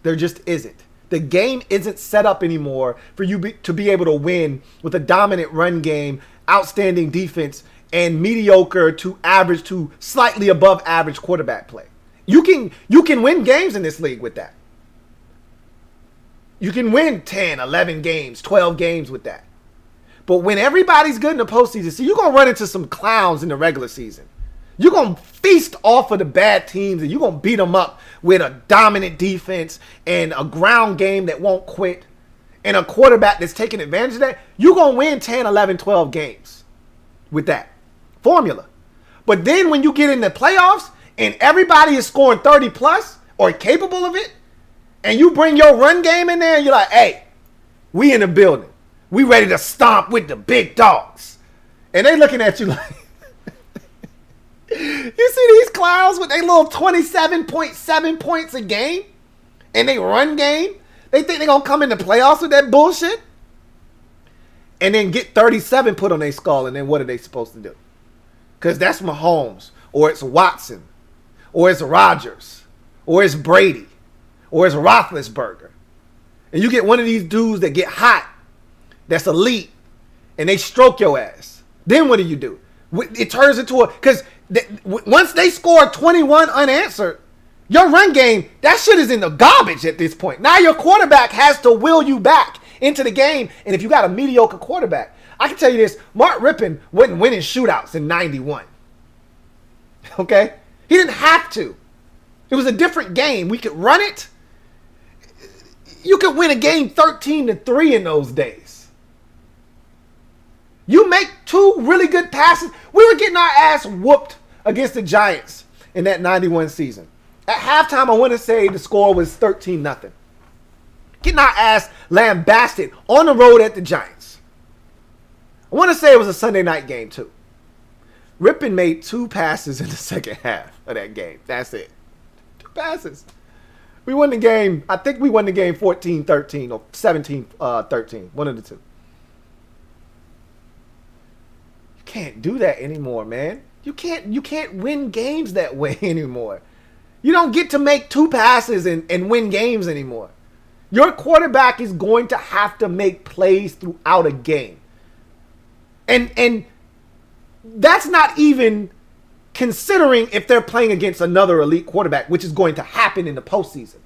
There just isn't. The game isn't set up anymore for you to be able to win with a dominant run game, outstanding defense, and mediocre to average to slightly above average quarterback play. You can win games in this league with that. You can win 10, 11 games, 12 games with that. But when everybody's good in the postseason, see, you're going to run into some clowns in the regular season. You're going to feast off of the bad teams, and you're going to beat them up with a dominant defense and a ground game that won't quit and a quarterback that's taking advantage of that. You're going to win 10, 11, 12 games with that formula. But then when you get in the playoffs and everybody is scoring 30 plus or capable of it, and you bring your run game in there, and you're like, hey, we in the building. We ready to stomp with the big dogs. And they looking at you like, you see these clowns with their little 27.7 points a game and they run game? They think they're going to come in the playoffs with that bullshit? And then get 37 put on their skull, and then what are they supposed to do? Because that's Mahomes, or it's Watson, or it's Rodgers, or it's Brady, or it's Roethlisberger. And you get one of these dudes that get hot, that's elite, and they stroke your ass. Then what do? It turns into because once they score 21 unanswered, your run game, that shit is in the garbage at this point. Now your quarterback has to will you back into the game. And if you got a mediocre quarterback, I can tell you this, Mark Rippon wasn't winning shootouts in 91. Okay? He didn't have to. It was a different game. We could run it. You could win a game 13-3 in those days. You make two really good passes. We were getting our ass whooped against the Giants in that 91 season. At halftime, I want to say the score was 13-0. Getting our ass lambasted on the road at the Giants. I want to say it was a Sunday night game, too. Rippon made two passes in the second half of that game. That's it. Two passes. We won the game. I think we won the game 14-13 or 17-13. One of the two. You can't do that anymore, man. You can't win games that way anymore. You don't get to make two passes and win games anymore. Your quarterback is going to have to make plays throughout a game. And that's not even considering if they're playing against another elite quarterback, which is going to happen in the postseason.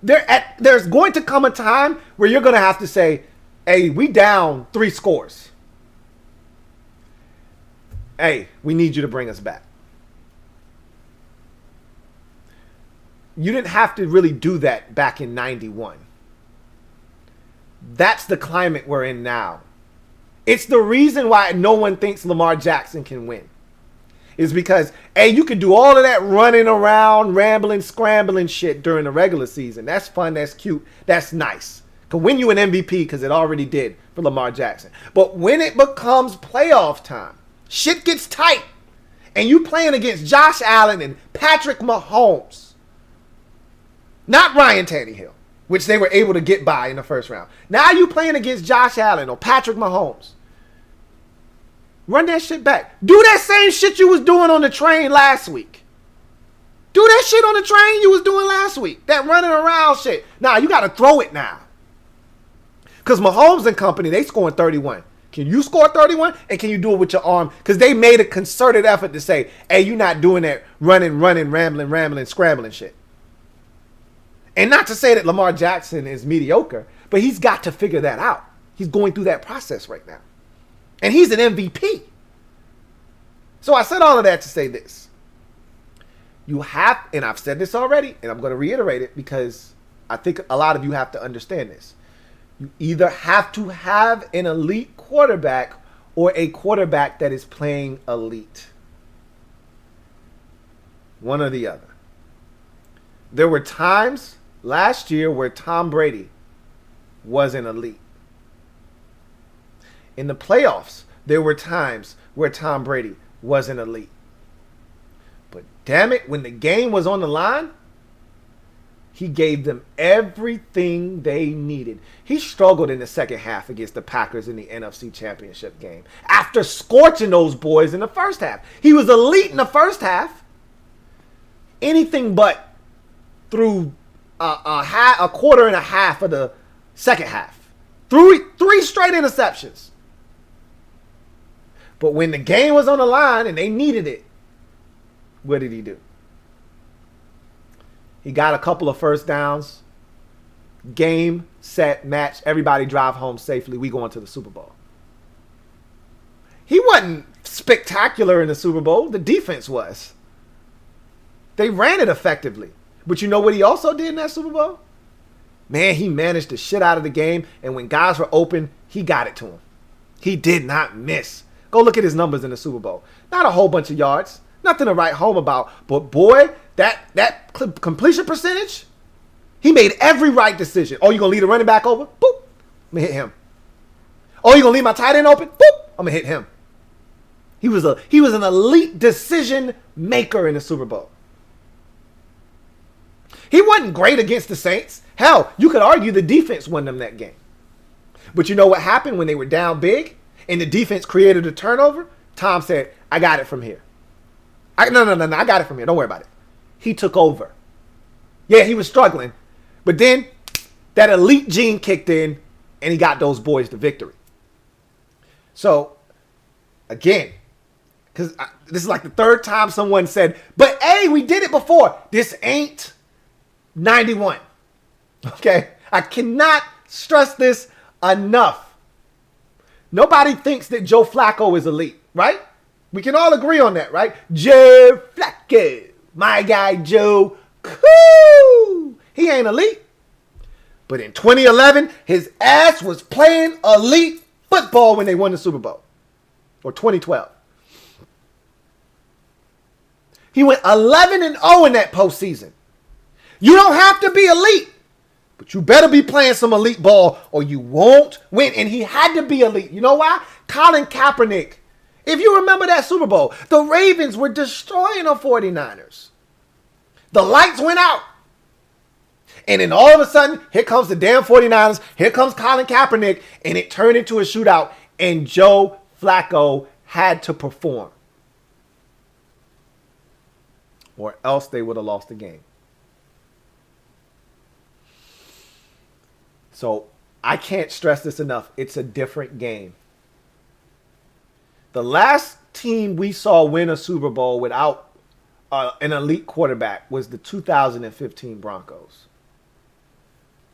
There's going to come a time where you're going to have to say, hey, we down 3 scores. Hey, we need you to bring us back. You didn't have to really do that back in 91. That's the climate we're in now. It's the reason why no one thinks Lamar Jackson can win. Is because, hey, you can do all of that running around, rambling, scrambling shit during the regular season. That's fun, that's cute, that's nice. Can win you an MVP because it already did for Lamar Jackson. But when it becomes playoff time, shit gets tight. And you playing against Josh Allen and Patrick Mahomes. Not Ryan Tannehill, which they were able to get by in the first round. Now you playing against Josh Allen or Patrick Mahomes. Run that shit back. Do that same shit you was doing on the train last week. Do that shit on the train you was doing last week. That running around shit. Nah, you got to throw it now. Because Mahomes and company, they scoring 31. Can you score 31? And can you do it with your arm? Because they made a concerted effort to say, hey, you're not doing that running, rambling, scrambling shit. And not to say that Lamar Jackson is mediocre, but he's got to figure that out. He's going through that process right now. And he's an MVP. So I said all of that to say this. You have, and I've said this already, and I'm going to reiterate it because I think a lot of you have to understand this. You either have to have an elite quarterback or a quarterback that is playing elite. One or the other. There were times last year where Tom Brady was an elite. In the playoffs, there were times where Tom Brady wasn't elite. But damn it, when the game was on the line, he gave them everything they needed. He struggled in the second half against the Packers in the NFC Championship game after scorching those boys in the first half. He was elite in the first half. Anything but through a quarter and a half of the second half. Three straight interceptions. But when the game was on the line and they needed it, what did he do? He got a couple of first downs. Game, set, match. Everybody drive home safely. We going to the Super Bowl. He wasn't spectacular in the Super Bowl. The defense was. They ran it effectively. But you know what he also did in that Super Bowl? Man, he managed the shit out of the game. And when guys were open, he got it to them. He did not miss. Go look at his numbers in the Super Bowl. Not a whole bunch of yards. Nothing to write home about. But boy, that completion percentage, he made every right decision. Oh, you going to lead a running back over? Boop. I'm going to hit him. Oh, you going to leave my tight end open? Boop. I'm going to hit him. He was an elite decision maker in the Super Bowl. He wasn't great against the Saints. Hell, you could argue the defense won them that game. But you know what happened when they were down big and the defense created a turnover? Tom said, I got it from here. No, I got it from here. Don't worry about it. He took over. Yeah, he was struggling. But then that elite gene kicked in and he got those boys the victory. So, again, because this is like the third time someone said, but hey, we did it before. This ain't 91. Okay? I cannot stress this enough. Nobody thinks that Joe Flacco is elite, right? We can all agree on that, right? Joe Flacco. My guy, Joe. Cool. He ain't elite. But in 2011, his ass was playing elite football when they won the Super Bowl. Or 2012. He went 11-0 in that postseason. You don't have to be elite. But you better be playing some elite ball or you won't win. And he had to be elite. You know why? Colin Kaepernick. If you remember that Super Bowl, the Ravens were destroying the 49ers. The lights went out. And then all of a sudden, here comes the damn 49ers. Here comes Colin Kaepernick. And it turned into a shootout. And Joe Flacco had to perform. Or else they would have lost the game. So I can't stress this enough. It's a different game. The last team we saw win a Super Bowl without an elite quarterback was the 2015 Broncos.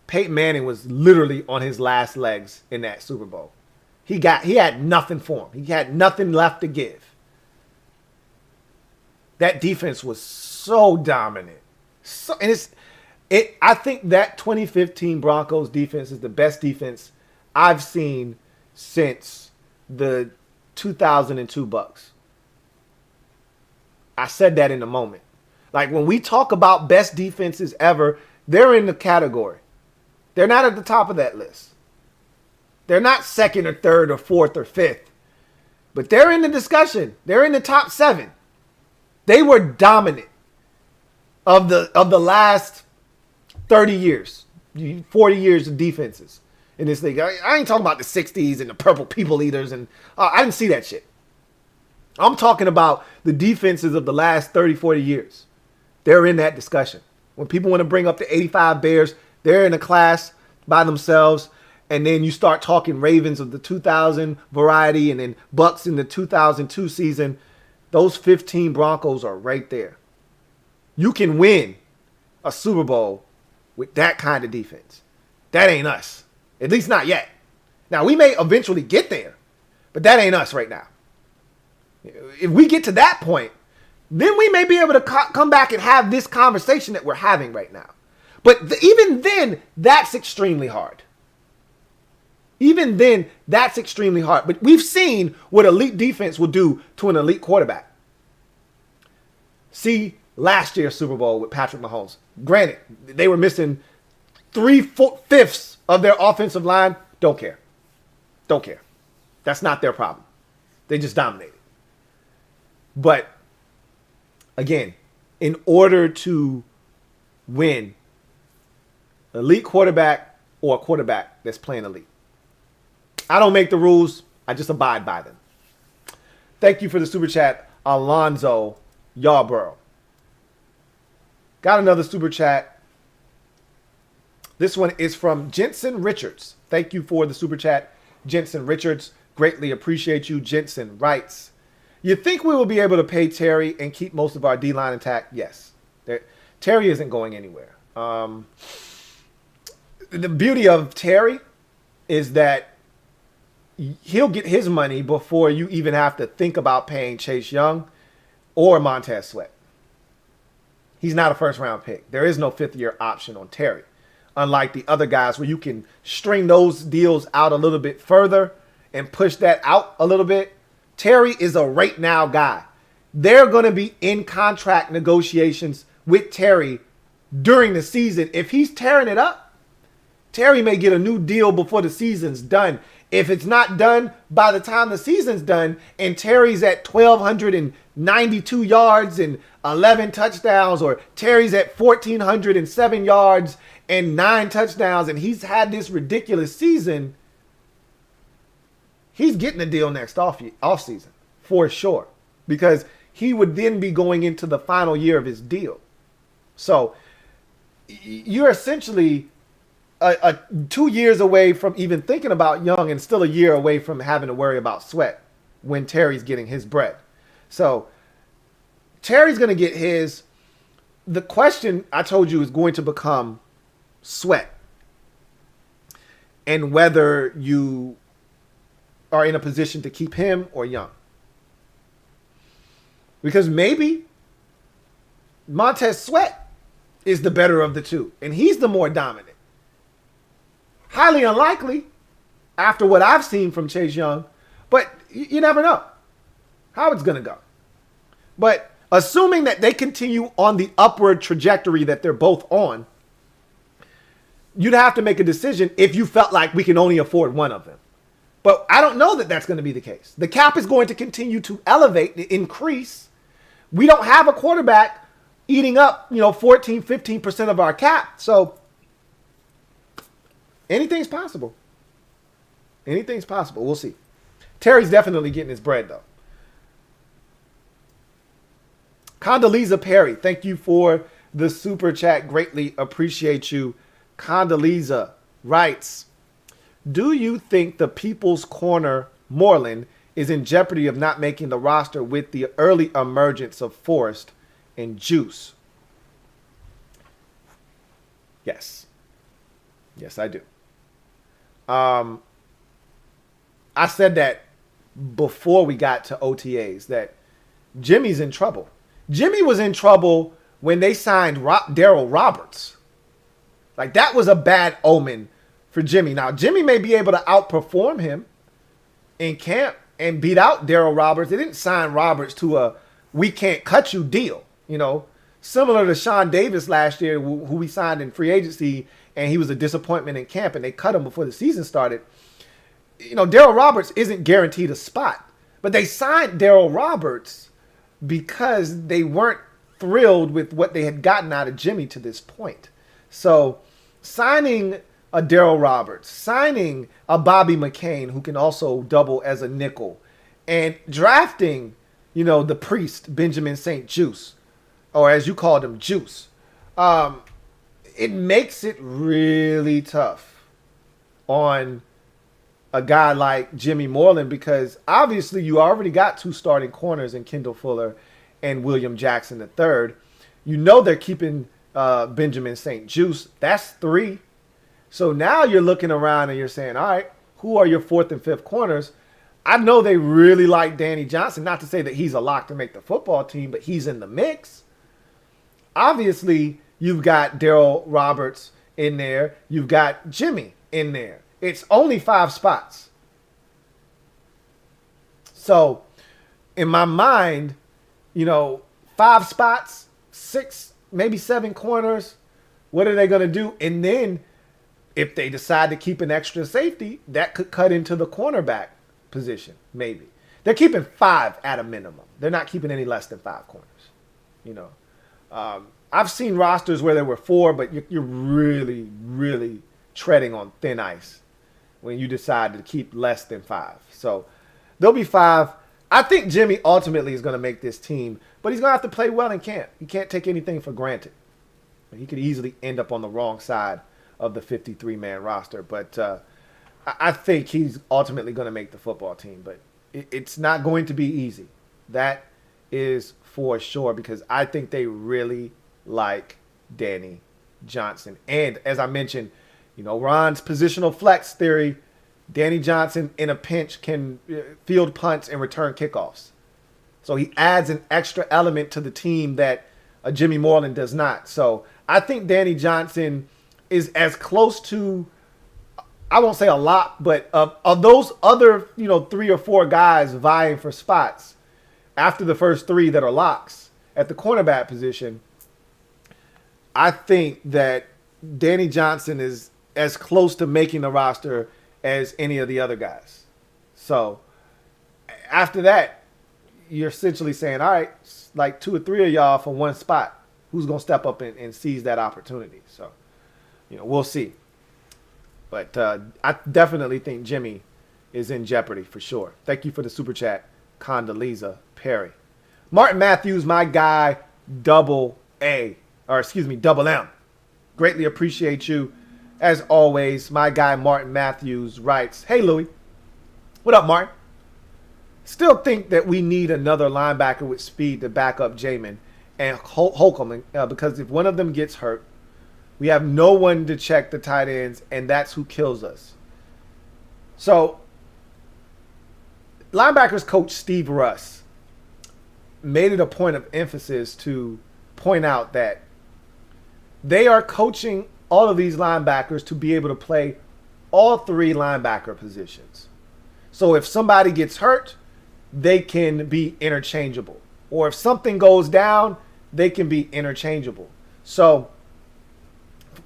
Peyton Manning was literally on his last legs in that Super Bowl. He had nothing for him. He had nothing left to give. That defense was so dominant. I think that 2015 Broncos defense is the best defense I've seen since the 2002 Bucks. I said that in a moment. Like when we talk about best defenses ever, they're in the category. They're not at the top of that list. They're not second or third or fourth or fifth. But they're in the discussion. They're in the top 7. They were dominant of the last 30 years, 40 years of defenses in this league. I ain't talking about the 60s and the purple people eaters. And I didn't see that shit. I'm talking about the defenses of the last 30, 40 years. They're in that discussion. When people want to bring up the 85 Bears, they're in a class by themselves. And then you start talking Ravens of the 2000 variety and then Bucks in the 2002 season. Those 15 Broncos are right there. You can win a Super Bowl with that kind of defense. That ain't us. At least not yet. Now, we may eventually get there, but that ain't us right now. If we get to that point, then we may be able to come back and have this conversation that we're having right now. But even then, that's extremely hard. Even then, that's extremely hard. But we've seen what elite defense will do to an elite quarterback. See last year's Super Bowl with Patrick Mahomes. Granted, they were missing 3/5 of their offensive line. Don't care. Don't care. That's not their problem. They just dominated. But again, in order to win, elite quarterback or a quarterback that's playing elite. I don't make the rules. I just abide by them. Thank you for the super chat, Alonzo Yarborough. Got another super chat. This one is from Jensen Richards. Thank you for the super chat, Jensen Richards. Greatly appreciate you. Jensen writes, you think we will be able to pay Terry and keep most of our D-line intact? Yes. Terry isn't going anywhere. The beauty of Terry is that he'll get his money before you even have to think about paying Chase Young or Montez Sweat. He's not a first-round pick. There is no fifth-year option on Terry, unlike the other guys where you can string those deals out a little bit further and push that out a little bit. Terry is a right-now guy. They're going to be in contract negotiations with Terry during the season. If he's tearing it up, Terry may get a new deal before the season's done. If it's not done by the time the season's done and Terry's at 1,292 yards and 11 touchdowns, or Terry's at 1,407 yards and 9 touchdowns, and he's had this ridiculous season, he's getting a deal next offseason for sure, because he would then be going into the final year of his deal. So you're essentially 2 years away from even thinking about Young and still a year away from having to worry about Sweat when Terry's getting his bread. So Terry's going to get his. The question I told you is going to become Sweat and whether you are in a position to keep him or Young. Because maybe Montez Sweat is the better of the two, and he's the more dominant. Highly unlikely after what I've seen from Chase Young, but you never know how it's going to go. But assuming that they continue on the upward trajectory that they're both on, you'd have to make a decision if you felt like we can only afford one of them. But I don't know that that's going to be the case. The cap is going to continue to elevate, increase. We don't have a quarterback eating up, 14, 15% of our cap. So anything's possible. Anything's possible. We'll see. Terry's definitely getting his bread, though. Condoleezza Perry, thank you for the super chat. Greatly appreciate you. Condoleezza writes, do you think the people's corner Moreland is in jeopardy of not making the roster with the early emergence of Forrest and Juice? Yes. Yes, I do. I said that before we got to OTAs, that Jimmy's in trouble. Jimmy was in trouble when they signed Darryl Roberts. Like, that was a bad omen for Jimmy. Now, Jimmy may be able to outperform him in camp and beat out Darryl Roberts. They didn't sign Roberts to a we can't cut you deal, similar to Sean Davis last year, who we signed in free agency, and he was a disappointment in camp, and they cut him before the season started. Darryl Roberts isn't guaranteed a spot, but they signed Darryl Roberts because they weren't thrilled with what they had gotten out of Jimmy to this point. So signing a Darryl Roberts, signing a Bobby McCain, who can also double as a nickel, and drafting, the priest, Benjamin St. Juice, or as you called him, Juice, it makes it really tough on a guy like Jimmy Moreland, because obviously you already got 2 starting corners in Kendall Fuller and William Jackson III. They're keeping Benjamin St. Juice. That's 3. So now you're looking around and you're saying, all right, who are your 4th and 5th corners? I know they really like Danny Johnson. Not to say that he's a lock to make the football team, but he's in the mix. Obviously, you've got Darryl Roberts in there. You've got Jimmy in there. It's only 5 spots. So, in my mind, 5 spots, 6, maybe 7 corners. What are they going to do? And then, if they decide to keep an extra safety, that could cut into the cornerback position, maybe. They're keeping 5 at a minimum. They're not keeping any less than 5 corners. You know, I've seen rosters where there were 4, but you're really, really treading on thin ice when you decide to keep less than 5. So there'll be 5. I think Jimmy ultimately is going to make this team, but he's going to have to play well in camp. He can't take anything for granted. He could easily end up on the wrong side of the 53-man roster, but I think he's ultimately going to make the football team, but it's not going to be easy. That is for sure, because I think they really like Danny Johnson. And as I mentioned, you know, Ron's positional flex theory, Danny Johnson in a pinch can field punts and return kickoffs. So he adds an extra element to the team that Jimmy Moreland does not. So I think Danny Johnson is as close to, I won't say a lot, but of those other, you know, 3 or 4 guys vying for spots after the first 3 that are locks at the cornerback position, I think that Danny Johnson is as close to making the roster as any of the other guys. So after that, you're essentially saying, all right, like 2 or 3 of y'all for one spot. Who's going to step up and seize that opportunity? So, you know, we'll see. But I definitely think Jimmy is in jeopardy for sure. Thank you for the super chat, Condoleezza Perry. Martin Matthews, my guy, double M. Greatly appreciate you. As always, my guy Martin Matthews writes, hey, Louie. What up, Martin? Still think that we need another linebacker with speed to back up Jamin and Holcomb, because if one of them gets hurt, we have no one to check the tight ends, and that's who kills us. So, linebackers coach Steve Russ made it a point of emphasis to point out that they are coaching all of these linebackers to be able to play all 3 linebacker positions. So if somebody gets hurt, they can be interchangeable. Or if something goes down, they can be interchangeable. So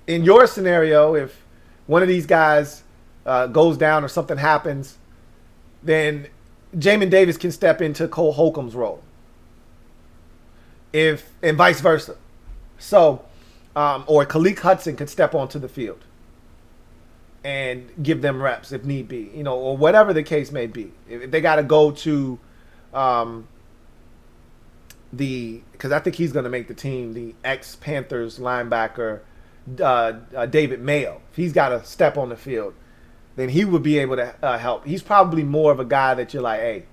in your scenario, if one of these guys goes down or something happens, then Jamin Davis can step into Cole Holcomb's role. And vice versa. So, or Khaleke Hudson could step onto the field and give them reps if need be, you know, or whatever the case may be. If they got to go to because I think he's going to make the team, the ex-Panthers linebacker, David Mayo. If he's got to step on the field, then he would be able to help. He's probably more of a guy that you're like, hey,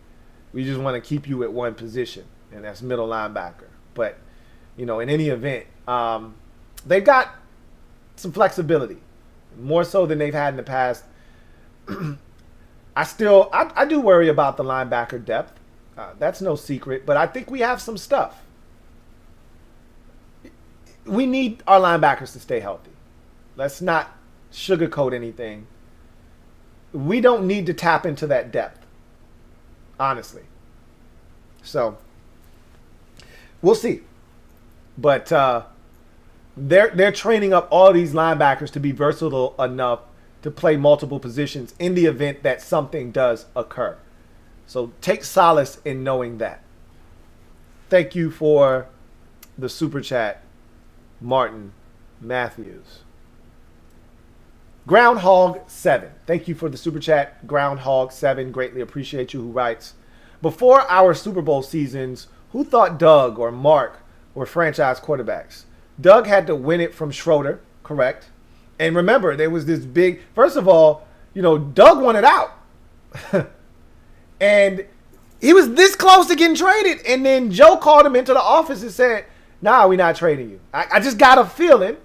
we just want to keep you at one position, and that's middle linebacker. But, you know, in any event, they've got some flexibility, more so than they've had in the past. I do worry about the linebacker depth. That's no secret, but I think we have some stuff. We need our linebackers to stay healthy. Let's not sugarcoat anything. We don't need to tap into that depth, honestly. So, we'll see. But they're training up all these linebackers to be versatile enough to play multiple positions in the event that something does occur. So take solace in knowing that. Thank you for the super chat, Martin Matthews. Groundhog7. Thank you for the super chat, Groundhog7. Greatly appreciate you, who writes, before our Super Bowl seasons, who thought Doug or Mark were franchise quarterbacks? Doug had to win it from Schroeder, correct? And remember, there was this big, first of all, you know, Doug won it out. And he was this close to getting traded. And then Joe called him into the office and said, nah, we're not trading you. I just got a feeling.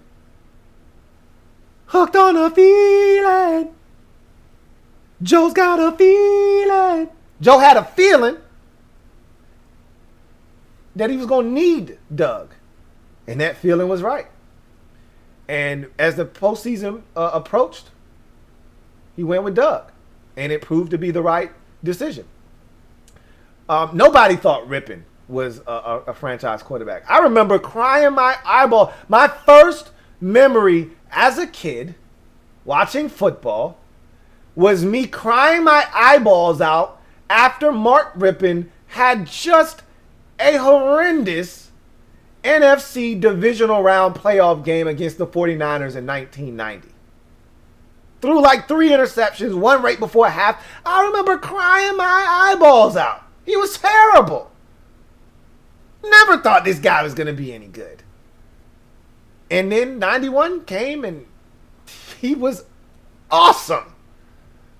Hooked on a feeling. Joe's got a feeling. Joe had a feeling that he was going to need Doug. And that feeling was right. And as the postseason approached, he went with Doug. And it proved to be the right decision. Nobody thought Rippon was a franchise quarterback. I remember crying my eyeball. My first memory as a kid watching football was me crying my eyeballs out after Mark Rippon had just a horrendous NFC divisional round playoff game against the 49ers in 1990. Threw like 3 interceptions, one right before half. I remember crying my eyeballs out. He was terrible. Never thought this guy was going to be any good. And then 91 came and he was awesome.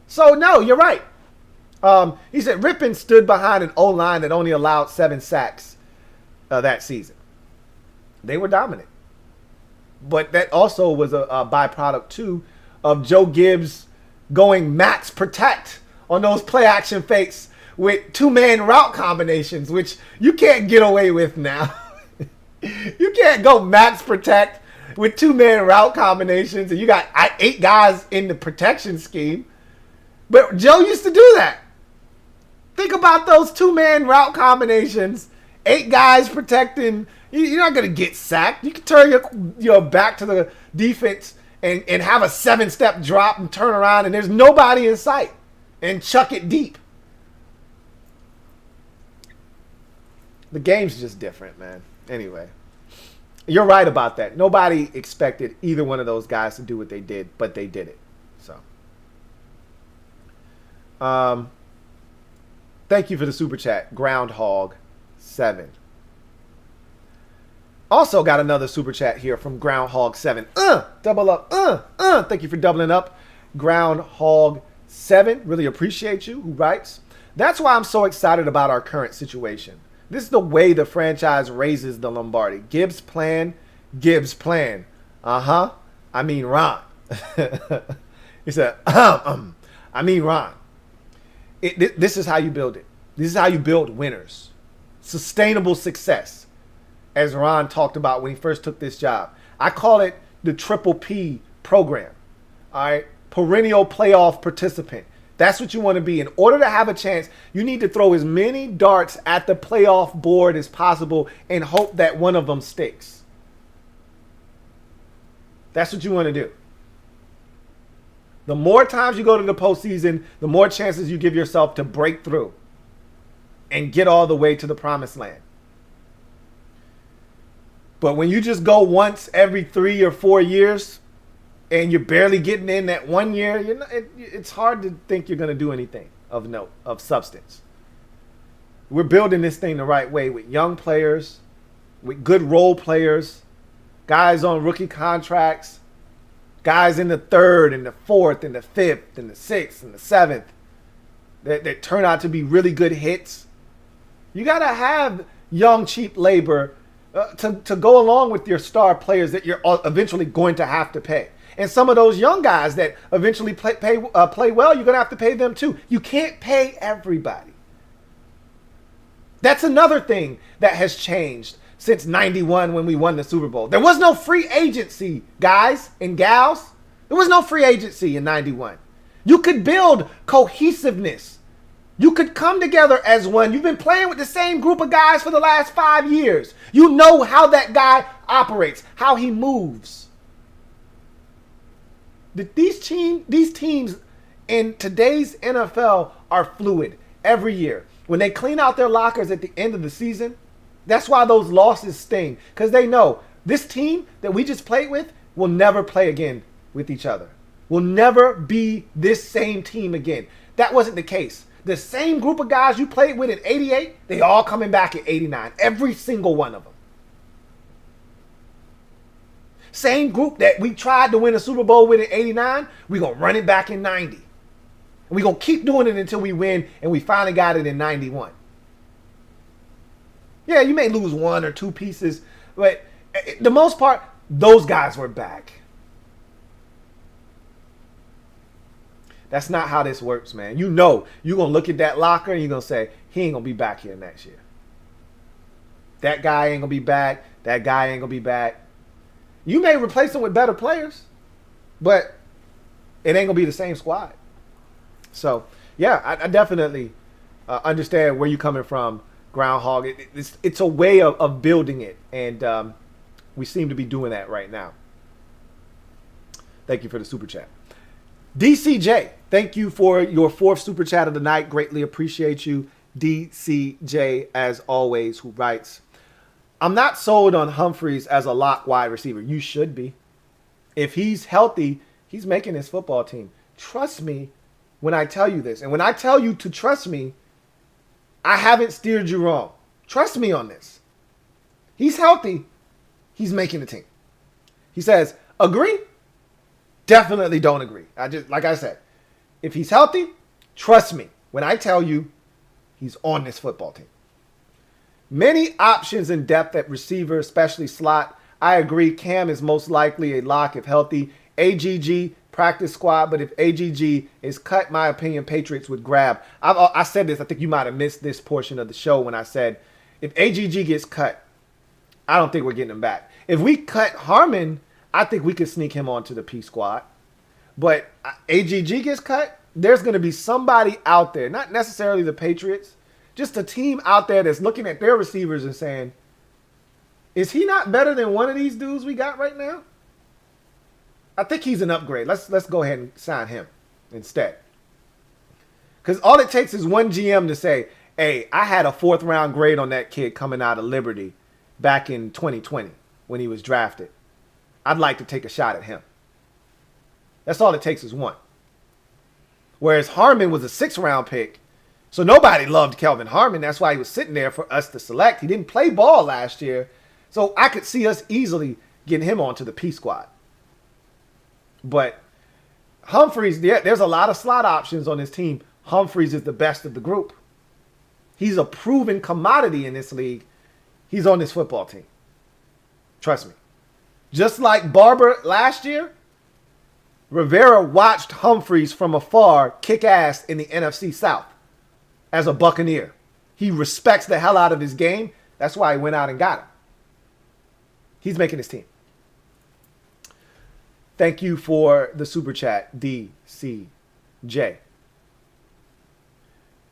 So, no, you're right. He said Rippon stood behind an O-line that only allowed 7 sacks that season. They were dominant. But that also was a byproduct, too, of Joe Gibbs going max protect on those play-action fakes with 2-man route combinations, which you can't get away with now. You can't go max protect with 2-man route combinations, and you got 8 guys in the protection scheme. But Joe used to do that. Think about those 2-man route combinations. 8 guys protecting. You're not going to get sacked. You can turn your back to the defense and have a 7-step drop and turn around, and there's nobody in sight, and chuck it deep. The game's just different, man. Anyway, you're right about that. Nobody expected either one of those guys to do what they did, but they did it. So, thank you for the super chat, Groundhog 7. Also got another super chat here from Groundhog 7. Double up. Thank you for doubling up, Groundhog 7. Really appreciate you. Who writes? That's why I'm so excited about our current situation. This is the way the franchise raises the Lombardi. Gibbs plan. I mean Ron. He said, I mean Ron. This is how you build it. This is how you build winners. Sustainable success. As Ron talked about when he first took this job. I call it the Triple P program. All right. Perennial playoff participant. That's what you want to be. In order to have a chance, you need to throw as many darts at the playoff board as possible and hope that one of them sticks. That's what you want to do. The more times you go to the postseason, the more chances you give yourself to break through and get all the way to the promised land. But when you just go once every 3 or 4 years and you're barely getting in that 1 year, it's hard to think you're going to do anything of note, of substance. We're building this thing the right way with young players, with good role players, guys on rookie contracts, guys in the 3rd and the 4th and the 5th and the 6th and the 7th that turn out to be really good hits. You got to have young, cheap labor to go along with your star players that you're eventually going to have to pay. And some of those young guys that eventually play well, you're going to have to pay them too. You can't pay everybody. That's another thing that has changed since 91 when we won the Super Bowl. There was no free agency, guys and gals. There was no free agency in 91. You could build cohesiveness. You could come together as one. You've been playing with the same group of guys for the last 5 years. You know how that guy operates, how he moves. These teams in today's NFL are fluid every year. When they clean out their lockers at the end of the season, that's why those losses sting. Because they know this team that we just played with will never play again with each other. Will never be this same team again. That wasn't the case. The same group of guys you played with in 88, they all coming back in 89. Every single one of them. Same group that we tried to win a Super Bowl with in 89, we're going to run it back in 90. And we're going to keep doing it until we win, and we finally got it in 91. Yeah, you may lose 1 or 2 pieces, but the most part, those guys were back. That's not how this works, man. You know, you're going to look at that locker and you're going to say, he ain't going to be back here next year. That guy ain't going to be back. That guy ain't going to be back. You may replace him with better players, but it ain't going to be the same squad. So, yeah, I definitely understand where you're coming from, Groundhog. It's a way of building it, and we seem to be doing that right now. Thank you for the super chat. DCJ, thank you for your 4th super chat of the night. Greatly appreciate you. DCJ, as always, who writes, I'm not sold on Humphreys as a lock wide receiver. You should be. If he's healthy, he's making his football team. Trust me when I tell you this. And when I tell you to trust me, I haven't steered you wrong. Trust me on this. He's healthy. He's making the team. He says, agree? Definitely don't agree. Like I said, if he's healthy, trust me when I tell you he's on this football team. Many options in depth at receiver, especially slot. I agree. Cam is most likely a lock if healthy. AGG, practice squad. But if AGG is cut, my opinion, Patriots would grab. I said this. I think you might have missed this portion of the show when I said, if AGG gets cut, I don't think we're getting him back. If we cut Harmon, I think we could sneak him onto the P squad. But AGG gets cut, there's going to be somebody out there, not necessarily the Patriots, just a team out there that's looking at their receivers and saying, is he not better than one of these dudes we got right now? I think he's an upgrade. Let's go ahead and sign him instead. Because all it takes is one GM to say, hey, I had a 4th round grade on that kid coming out of Liberty back in 2020 when he was drafted. I'd like to take a shot at him. That's all it takes is one. Whereas Harmon was a 6th round pick, so nobody loved Kelvin Harmon. That's why he was sitting there for us to select. He didn't play ball last year, so I could see us easily getting him onto the P squad. But Humphreys, there's a lot of slot options on this team. Humphreys is the best of the group. He's a proven commodity in this league. He's on this football team. Trust me. Just like Barber last year, Rivera watched Humphreys from afar kick ass in the NFC South as a Buccaneer. He respects the hell out of his game. That's why he went out and got him. He's making his team. Thank you for the super chat, DCJ.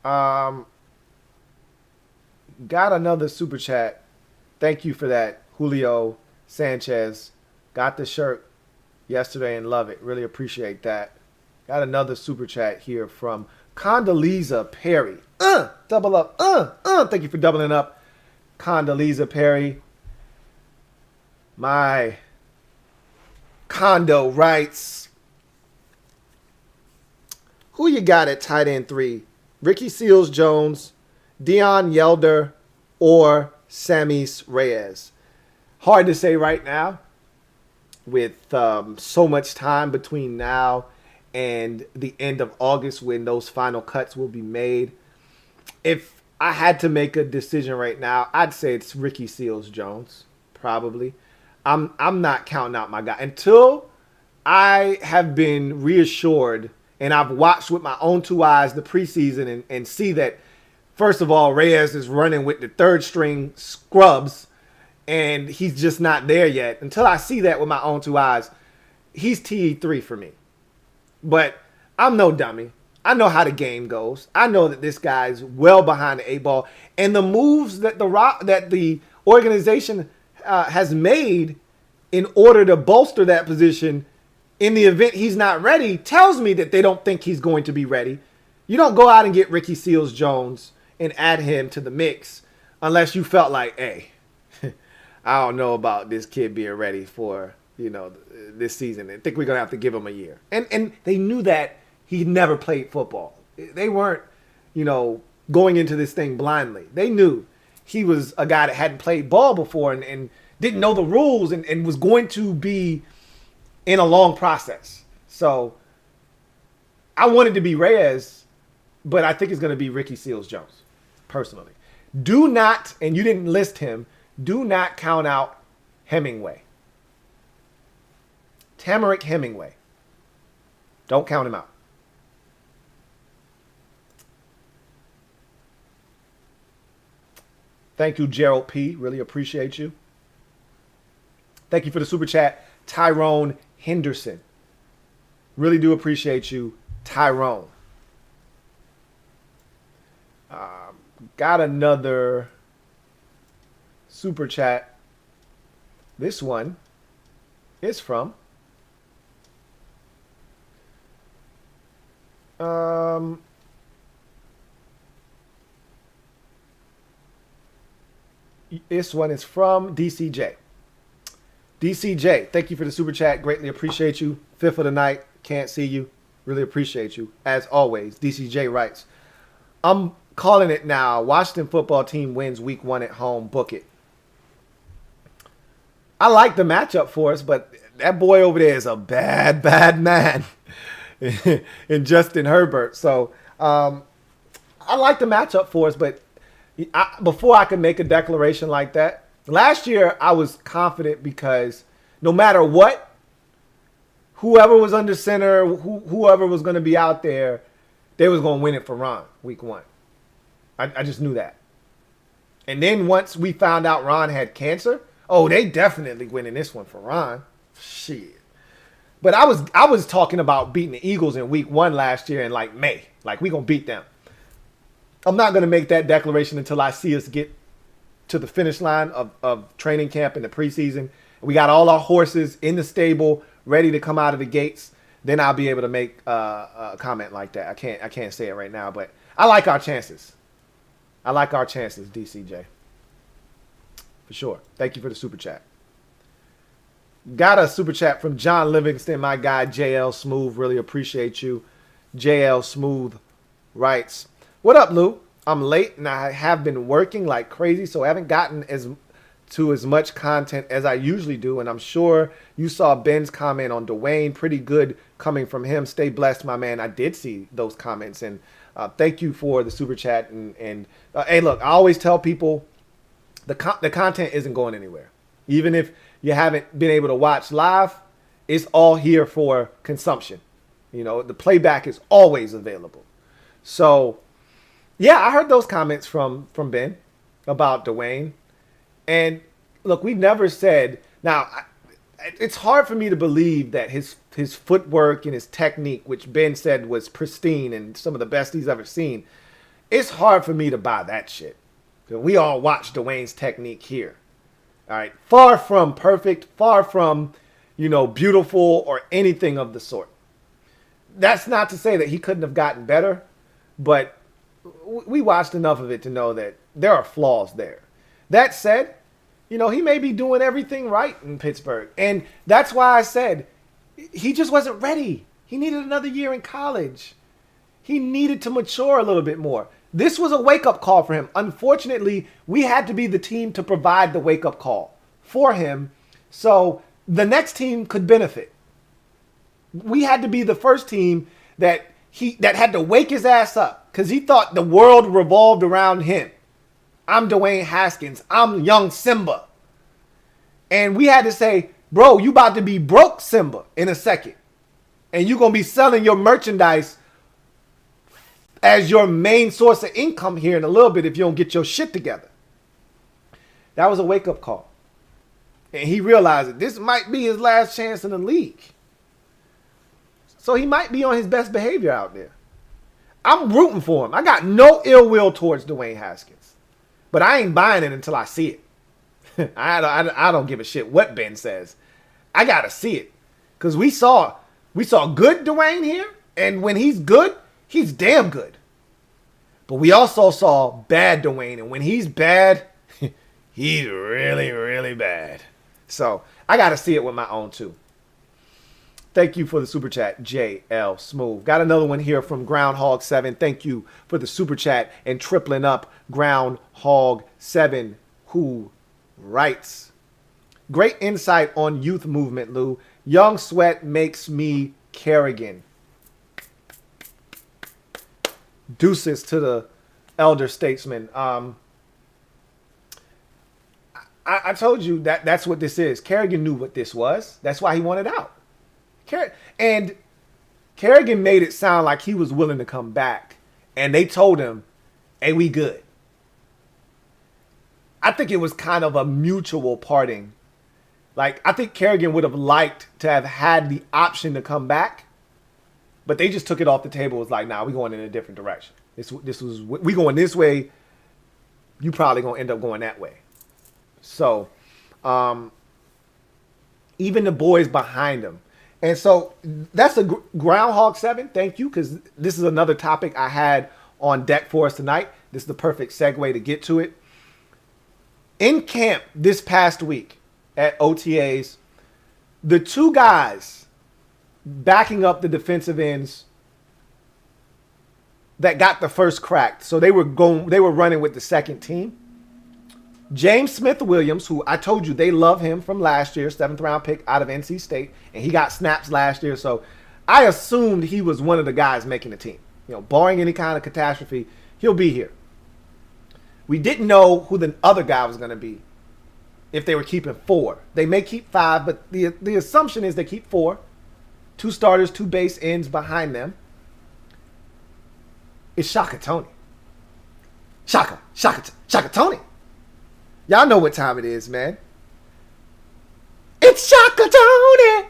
Got another super chat. Thank you for that, Julio Sanchez. Got the shirt yesterday and love it. Really appreciate that. Got another super chat here from Condoleezza Perry. Double up. Thank you for doubling up, Condoleezza Perry. My condo writes, who you got at tight end 3? Ricky Seals-Jones, Dion Yelder, or Samis Reyes? Hard to say right now with so much time between now and the end of August when those final cuts will be made. If I had to make a decision right now, I'd say it's Ricky Seals-Jones, probably. I'm not counting out my guy. Until I have been reassured and I've watched with my own 2 eyes the preseason and see that, first of all, Reyes is running with the 3rd string scrubs and he's just not there yet. Until I see that with my own 2 eyes, he's TE3 for me. But I'm no dummy. I know how the game goes. I know that this guy's well behind the 8 ball. And the moves that the organization has made in order to bolster that position in the event he's not ready tells me that they don't think he's going to be ready. You don't go out and get Ricky Seals-Jones and add him to the mix unless you felt like, hey, I don't know about this kid being ready for, this season. I think we're going to have to give him a year. And they knew that he never played football. They weren't, going into this thing blindly. They knew he was a guy that hadn't played ball before and didn't know the rules and was going to be in a long process. So I wanted to be Reyes, but I think it's going to be Ricky Seals-Jones, personally. Do not, and you didn't list him, do not count out Hemingway. Tamarick Hemingway. Don't count him out. Thank you, Gerald P. Really appreciate you. Thank you for the super chat, Tyrone Henderson. Really do appreciate you, Tyrone. Got another super chat. This one is from This one is from DCJ. DCJ, thank you for the super chat. Greatly appreciate you. Fifth of the night. Can't see you. Really appreciate you. As always, DCJ writes, I'm calling it now. Washington football team wins week 1 at home. Book it. I like the matchup for us, but that boy over there is a bad, bad man in Justin Herbert. So I like the matchup for us, but before I could make a declaration like that, last year I was confident because no matter what, whoever was under center, whoever was going to be out there, they was going to win it for Ron week 1. I just knew that. And then once we found out Ron had cancer, oh, they definitely winning this one for Ron. Shit. But I was talking about beating the Eagles in week 1 last year in like May. Like, we going to beat them. I'm not going to make that declaration until I see us get to the finish line of training camp in the preseason. We got all our horses in the stable, ready to come out of the gates. Then I'll be able to make a comment like that. I can't say it right now, but I like our chances. I like our chances, DCJ. For sure. Thank you for the super chat. Got a super chat from John Livingston, my guy, JL Smooth. Really appreciate you. JL Smooth writes, what up, Lou? I'm late and I have been working like crazy, so I haven't gotten as much content as I usually do. And I'm sure you saw Ben's comment on Dwayne. Pretty good coming from him. Stay blessed, my man. I did see those comments. And thank you for the super chat. And hey, look, I always tell people the content isn't going anywhere. Even if you haven't been able to watch live, it's all here for consumption. You know, the playback is always available. So, yeah, I heard those comments from Ben about Dwayne. And look, we never said, now, it's hard for me to believe that his footwork and his technique, which Ben said was pristine and some of the best he's ever seen, it's hard for me to buy that shit. We all watch Dwayne's technique here. All right. Far from perfect, far from, beautiful or anything of the sort. That's not to say that he couldn't have gotten better, but we watched enough of it to know that there are flaws there. That said, he may be doing everything right in Pittsburgh. And that's why I said he just wasn't ready. He needed another year in college. He needed to mature a little bit more. This was a wake-up call for him. Unfortunately, we had to be the team to provide the wake-up call for him so the next team could benefit. We had to be the first team that had to wake his ass up because he thought the world revolved around him. I'm Dwayne Haskins. I'm young Simba. And we had to say, bro, you about to be broke Simba in a second. And you're going to be selling your merchandise as your main source of income here in a little bit if you don't get your shit together. That was a wake-up call. And he realized that this might be his last chance in the league. So he might be on his best behavior out there. I'm rooting for him. I got no ill will towards Dwayne Haskins. But I ain't buying it until I see it. I don't give a shit what Ben says. I got to see it. Because we saw good Dwayne here. And when he's good, he's damn good. But we also saw bad Dwayne. And when he's bad, he's really, really bad. So I got to see it with my own too. Thank you for the super chat, JL Smooth. Got another one here from Groundhog7. Thank you for the super chat and tripling up Groundhog7, who writes, great insight on youth movement, Lou. Young Sweat makes me Kerrigan. Deuces to the elder statesman. I told you that's what this is. Kerrigan knew what this was. That's why he wanted out. And Kerrigan made it sound like he was willing to come back. And they told him, hey, we good. I think it was kind of a mutual parting. Like, I think Kerrigan would have liked to have had the option to come back. But they just took it off the table. It was like, nah, we're going in a different direction. We going this way. You probably going to end up going that way. So, even the boys behind him, And so that's a Groundhog 7. Thank you, because this is another topic I had on deck for us tonight. This is the perfect segue to get to it. In camp this past week at OTAs, the two guys backing up the defensive ends that got the first crack, so they were running with the second team. James Smith-Williams, who I told you they love him from last year, 7th round pick out of NC State, and he got snaps last year, so I assumed he was one of the guys making the team. You know, barring any kind of catastrophe, he'll be here. We didn't know who the other guy was going to be if they were keeping 4. They may keep 5, but the assumption is they keep 4. 2 starters, 2 base ends behind them. It's Shaka Toney. Shaka Toney. Y'all know what time it is, man. It's Shaka Toney.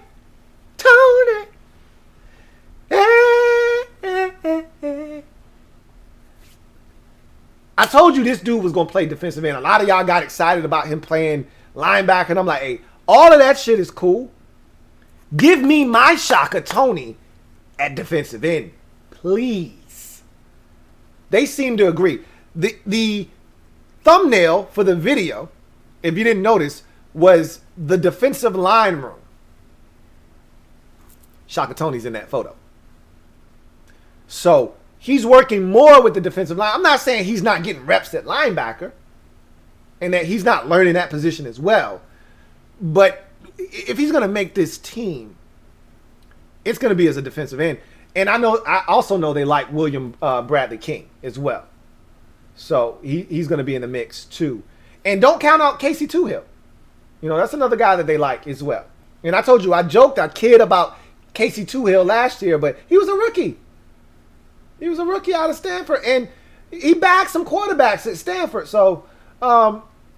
I told you this dude was going to play defensive end. A lot of y'all got excited about him playing linebacker. And I'm like, hey, all of that shit is cool. Give me my Shaka Toney at defensive end, please. They seem to agree. The thumbnail for the video, if you didn't notice, was the defensive line room. Shaka Toney's in that photo. So he's working more with the defensive line. I'm not saying he's not getting reps at linebacker and that he's not learning that position as well. But if he's going to make this team, it's going to be as a defensive end. And I also know they like William Bradley King as well. So he's going to be in the mix too. And don't count out Casey Toohill. You know, that's another guy that they like as well. And I told you, I kid about Casey Toohill last year, but he was a rookie. He was a rookie out of Stanford. And he backed some quarterbacks at Stanford. So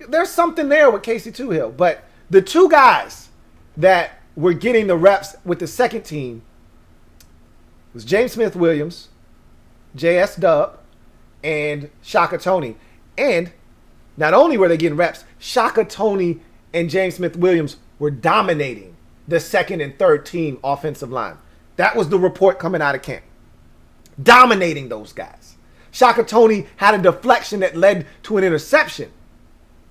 there's something there with Casey Toohill. But the 2 guys that were getting the reps with the second team was James Smith-Williams, J.S. Dub, and Shaka Toney. And not only were they getting reps, Shaka Toney and James Smith-Williams were dominating the second and third team offensive line. That was the report coming out of camp. Dominating those guys. Shaka Toney had a deflection that led to an interception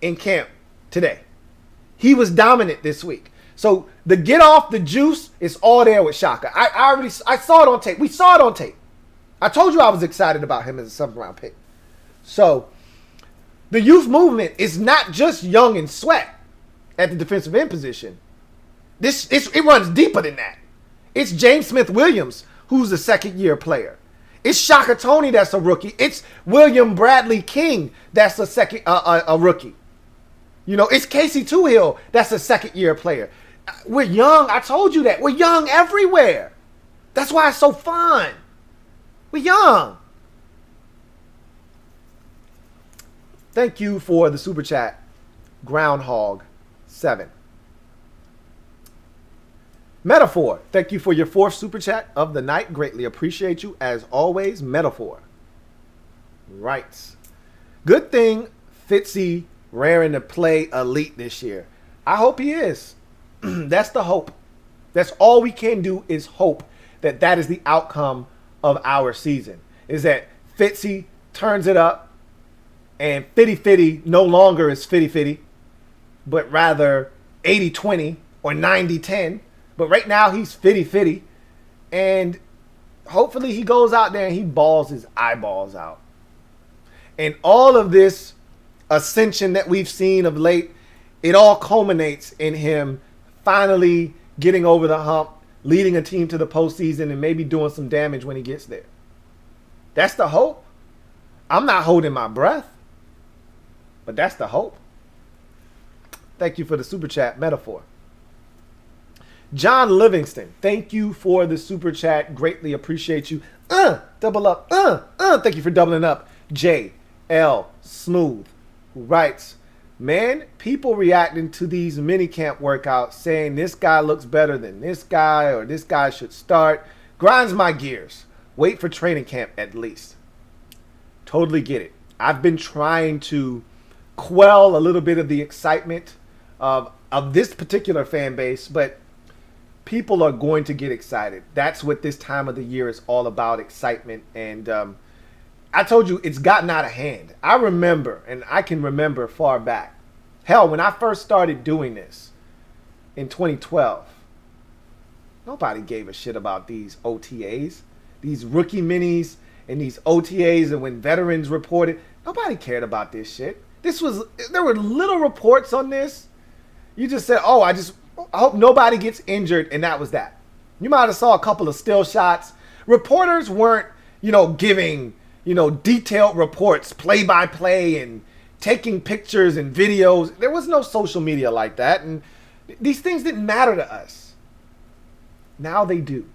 in camp today. He was dominant this week. So the get off the juice is all there with Shaka. I saw it on tape. We saw it on tape. I told you I was excited about him as a 7th round pick. So the youth movement is not just Young and Sweat at the defensive end position. It runs deeper than that. It's James Smith-Williams, who's a second-year player. It's Shaka Toney that's a rookie. It's William Bradley King that's a rookie. You know, it's Casey Toohill that's a second-year player. We're young. I told you that. We're young everywhere. That's why it's so fun. We're young. Thank you for the super chat, Groundhog 7. Metaphor, thank you for your 4th super chat of the night. Greatly appreciate you as always. Metaphor. Right. Good thing Fitzy raring to play elite this year. I hope he is. That's the hope. That's all we can do is hope that is the outcome of our season. Is that Fitzy turns it up and Fitty no longer is Fitty, but rather 80-20 or 90-10. But right now he's Fitty. And hopefully he goes out there and he balls his eyeballs out. And all of this ascension that we've seen of late, it all culminates in him finally getting over the hump, leading a team to the postseason, and maybe doing some damage when he gets there. That's the hope. I'm not holding my breath, but that's the hope. Thank you for the super chat, Metaphor. John Livingston, thank you for the super chat. Greatly appreciate you. Double up. Thank you for doubling up. J.L. Smooth, who writes, man, people reacting to these mini camp workouts saying this guy looks better than this guy or this guy should start grinds my gears. Wait for training camp at least. Totally get it. I've been trying to quell a little bit of the excitement of this particular fan base, but people are going to get excited. That's what this time of the year is all about, excitement. And I told you, it's gotten out of hand. I remember, and I can remember far back. Hell, when I first started doing this in 2012, nobody gave a shit about these OTAs, these rookie minis and these OTAs. And when veterans reported, nobody cared about this shit. There were little reports on this. You just said, oh, I hope nobody gets injured, and that was that. You might have saw a couple of still shots. Reporters weren't, giving, detailed reports, play-by-play, and taking pictures and videos. There was no social media like that, and these things didn't matter to us. Now they do.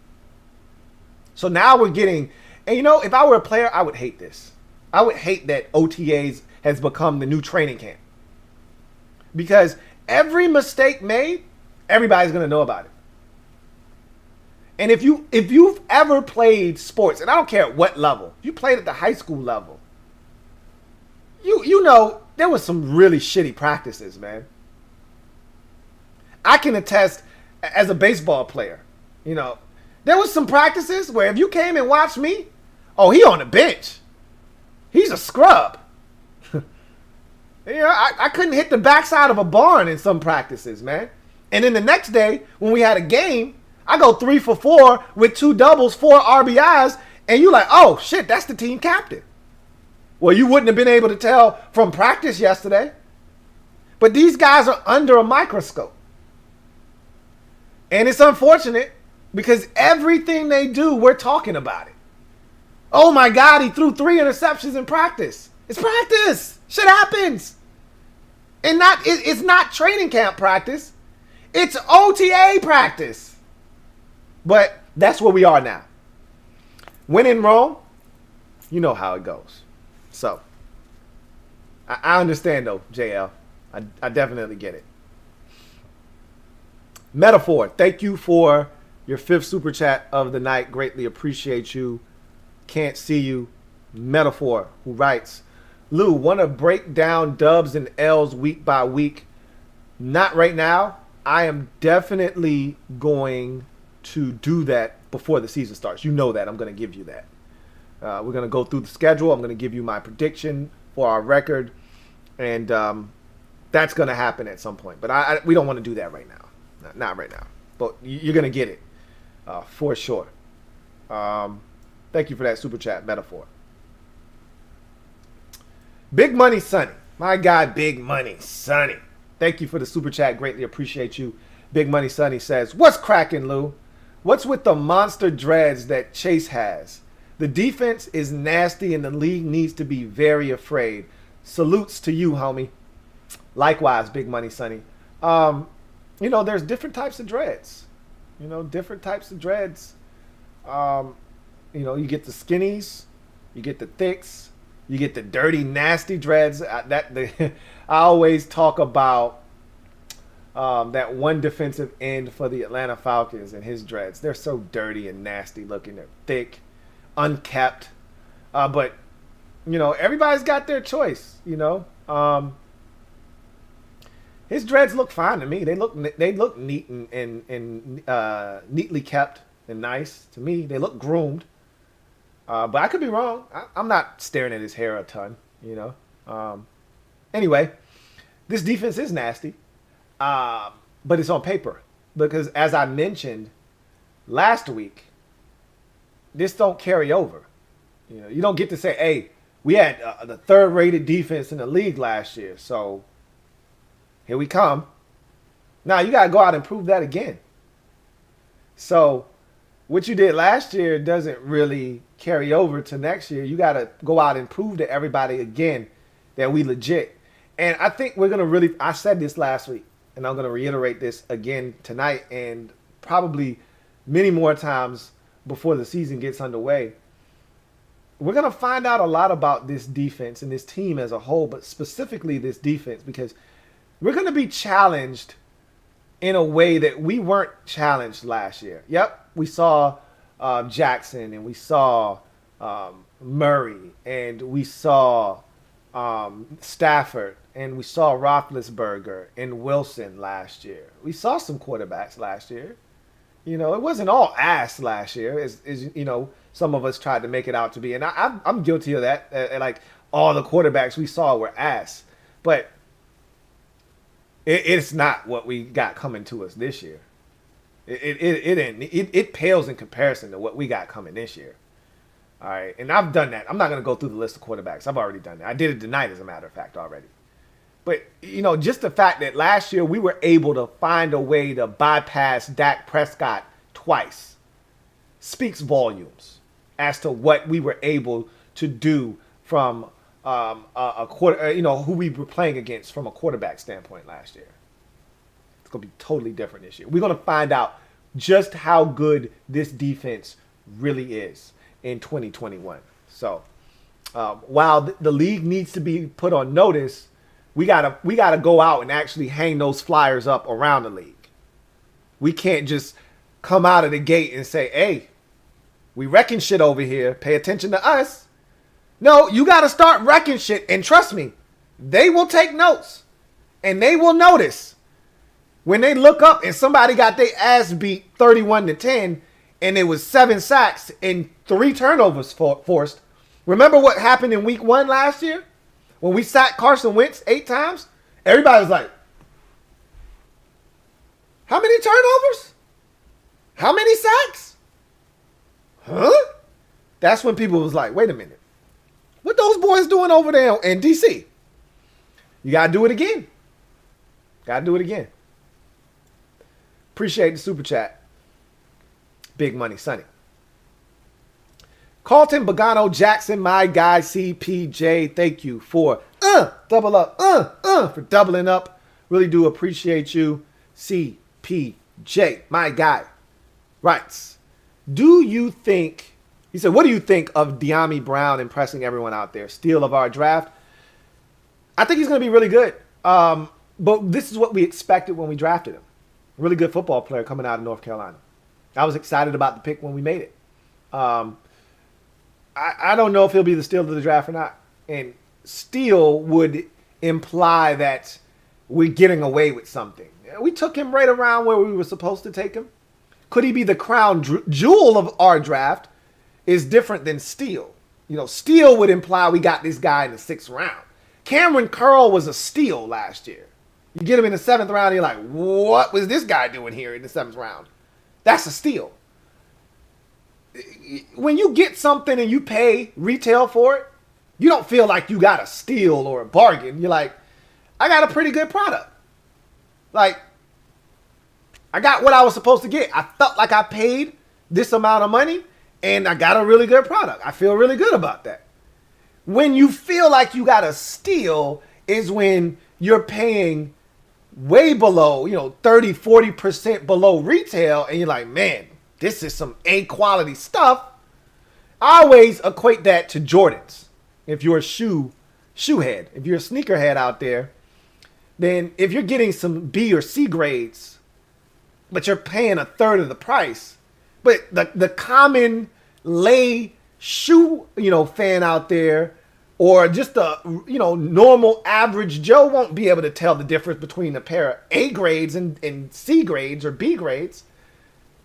So now we're getting, and if I were a player, I would hate this. I would hate that OTAs has become the new training camp. Because every mistake made, everybody's going to know about it. And if you've ever played sports, and I don't care at what level, you played at the high school level, you know there was some really shitty practices, man. I can attest as a baseball player, there was some practices where if you came and watched me, oh, he on the bench. He's a scrub. I couldn't hit the backside of a barn in some practices, man. And then the next day, when we had a game, I go 3 for 4 with 2 doubles, 4 RBIs, and you're like, oh, shit, that's the team captain. Well, you wouldn't have been able to tell from practice yesterday. But these guys are under a microscope. And it's unfortunate because everything they do, we're talking about it. Oh, my God, he threw 3 interceptions in practice. It's practice. Shit happens. And it's not training camp practice. It's OTA practice. But that's where we are now. When in Rome, you know how it goes. So, I understand though, JL. I definitely get it. Metaphor, thank you for your 5th super chat of the night. Greatly appreciate you. Can't see you. Metaphor, who writes, Lou, want to break down dubs and L's week by week? Not right now. I am definitely going to do that before the season starts. You know that. I'm going to give you that. We're going to go through the schedule. I'm going to give you my prediction for our record. And that's going to happen at some point. But we don't want to do that right now. Not right now. But you're going to get it for sure. Thank you for that super chat metaphor. Big Money Sonny. My guy, Big Money Sonny. Thank you for the super chat. Greatly appreciate you. Big Money Sonny says, what's cracking, Lou? What's with the monster dreads that Chase has? The defense is nasty and the league needs to be very afraid. Salutes to you, homie. Likewise, Big Money Sonny. There's different types of dreads. Different types of dreads. You get the skinnies. You get the thicks. You get the dirty, nasty dreads. I always talk about that one defensive end for the Atlanta Falcons and his dreads. They're so dirty and nasty looking. They're thick, unkept. But everybody's got their choice. His dreads look fine to me. They look neat and neatly kept and nice to me. They look groomed. But I could be wrong. I'm not staring at his hair a ton, Anyway, this defense is nasty, but it's on paper. Because as I mentioned last week, this don't carry over. You don't get to say, hey, we had the 3rd-rated defense in the league last year, so here we come. Now, you got to go out and prove that again. So what you did last year doesn't really carry over to next year. You got to go out and prove to everybody again that we legit. And I think we're going to I said this last week, and I'm going to reiterate this again tonight and probably many more times before the season gets underway. We're going to find out a lot about this defense and this team as a whole, but specifically this defense, because we're going to be challenged in a way that we weren't challenged last year. Yep, we saw Jackson, and we saw Murray, and we saw Stafford, and we saw Roethlisberger and Wilson last year. We saw some quarterbacks last year. You know, it wasn't all ass last year, as you know, some of us tried to make it out to be, and I'm guilty of that. Like all the quarterbacks we saw were ass, but it's not what we got coming to us this year. It pales in comparison to what we got coming this year. All right, and I've done that. I'm not gonna go through the list of quarterbacks. I've already done that. I did it tonight, as a matter of fact, already. But, you know, just the fact that last year we were able to find a way to bypass Dak Prescott twice speaks volumes as to what we were able to do from a quarter, you know, who we were playing against from a quarterback standpoint last year. It's going to be totally different this year. We're going to find out just how good this defense really is in 2021. So while the league needs to be put on notice, we gotta go out and actually hang those flyers up around the league. We can't just come out of the gate and say, hey, we wrecking shit over here. Pay attention to us. No, you got to start wrecking shit. And trust me, they will take notes. And they will notice when they look up and somebody got their ass beat 31-10 and it was 7 sacks and 3 turnovers forced. Remember what happened in week 1 last year? When we sacked Carson Wentz 8 times, everybody was like, how many turnovers? How many sacks? Huh? That's when people was like, wait a minute. What those boys doing over there in D.C.? You got to do it again. Got to do it again. Appreciate the super chat. Big Money Sonny. Carlton Bogano Jackson, my guy, CPJ, thank you for double up, for doubling up. Really do appreciate you, CPJ, my guy. Writes, do you think, he said, what do you think of Dyami Brown impressing everyone out there? Steal of our draft. I think he's going to be really good. But this is what we expected when we drafted him. Really good football player coming out of North Carolina. I was excited about the pick when we made it. I don't know if he'll be the steal of the draft or not. And steal would imply that we're getting away with something. We took him right around where we were supposed to take him. Could he be the crown jewel of our draft? Is different than steal. You know, steal would imply we got this guy in the 6th round. Cameron Curl was a steal last year. You get him in the 7th round, and you're like, what was this guy doing here in the 7th round? That's a steal. When you get something and you pay retail for it, you don't feel like you got a steal or a bargain. You're like, I got a pretty good product. Like, I got what I was supposed to get. I felt like I paid this amount of money and I got a really good product. I feel really good about that. When you feel like you got a steal is when you're paying way below, 30, 40% below retail. And you're like, man, this is some A quality stuff. I always equate that to Jordans. If you're a shoe head, if you're a sneaker head out there, then if you're getting some B or C grades, but you're paying a third of the price, but the common lay shoe, fan out there, or just a, normal average Joe won't be able to tell the difference between a pair of A grades and C grades or B grades.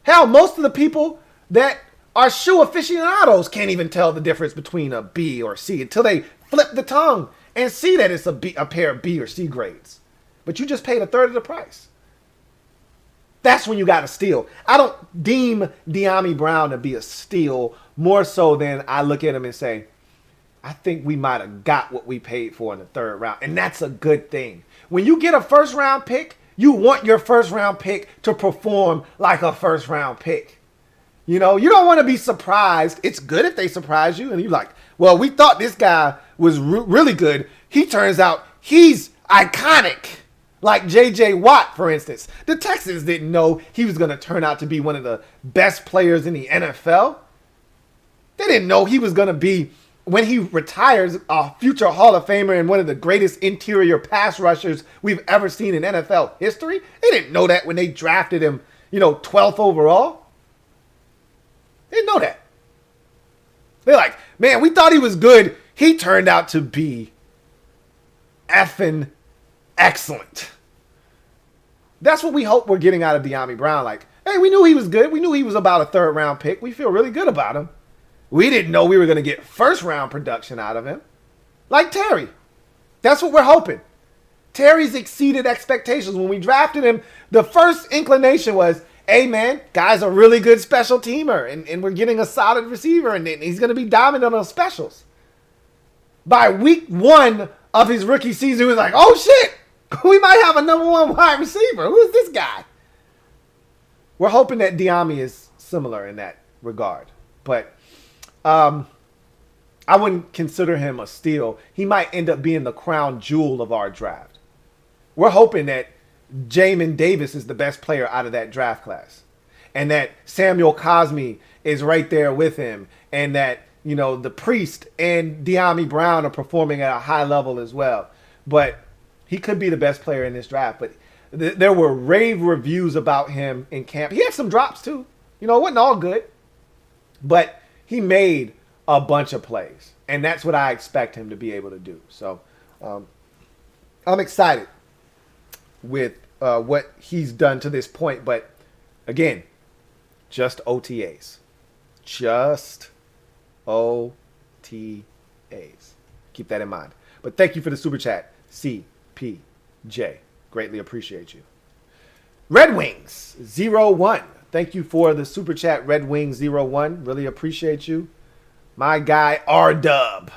Hell, most of the people that are shoe aficionados can't even tell the difference between a B or C until they flip the tongue and see that it's a pair of B or C grades. But you just paid a third of the price. That's when you got to steal. I don't deem Dyami Brown to be a steal more so than I look at him and say, I think we might have got what we paid for in the 3rd round. And that's a good thing. When you get a 1st round pick, you want your 1st round pick to perform like a 1st round pick. You don't want to be surprised. It's good if they surprise you and you're like, well, we thought this guy was really good. He turns out he's iconic. Like J.J. Watt, for instance. The Texans didn't know he was going to turn out to be one of the best players in the NFL. They didn't know he was going to be, when he retires, a future Hall of Famer and one of the greatest interior pass rushers we've ever seen in NFL history. They didn't know that when they drafted him, 12th overall. They didn't know that. They're like, man, we thought he was good. He turned out to be effing excellent. That's what we hope we're getting out of Dyami Brown. Like, Hey, we knew he was good. We knew he was about a third-round pick. We feel really good about him. We didn't know we were going to get first-round production out of him. Like Terry. That's what we're hoping. Terry's exceeded expectations. When we drafted him, the first inclination was, hey, man, guy's a really good special teamer, and we're getting a solid receiver, and he's going to be dominant on specials. By week 1 of his rookie season, he was like, oh, shit, we might have a number 1 wide receiver. Who is this guy? We're hoping that Diami is similar in that regard. But I wouldn't consider him a steal. He might end up being the crown jewel of our draft. We're hoping that Jamin Davis is the best player out of that draft class. And that Samuel Cosme is right there with him. And that, you know, the Priest and Diami Brown are performing at a high level as well. But he could be the best player in this draft. But there were rave reviews about him in camp. He had some drops too. You know, it wasn't all good. But he made a bunch of plays. And that's what I expect him to be able to do. So I'm excited with what he's done to this point. But again, just OTAs. Just OTAs. Keep that in mind. But thank you for the super chat, CPJ. Greatly appreciate you. Red Wings 01. Thank you for the super chat, Red Wings 01. Really appreciate you. My guy R-Dub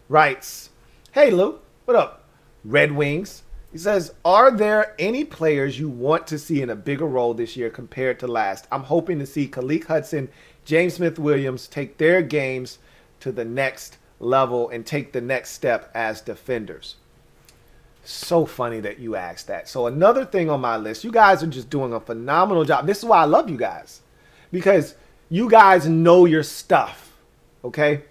writes, hey Lou, what up? Red Wings. He says, are there any players you want to see in a bigger role this year compared to last? I'm hoping to see Khaleke Hudson, James Smith-Williams take their games to the next level and take the next step as defenders. So funny that you asked that. So another thing on my list, you guys are just doing a phenomenal job. This is why I love you guys, because you guys know your stuff, okay?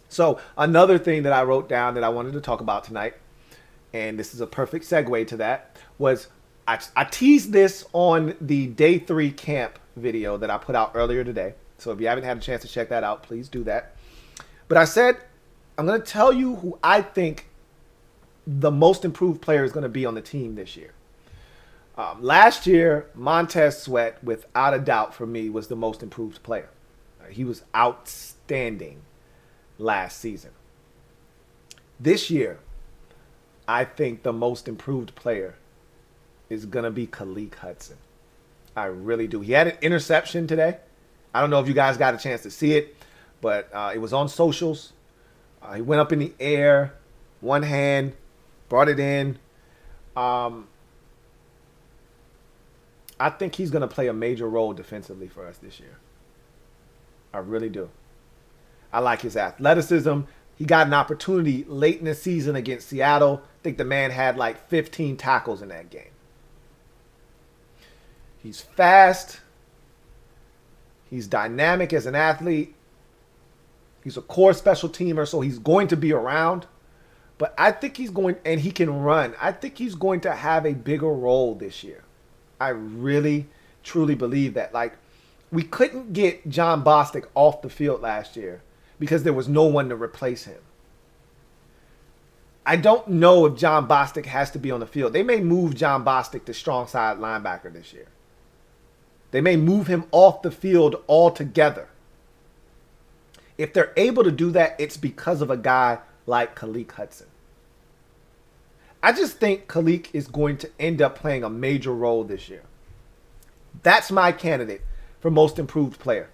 So another thing that I wrote down that I wanted to talk about tonight, and this is a perfect segue to that, was I teased this on the day 3 camp video that I put out earlier today. So if you haven't had a chance to check that out, please do that. But I said, I'm going to tell you who I think the most improved player is going to be on the team this year. Last year, Montez Sweat, without a doubt for me, was the most improved player. He was outstanding last season. This year, I think the most improved player is going to be Khaleke Hudson. I really do. He had an interception today. I don't know if you guys got a chance to see it, but it was on socials. He went up in the air, one hand, brought it in. I think he's going to play a major role defensively for us this year. I really do. I like his athleticism. He got an opportunity late in the season against Seattle. I think the man had like 15 tackles in that game. He's fast. He's dynamic as an athlete. He's a core special teamer, so he's going to be around. But I think he's going, and he can run. I think he's going to have a bigger role this year. I really, truly believe that. Like, we couldn't get John Bostic off the field last year because there was no one to replace him. I don't know if John Bostic has to be on the field. They may move John Bostic to strong side linebacker this year. They may move him off the field altogether. If they're able to do that, it's because of a guy like Khaleke Hudson. I just think Khaleke is going to end up playing a major role this year. That's my candidate for most improved player.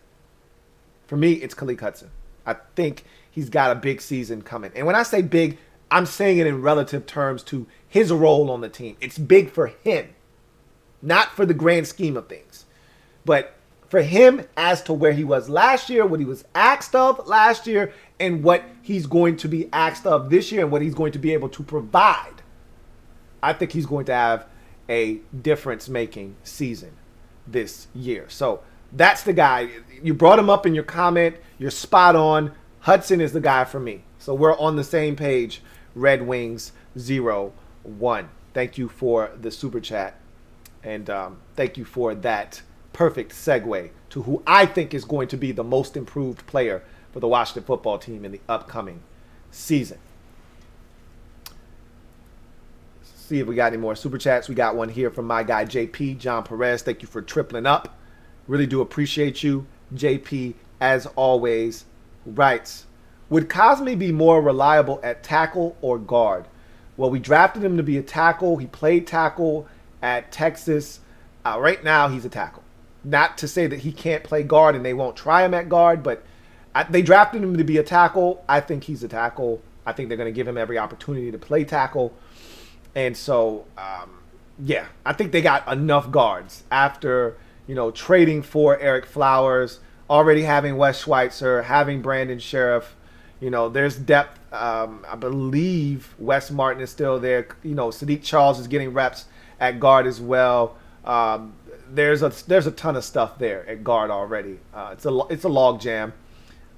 For me, it's Khaleke Hudson. I think he's got a big season coming. And when I say big, I'm saying it in relative terms to his role on the team. It's big for him, not for the grand scheme of things. But for him as to where he was last year, what he was asked of last year, and what he's going to be asked of this year and what he's going to be able to provide, I think he's going to have a difference-making season this year. So that's the guy. You brought him up in your comment. You're spot on. Hudson is the guy for me. So we're on the same page, Red Wings 01. Thank you for the super chat. And thank you for that perfect segue to who I think is going to be the most improved player for the Washington football team in the upcoming season. Let's see if we got any more super chats. We got one here from my guy JP, John Perez. Thank you for tripling up. Really do appreciate you. JP, as always, writes, would Cosme be more reliable at tackle or guard? Well, we drafted him to be a tackle. He played tackle at Texas. Right now, he's a tackle. Not to say that he can't play guard and they won't try him at guard, but they drafted him to be a tackle. I think he's a tackle. I think they're going to give him every opportunity to play tackle. And so, yeah, I think they got enough guards after, trading for Eric Flowers, already having Wes Schweitzer, having Brandon Sheriff. There's depth. I believe Wes Martin is still there. Sadiq Charles is getting reps at guard as well. There's a ton of stuff there at guard already. It's a log jam.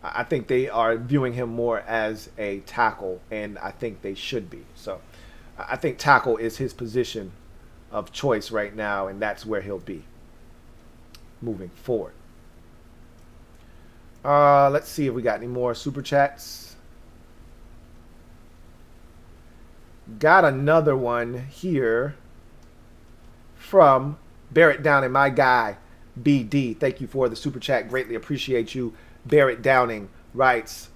I think they are viewing him more as a tackle, and I think they should be. So I think tackle is his position of choice right now, and that's where he'll be moving forward. Let's see if we got any more super chats. Got another one here from Barrett Downing, my guy, BD. Thank you for the super chat. Greatly appreciate you. Barrett Downing writes,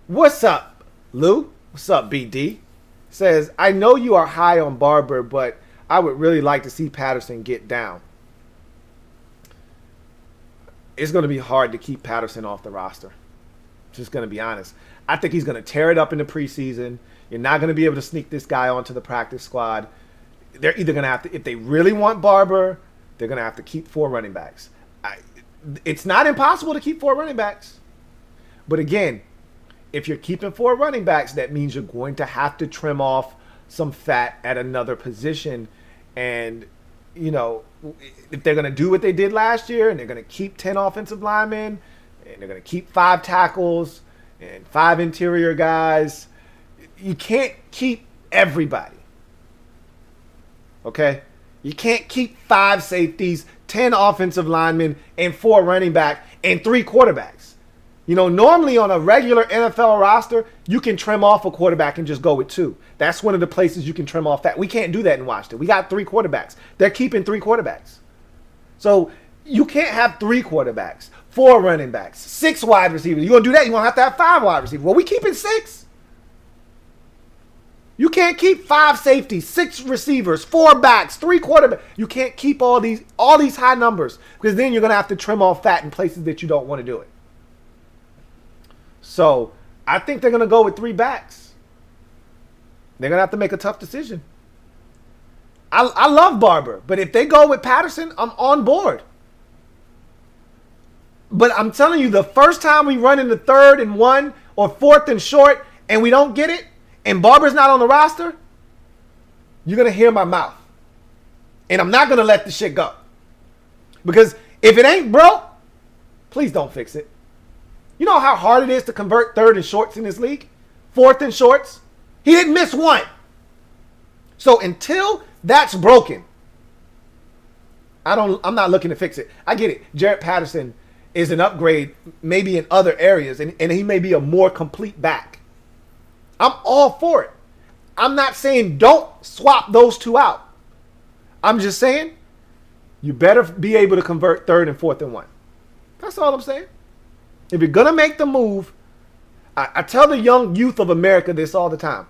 what's up, Lou? What's up, BD? Says, I know you are high on Barber, but I would really like to see Patterson get down. It's going to be hard to keep Patterson off the roster. Just going to be honest. I think he's going to tear it up in the preseason. You're not going to be able to sneak this guy onto the practice squad. They're either going to have to, if they really want Barber, they're going to have to keep 4 running backs. It's not impossible to keep 4 running backs. But again, if you're keeping 4 running backs, that means you're going to have to trim off some fat at another position. And, if they're going to do what they did last year and they're going to keep 10 offensive linemen and they're going to keep 5 tackles and 5 interior guys, you can't keep everybody. Okay? You can't keep 5 safeties, 10 offensive linemen, and 4 running back and 3 quarterbacks. Normally on a regular NFL roster, you can trim off a quarterback and just go with 2. That's one of the places you can trim off that. We can't do that in Washington. We got 3 quarterbacks. They're keeping 3 quarterbacks. So you can't have 3 quarterbacks, 4 running backs, 6 wide receivers. You're going to do that, you're going to have 5 wide receivers. Well, we keeping 6. You can't keep 5 safeties, 6 receivers, 4 backs, 3 quarterbacks. You can't keep all these high numbers because then you're going to have to trim off fat in places that you don't want to do it. So I think they're going to go with 3 backs. They're going to have to make a tough decision. I love Barber, but if they go with Patterson, I'm on board. But I'm telling you, the first time we run into 3rd and 1 or 4th and short and we don't get it, and Barber's not on the roster, you're going to hear my mouth. And I'm not going to let the shit go. Because if it ain't broke, please don't fix it. You know how hard it is to convert 3rd and shorts in this league? 4th and shorts? He didn't miss 1. So until that's broken, I'm not looking to fix it. I get it. Jarrett Patterson is an upgrade maybe in other areas, and he may be a more complete back. I'm all for it. I'm not saying don't swap those 2 out. I'm just saying you better be able to convert 3rd and 4th and 1. That's all I'm saying. If you're going to make the move, I tell the young youth of America this all the time.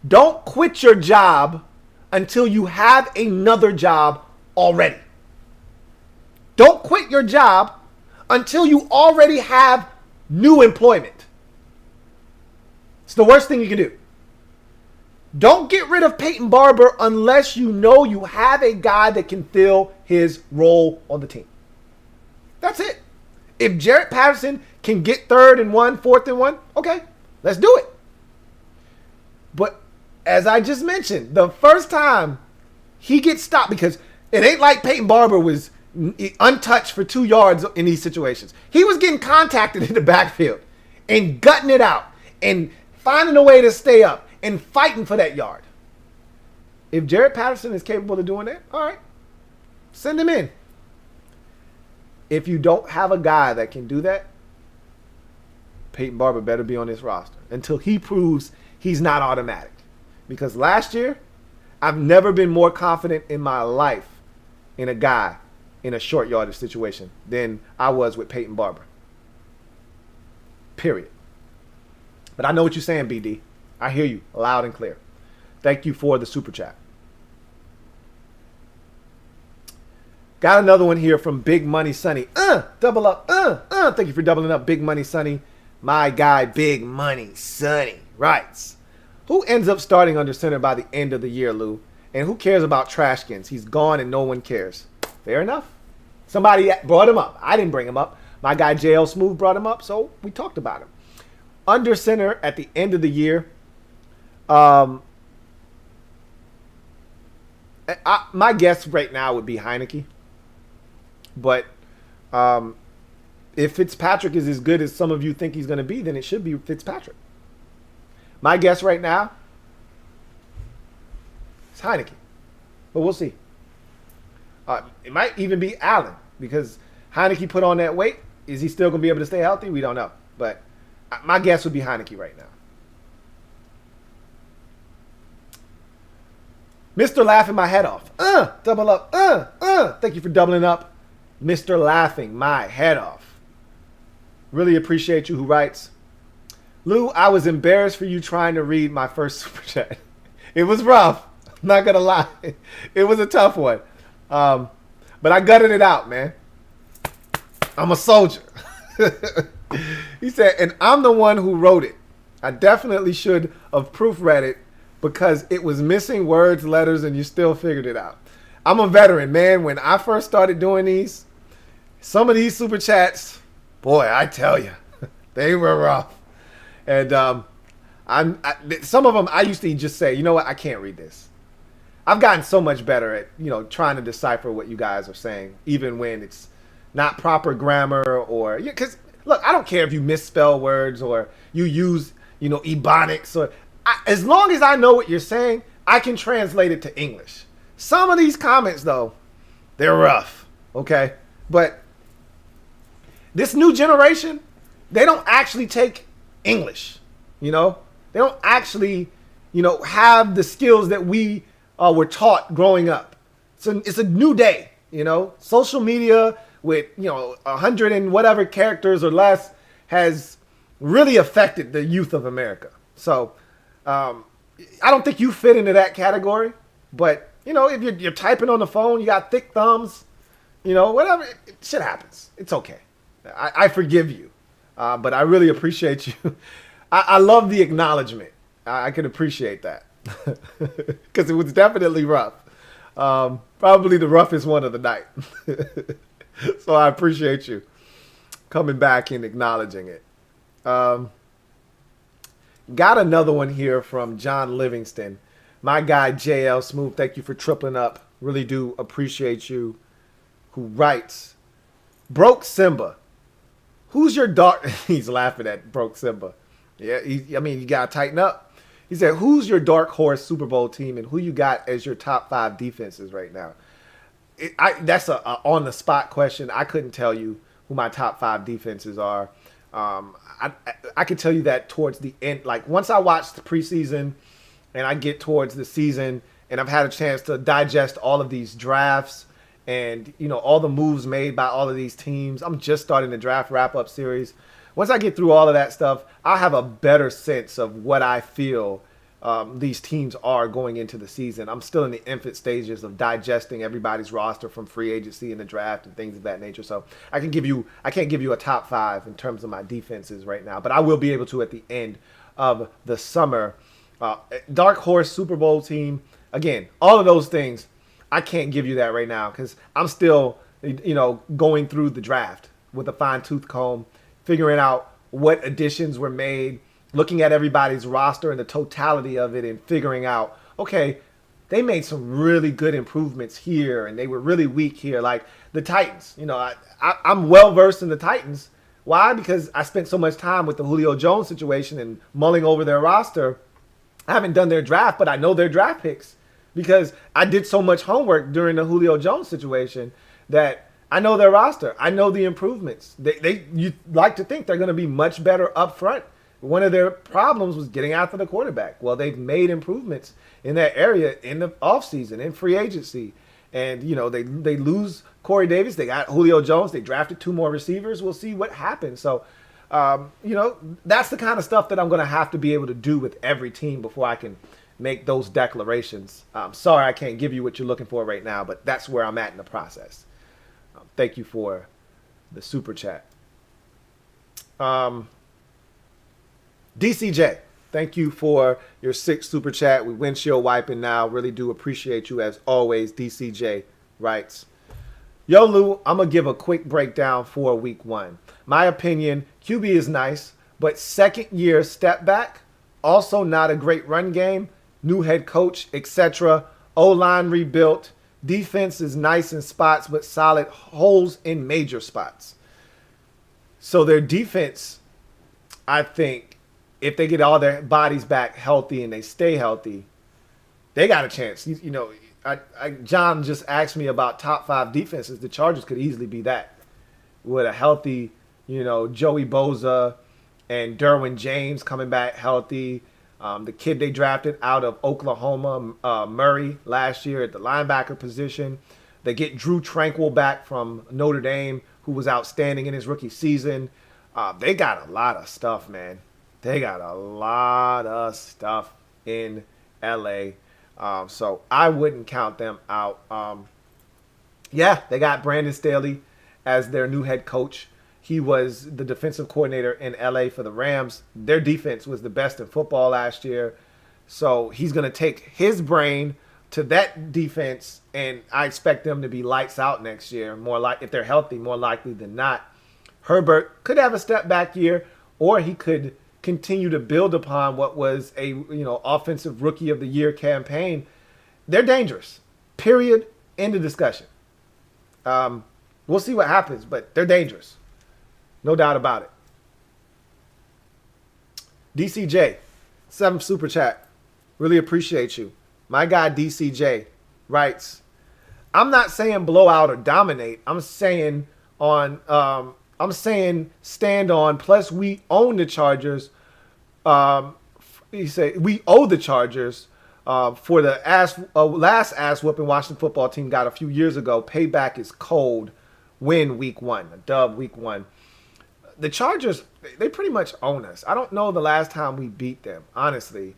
Don't quit your job until you have another job already. Don't quit your job until you already have new employment. It's the worst thing you can do. Don't get rid of Peyton Barber unless you know you have a guy that can fill his role on the team. That's it. If Jarrett Patterson can get 3rd and 1, 4th and 1, okay, let's do it. But as I just mentioned, the first time he gets stopped, because it ain't like Peyton Barber was untouched for 2 yards in these situations. He was getting contacted in the backfield and gutting it out and finding a way to stay up and fighting for that yard. If Jarrett Patterson is capable of doing that, all right, send him in. If you don't have a guy that can do that, Peyton Barber better be on this roster until he proves he's not automatic. Because last year, I've never been more confident in my life in a guy in a short yardage situation than I was with Peyton Barber. Period. But I know what you're saying, BD. I hear you loud and clear. Thank you for the super chat. Got another one here from Big Money Sonny. Double up. Thank you for doubling up, Big Money Sonny. My guy, Big Money Sonny, writes, who ends up starting under center by the end of the year, Lou? And who cares about Trashkins? He's gone and no one cares. Fair enough. Somebody brought him up. I didn't bring him up. My guy, JL Smooth, brought him up, so we talked about him. Under center at the end of the year, my guess right now would be Heineke. But if Fitzpatrick is as good as some of you think he's going to be, then it should be Fitzpatrick. My guess right now is Heineke. But we'll see. It might even be Allen because Heineke put on that weight. Is he still going to be able to stay healthy? We don't know. But my guess would be Heineke right now. Mr. Laughing my head off. Double up. Thank you for doubling up. Mr. Laughing my head off. Really appreciate you who writes. Lou, I was embarrassed for you trying to read my first super chat. It was rough. I'm not going to lie. It was a tough one. But I gutted it out, man. I'm a soldier. He said, and I'm the one who wrote it. I definitely should have proofread it because it was missing words, letters, and you still figured it out. I'm a veteran, man. When I first started doing these, some of these super chats, boy, I tell you, they were rough. And some of them I used to just say, you know what, I can't read this. I've gotten so much better at, trying to decipher what you guys are saying, even when it's not proper grammar or, because, look, I don't care if you misspell words or you use, ebonics or, as long as I know what you're saying, I can translate it to English. Some of these comments, though, they're rough, okay? But this new generation, they don't actually take English, They don't actually, have the skills that we were taught growing up. So it's a new day, Social media with, 100 and whatever characters or less has really affected the youth of America. So I don't think you fit into that category, but if you're typing on the phone, you got thick thumbs, whatever, shit happens. It's okay. I forgive you. But I really appreciate you. I love the acknowledgement. I can appreciate that because it was definitely rough. Probably the roughest one of the night. So I appreciate you coming back and acknowledging it. Got another one here from John Livingston. My guy, JL Smooth, thank you for tripling up. Really do appreciate you. Who writes, Broke Simba. Who's your dark... He's laughing at Broke Simba. Yeah, you got to tighten up. He said, who's your dark horse Super Bowl team and who you got as your top 5 defenses right now? That's a on-the-spot question. I couldn't tell you who my top 5 defenses are. I could tell you that towards the end. Like, once I watch the preseason and I get towards the season and I've had a chance to digest all of these drafts and, all the moves made by all of these teams. I'm just starting the draft wrap-up series. Once I get through all of that stuff, I'll have a better sense of what I feel these teams are going into the season. I'm still in the infant stages of digesting everybody's roster from free agency and the draft and things of that nature. So I can't give you a top 5 in terms of my defenses right now, but I will be able to at the end of the summer. Dark horse Super Bowl team, again, all of those things, I can't give you that right now because I'm still, going through the draft with a fine-tooth comb, figuring out what additions were made, looking at everybody's roster and the totality of it and figuring out, okay, they made some really good improvements here and they were really weak here. Like the Titans, I'm well-versed in the Titans. Why? Because I spent so much time with the Julio Jones situation and mulling over their roster. I haven't done their draft, but I know their draft picks because I did so much homework during the Julio Jones situation that I know their roster. I know the improvements. You like to think they're going to be much better up front. One of their problems was getting after the quarterback. Well, they've made improvements in that area in the offseason, in free agency. And, they lose Corey Davis. They got Julio Jones. They drafted 2 more receivers. We'll see what happens. So, that's the kind of stuff that I'm going to have to be able to do with every team before I can make those declarations. I'm sorry I can't give you what you're looking for right now, but that's where I'm at in the process. Thank you for the super chat. DCJ, thank you for your 6th super chat. We windshield wiping now. Really do appreciate you as always. DCJ writes, Yo, Lou, I'm going to give a quick breakdown for week 1. My opinion, QB is nice, but second year step back, also not a great run game, new head coach, etc. O-line rebuilt. Defense is nice in spots, but solid holes in major spots. So their defense, I think, if they get all their bodies back healthy and they stay healthy, they got a chance. John just asked me about top 5 defenses. The Chargers could easily be that. With a healthy, Joey Bosa and Derwin James coming back healthy. The kid they drafted out of Oklahoma, Murray, last year at the linebacker position. They get Drew Tranquill back from Notre Dame, who was outstanding in his rookie season. They got a lot of stuff, man. They got a lot of stuff in L.A. So I wouldn't count them out. They got Brandon Staley as their new head coach. He was the defensive coordinator in L.A. for the Rams. Their defense was the best in football last year. So he's going to take his brain to that defense, and I expect them to be lights out next year. If they're healthy, more likely than not. Herbert could have a step back year, or he could continue to build upon what was a offensive rookie of the year campaign. They're dangerous. Period. End of discussion. We'll see what happens, but they're dangerous. No doubt about it. DCJ, 7th super chat. Really appreciate you. My guy DCJ writes, I'm not saying blow out or dominate. I'm saying stand on. Plus, we own the Chargers. He said we owe the Chargers for the last ass whooping Washington football team got a few years ago. Payback is cold. Win week 1. A dub week 1. The Chargers, they pretty much own us. I don't know the last time we beat them, honestly.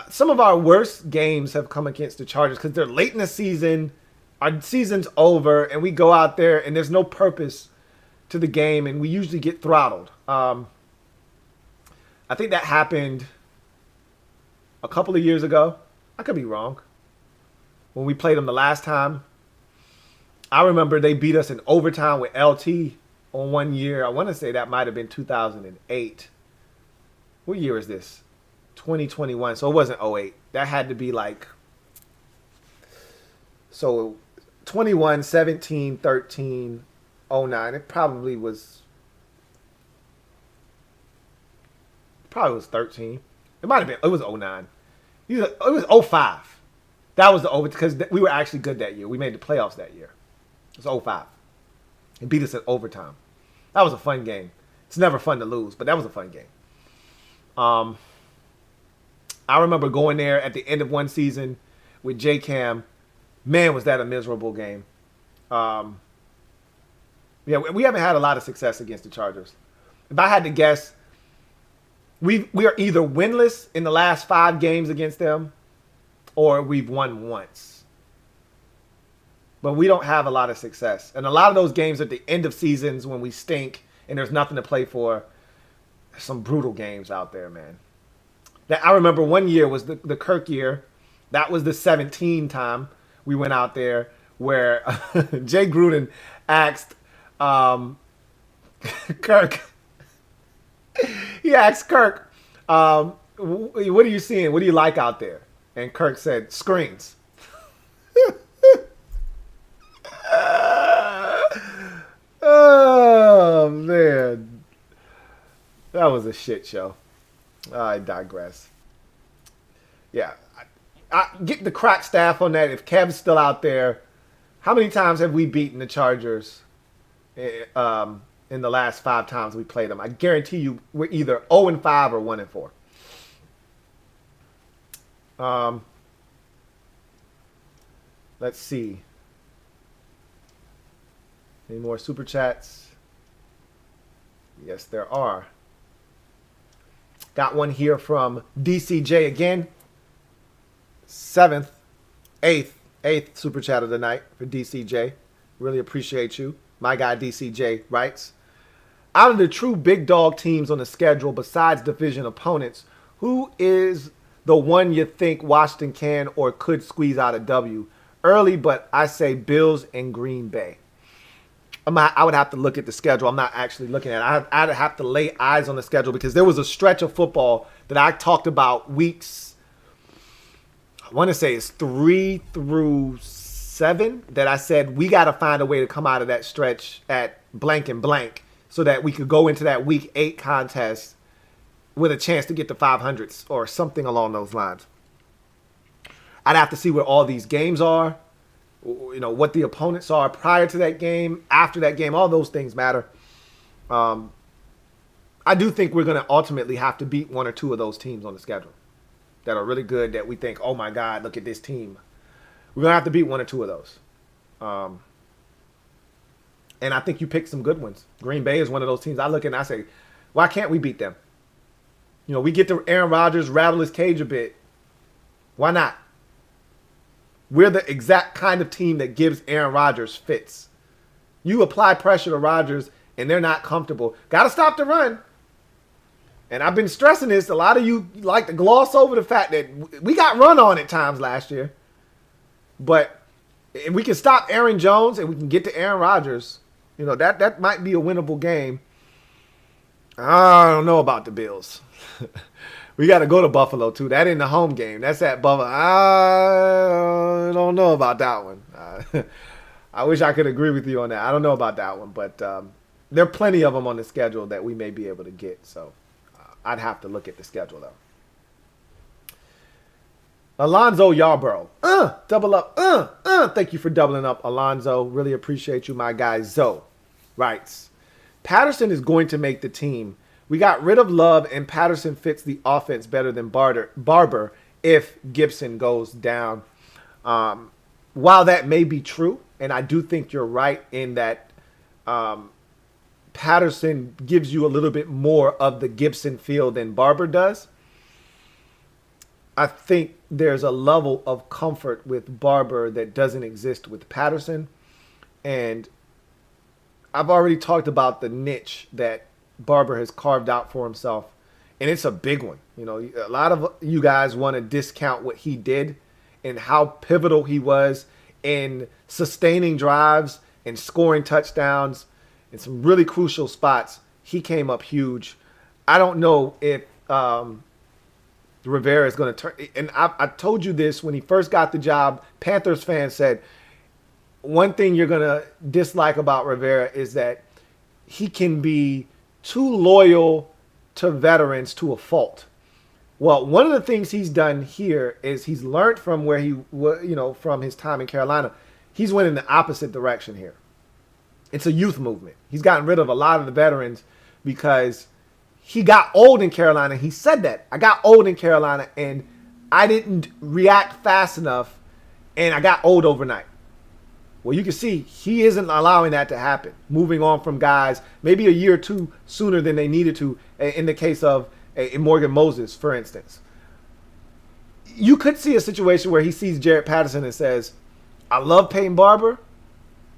Some of our worst games have come against the Chargers because they're late in the season. Our season's over, and we go out there, and there's no purpose to the game, and we usually get throttled. I think that happened a couple of years ago. I could be wrong. When we played them the last time, I remember they beat us in overtime with LT on one year. I want to say that might have been 2008. What year is this? 2021. So it wasn't 08. That had to be like... So 21, 17, 13, 09. It probably was 13. It might have been. It was 09. It was 05. That was the over because we were actually good that year. We made the playoffs that year. It was 05. It beat us in overtime. That was a fun game. It's never fun to lose, but that was a fun game. I remember going there at the end of one season with J Cam. Man, was that a miserable game. We haven't had a lot of success against the Chargers. If I had to guess, we are either winless in the last 5 games against them, or we've won once. But we don't have a lot of success. And a lot of those games at the end of seasons when we stink and there's nothing to play for, some brutal games out there, man. That I remember one year was the Kirk year. That was the 17 time we went out there where Jay Gruden asked Kirk. He asked Kirk, what are you seeing? What do you like out there? And Kirk said, screens. Oh, man. That was a shit show. I digress. Yeah. I get the crack staff on that. If Kev's still out there, how many times have we beaten the Chargers in the last 5 times we played them? I guarantee you we're either 0-5 or 1-4. Let's see. Any more super chats? Yes, there are. Got one here from DCJ again. 8th super chat of the night for DCJ. Really appreciate you. My guy DCJ writes, out of the true big dog teams on the schedule besides division opponents, who is the one you think Washington can or could squeeze out a W? Early, but I say Bills and Green Bay. I would have to look at the schedule. I'm not actually looking at it. I'd have to lay eyes on the schedule because there was a stretch of football that I talked about weeks, I want to say it's 3 through 7, that I said we got to find a way to come out of that stretch at blank and blank so that we could go into that week 8 contest with a chance to get to 500s or something along those lines. I'd have to see where all these games are, you know, what the opponents are prior to that game, after that game. All those things matter. I do think we're going to ultimately have to beat one or two of those teams on the schedule that are really good, that we think, oh my God, look at this team. We're going to have to beat one or two of those. And I think you picked some good ones. Green Bay is one of those teams I look at and I say, why can't we beat them? You know, we get to Aaron Rodgers, rattle his cage a bit. Why not? We're the exact kind of team that gives Aaron Rodgers fits. You apply pressure to Rodgers and they're not comfortable. Got to stop the run. And I've been stressing this. A lot of you like to gloss over the fact that we got run on at times last year. But if we can stop Aaron Jones and we can get to Aaron Rodgers, you know, that might be a winnable game. I don't know about the Bills. We got to go to Buffalo, too. That ain't the home game. That's at Buffalo. I don't know about that one. I wish I could agree with you on that. I don't know about that one. But there are plenty of them on the schedule that we may be able to get. So I'd have to look at the schedule, though. Alonzo Yarborough. Double up. Thank you for doubling up, Alonzo. Really appreciate you, my guy. Zoe writes, Patterson is going to make the team. We got rid of Love, and Patterson fits the offense better than Barber if Gibson goes down. While that may be true, and I do think you're right in that Patterson gives you a little bit more of the Gibson feel than Barber does, I think there's a level of comfort with Barber that doesn't exist with Patterson. And I've already talked about the niche that Barber has carved out for himself, and it's a big one. You know, a lot of you guys want to discount what he did and how pivotal he was in sustaining drives and scoring touchdowns in some really crucial spots. He came up huge. I don't know if Rivera is going to turn. And I told you this when he first got the job. Panthers fans said, one thing you're going to dislike about Rivera is that he can be too loyal to veterans to a fault. Well, one of the things he's done here is he's learned from where he was, you know, from his time in Carolina. He's went in the opposite direction here. It's a youth movement. He's gotten rid of a lot of the veterans because he got old in Carolina. He said that. I got old in Carolina and I didn't react fast enough and I got old overnight. Well, you can see he isn't allowing that to happen. Moving on from guys maybe a year or two sooner than they needed to, in the case of Morgan Moses, for instance. You could see a situation where he sees Jared Patterson and says, I love Peyton Barber,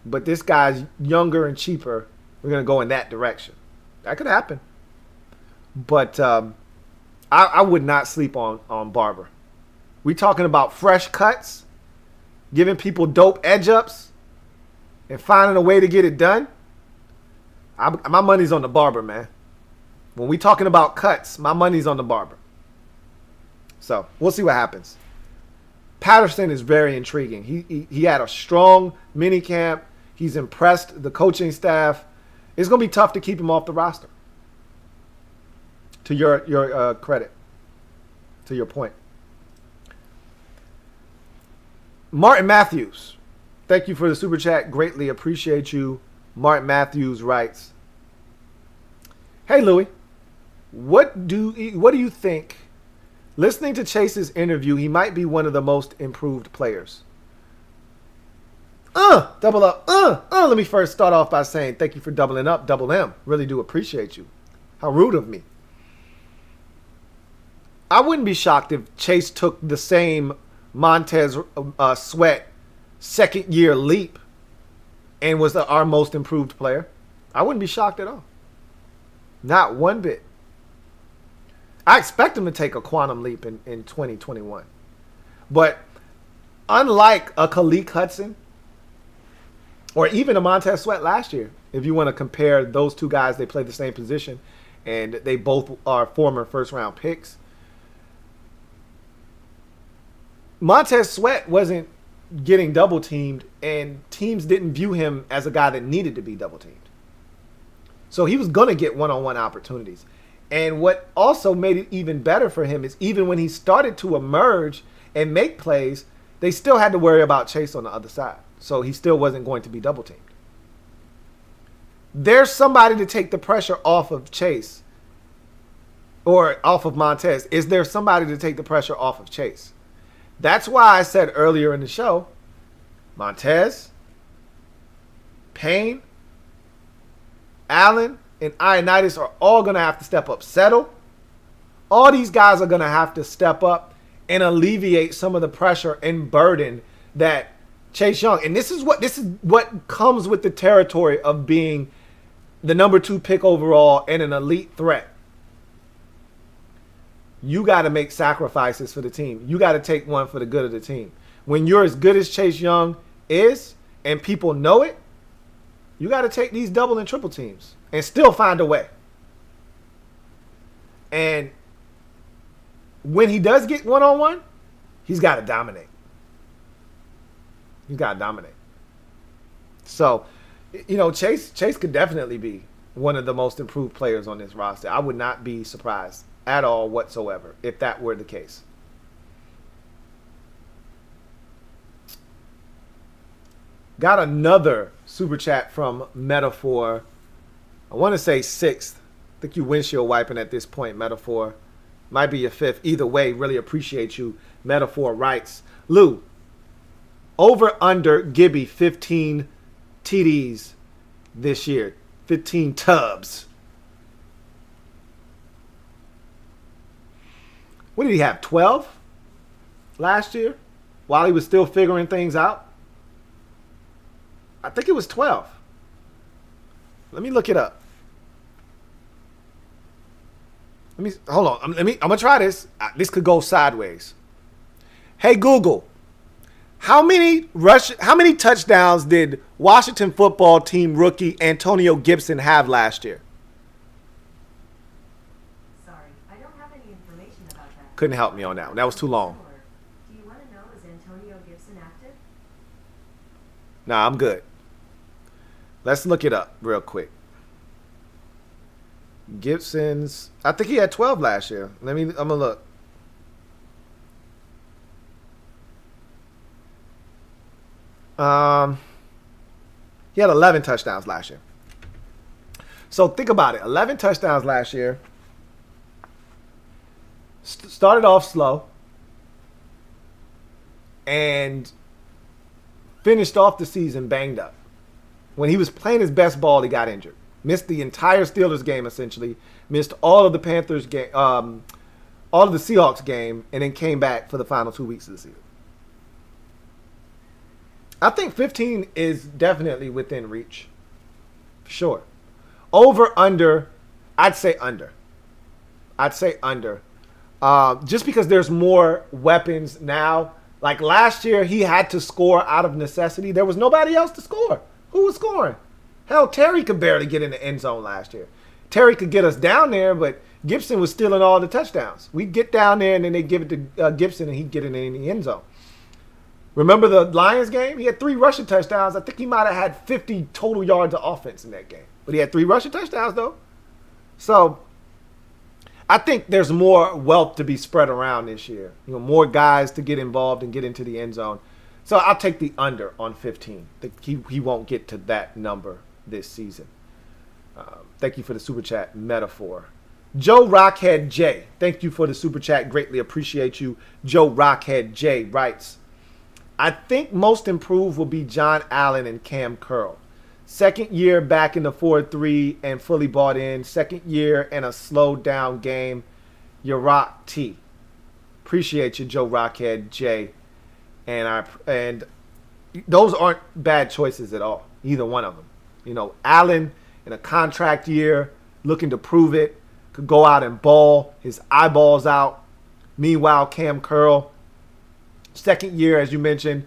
but this guy's younger and cheaper. We're going to go in that direction. That could happen. But I would not sleep on Barber. We talking about fresh cuts, giving people dope edge-ups, and finding a way to get it done. My money's on the Barber, man. When we talking about cuts, my money's on the Barber. So we'll see what happens. Patterson is very intriguing. He had a strong mini camp. He's impressed the coaching staff. It's going to be tough to keep him off the roster. To your credit, to your point. Martin Matthews, thank you for the super chat. Greatly appreciate you. Martin Matthews writes, Hey Louie, what do you think? Listening to Chase's interview, he might be one of the most improved players. Double up. Let me first start off by saying thank you for doubling up, Double M. Really do appreciate you. How rude of me. I wouldn't be shocked if Chase took the same Montez Sweat second year leap and was our most improved player. I wouldn't be shocked at all. Not one bit. I expect him to take a quantum leap in 2021. But unlike a Khalik Hudson or even a Montez Sweat last year, if you want to compare those two guys, they play the same position and they both are former first-round picks. Montez Sweat wasn't getting double-teamed, and teams didn't view him as a guy that needed to be double-teamed. So he was going to get one-on-one opportunities. And what also made it even better for him is even when he started to emerge and make plays, they still had to worry about Chase on the other side. So he still wasn't going to be double-teamed. There's somebody to take the pressure off of Chase or off of Montez. Is there somebody to take the pressure off of Chase? That's why I said earlier in the show, Montez, Payne, Allen, and Ioannidis are all going to have to step up. Settle. All these guys are going to have to step up and alleviate some of the pressure and burden that Chase Young. And this is what comes with the territory of being the number 2 pick overall and an elite threat. You got to make sacrifices for the team. You got to take one for the good of the team. When you're as good as Chase Young is and people know it, you got to take these double and triple teams and still find a way. And when he does get one-on-one, he's got to dominate. He's got to dominate. So, you know, Chase could definitely be one of the most improved players on this roster. I would not be surprised at all whatsoever if that were the case. Got another super chat from Metaphor. I want to say 6th. I think you windshield wiping at this point, Metaphor. Might be your 5th. Either way, really appreciate you. Metaphor writes, Lou, over under Gibby 15 TDs this year. 15 tubs. What did he have, 12 last year while he was still figuring things out? I think it was 12. Let me look it up. Hold on. I'm gonna try this. This could go sideways. Hey Google, how many touchdowns did Washington football team rookie Antonio Gibson have last year? Couldn't help me on that one. That was too long. Do you want to know, is Antonio Gibson active? Nah, I'm good. Let's look it up real quick. Gibson's, I think he had 12 last year. I'm gonna look. He had 11 touchdowns last year. So think about it. 11 touchdowns last year. Started off slow and finished off the season banged up. When he was playing his best ball, he got injured. Missed the entire Steelers game, essentially. Missed all of the Panthers game, all of the Seahawks game, and then came back for the final 2 weeks of the season. I think 15 is definitely within reach. Sure. Over, under, I'd say under. Just because there's more weapons now. Like last year, he had to score out of necessity. There was nobody else to score. Who was scoring? Hell, Terry could barely get in the end zone last year. Terry could get us down there, but Gibson was stealing all the touchdowns. We'd get down there, and then they'd give it to Gibson, and he'd get it in the end zone. Remember the Lions game? He had 3 rushing touchdowns. I think he might have had 50 total yards of offense in that game. But he had 3 rushing touchdowns, though. So I think there's more wealth to be spread around this year. You know, more guys to get involved and get into the end zone. So I'll take the under on 15. He won't get to that number this season. Thank you for the super chat, Metaphor. Joe Rockhead J. Thank you for the super chat. Greatly appreciate you. Joe Rockhead J writes, I think most improved will be John Allen and Cam Curl. Second year back in the 4-3 and fully bought in. Second year in a slowed down game. Your Rock T. Appreciate you, Joe Rockhead J. And those aren't bad choices at all. Either one of them. You know, Allen in a contract year, looking to prove it, could go out and ball his eyeballs out. Meanwhile, Cam Curl, second year, as you mentioned,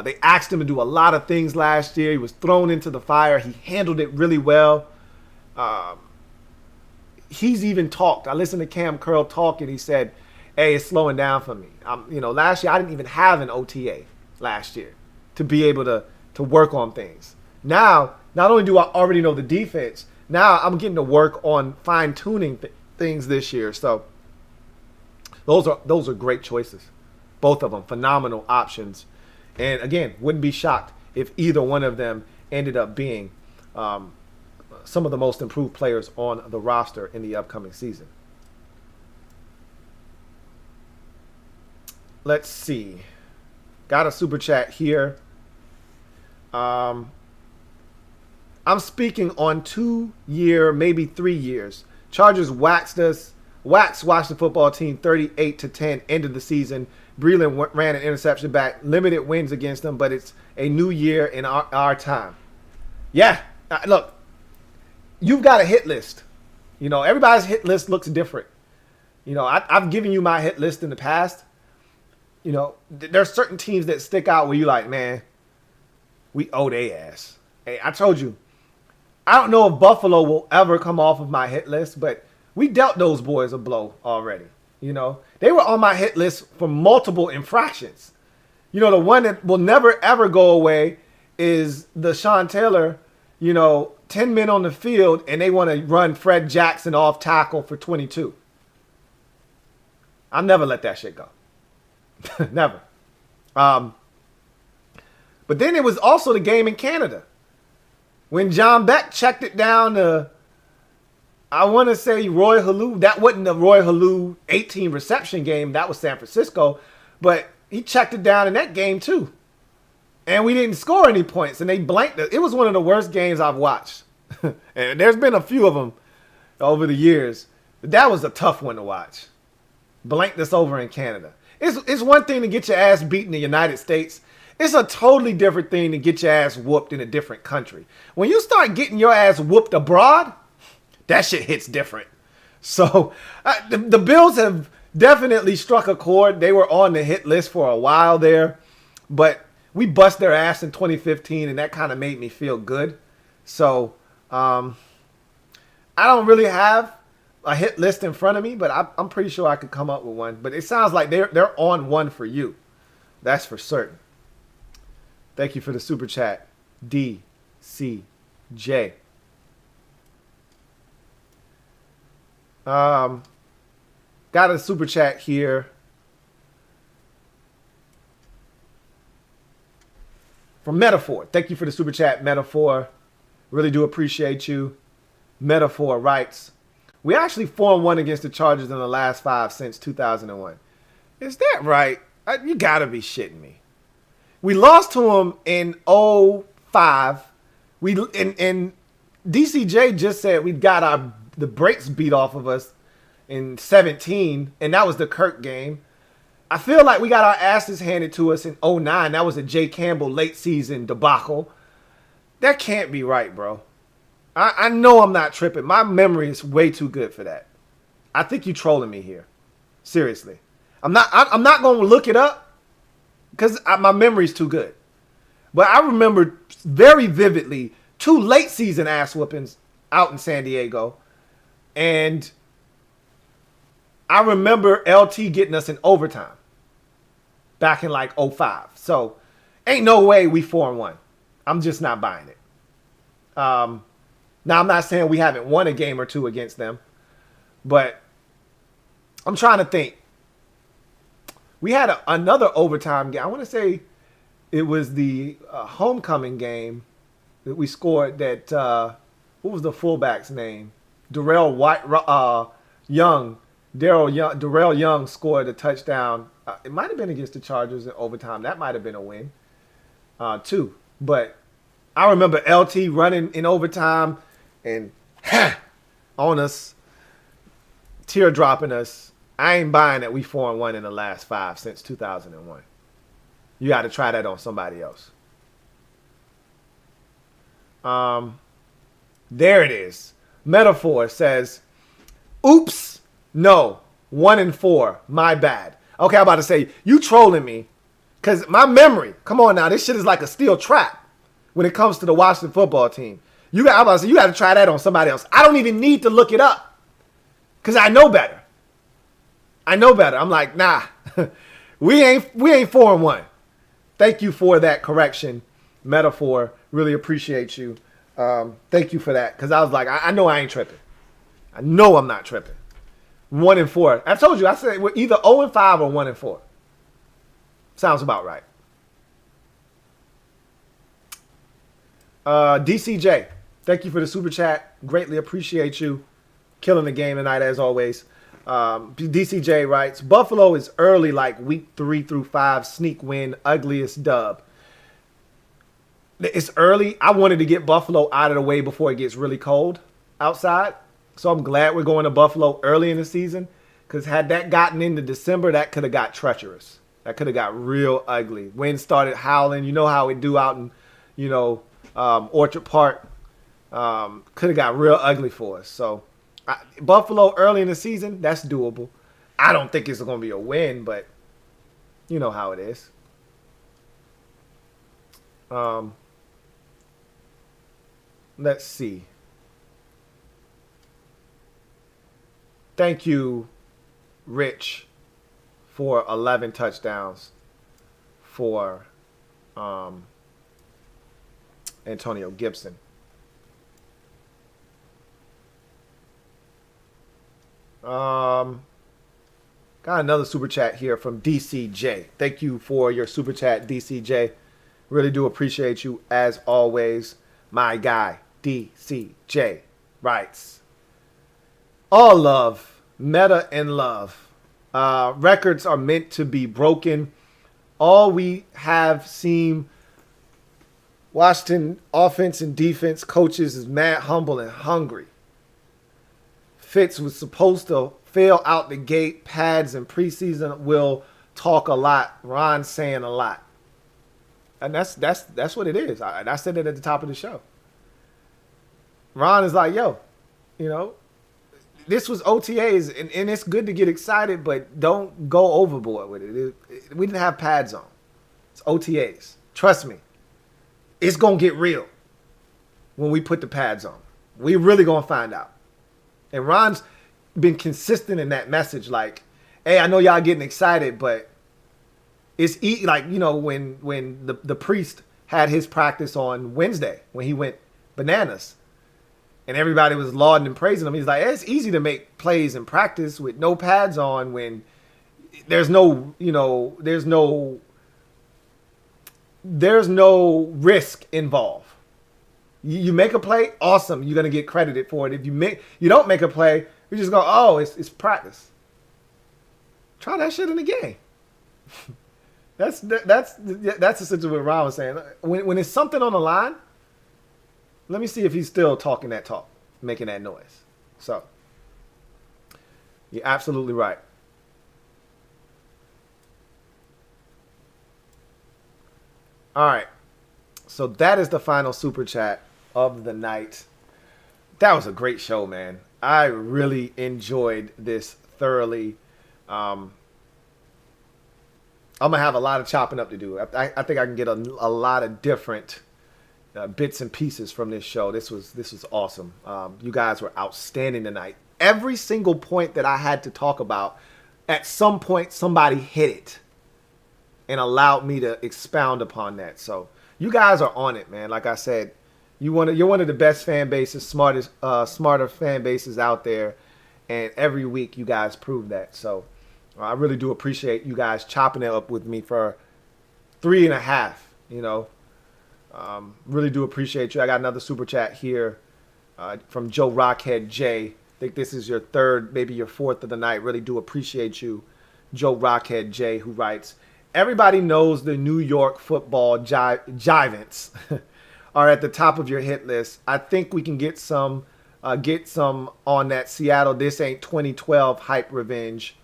they asked him to do a lot of things last year. He was thrown into the fire. He handled it really well. He's even talked. I listened to Cam Curl talk, and he said, hey, it's slowing down for me. Last year, I didn't even have an OTA last year to be able to work on things. Now, not only do I already know the defense, now I'm getting to work on fine-tuning things this year. So those are great choices. Both of them, phenomenal options. And again, wouldn't be shocked if either one of them ended up being some of the most improved players on the roster in the upcoming season. Let's see. Got a super chat here. I'm speaking on 2 year, maybe 3 years. Chargers waxed Washington football team 38-10, end of the season. Breland ran an interception back, limited wins against them, but it's a new year in our time. Yeah, look, you've got a hit list. You know, everybody's hit list looks different. You know, I've given you my hit list in the past. You know, there's certain teams that stick out where you're like, man, we owe their ass. Hey, I told you, I don't know if Buffalo will ever come off of my hit list, but we dealt those boys a blow already. You know, they were on my hit list for multiple infractions. You know, the one that will never, ever go away is the Sean Taylor, 10 men on the field, and they want to run Fred Jackson off tackle for 22. I'll never let that shit go. Never. But then it was also the game in Canada when John Beck checked it down to, I want to say, Roy Halou. That wasn't the Roy Halou 18 reception game. That was San Francisco. But he checked it down in that game too. And we didn't score any points. And they blanked it. It was one of the worst games I've watched. And there's been a few of them over the years. But that was a tough one to watch. Blanked us over in Canada. It's one thing to get your ass beat in the United States. It's a totally different thing to get your ass whooped in a different country. When you start getting your ass whooped abroad, that shit hits different. So the Bills have definitely struck a chord. They were on the hit list for a while there, but we bust their ass in 2015, and that kind of made me feel good. So I don't really have a hit list in front of me, but I'm pretty sure I could come up with one. But it sounds like they're on one for you. That's for certain. Thank you for the super chat, DCJ. Got a super chat here from Metaphor. Thank you for the super chat, Metaphor. Really do appreciate you. Metaphor writes, we actually 4-1 against the Chargers in the last 5 since 2001. Is that right? You gotta be shitting me. We lost to them in 05. And DCJ just said we got the brakes beat off of us in 17, and that was the Kirk game. I feel like we got our asses handed to us in 09. That was a Jay Campbell late season debacle. That can't be right, bro. I know I'm not tripping. My memory is way too good for that. I think you're trolling me here. Seriously. I'm not going to look it up because my memory's too good. But I remember very vividly 2 late season ass whoopings out in San Diego. And I remember LT getting us in overtime back in like 05. So ain't no way we 4-1. I'm just not buying it. Now, I'm not saying we haven't won a game or two against them, but I'm trying to think. We had another overtime game. I want to say it was the homecoming game that we scored that, what was the fullback's name? Darrell Young Darrell Young scored a touchdown. It might have been against the Chargers in overtime. That might have been a win, too. But I remember LT running in overtime and on us, teardropping us. I ain't buying that we 4-1 in the last 5 since 2001. You got to try that on somebody else. There it is. Metaphor says, oops, no, 1-4, my bad. Okay, I'm about to say, you trolling me, because my memory, come on now, this shit is like a steel trap when it comes to the Washington football team. I'm about to say, you got to try that on somebody else. I don't even need to look it up, because I know better. I'm like, nah, we ain't 4-1. Thank you for that correction, Metaphor. Really appreciate you. Thank you for that, because I was like, I know I ain't tripping. I know I'm not tripping. 1-4. I told you, I said we're either 0-5 or 1-4. Sounds about right. DCJ, thank you for the super chat. Greatly appreciate you. Killing the game tonight as always. DCJ writes, Buffalo is early like week 3 through 5 sneak win, ugliest dub. It's early. I wanted to get Buffalo out of the way before it gets really cold outside. So I'm glad we're going to Buffalo early in the season, because had that gotten into December, that could have got treacherous. That could have got real ugly. Wind started howling. You know how it do out in, Orchard Park. Could have got real ugly for us. So Buffalo early in the season, that's doable. I don't think it's going to be a win, but you know how it is. Let's see. Thank you, Rich, for 11 touchdowns for Antonio Gibson. Got another super chat here from DCJ. Thank you for your super chat, DCJ. Really do appreciate you as always. My guy, DCJ, writes, all love, meta and love. Records are meant to be broken. All we have seen Washington offense and defense coaches is mad, humble, and hungry. Fitz was supposed to fail out the gate. Pads and preseason will talk a lot. Ron saying a lot. And that's what it is. I said it at the top of the show. Ron is like, yo, this was OTAs, and it's good to get excited, but don't go overboard with it. We didn't have pads on. It's OTAs. Trust me. It's going to get real when we put the pads on. We really going to find out. And Ron's been consistent in that message, like, hey, I know y'all getting excited, but it's when the priest had his practice on Wednesday when he went bananas and everybody was lauding and praising him. He's like, hey, it's easy to make plays in practice with no pads on when there's no risk involved. You make a play, awesome. You're gonna get credited for it. If you don't make a play, we just go, oh, it's practice. Try that shit in the game. That's essentially what Ron was saying. When it's something on the line, let me see if he's still talking that talk, making that noise. So, you're absolutely right. All right. So that is the final super chat of the night. That was a great show, man. I really enjoyed this thoroughly. I'm gonna have a lot of chopping up to do. I think I can get a lot of different bits and pieces from this show. This was awesome. You guys were outstanding tonight. Every single point that I had to talk about, at some point somebody hit it and allowed me to expound upon that. So you guys are on it, man. Like I said, you're one of the best fan bases, smarter fan bases out there, and every week you guys prove that. So I really do appreciate you guys chopping it up with me for 3.5. Really do appreciate you. I got another super chat here from Joe Rockhead J. think this is your third, maybe your fourth of the night. Really do appreciate you, Joe Rockhead J, who writes, everybody knows the New York football Giants are at the top of your hit list. I think we can get some on that Seattle This Ain't 2012 hype revenge.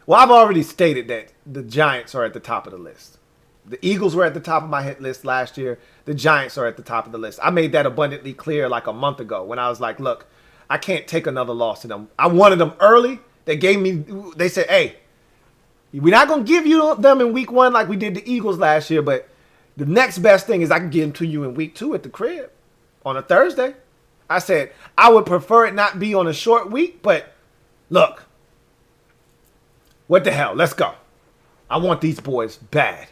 Well, I've already stated that the Giants are at the top of the list. The Eagles were at the top of my hit list last year. The Giants are at the top of the list. I made that abundantly clear like a month ago when I was like, look, I can't take another loss to them. I wanted them early. They said, hey, we're not going to give you them in week 1 like we did the Eagles last year, but the next best thing is I can give them to you in week 2 at the crib on a Thursday. I said, I would prefer it not be on a short week, but look, what the hell? Let's go. I want these boys bad.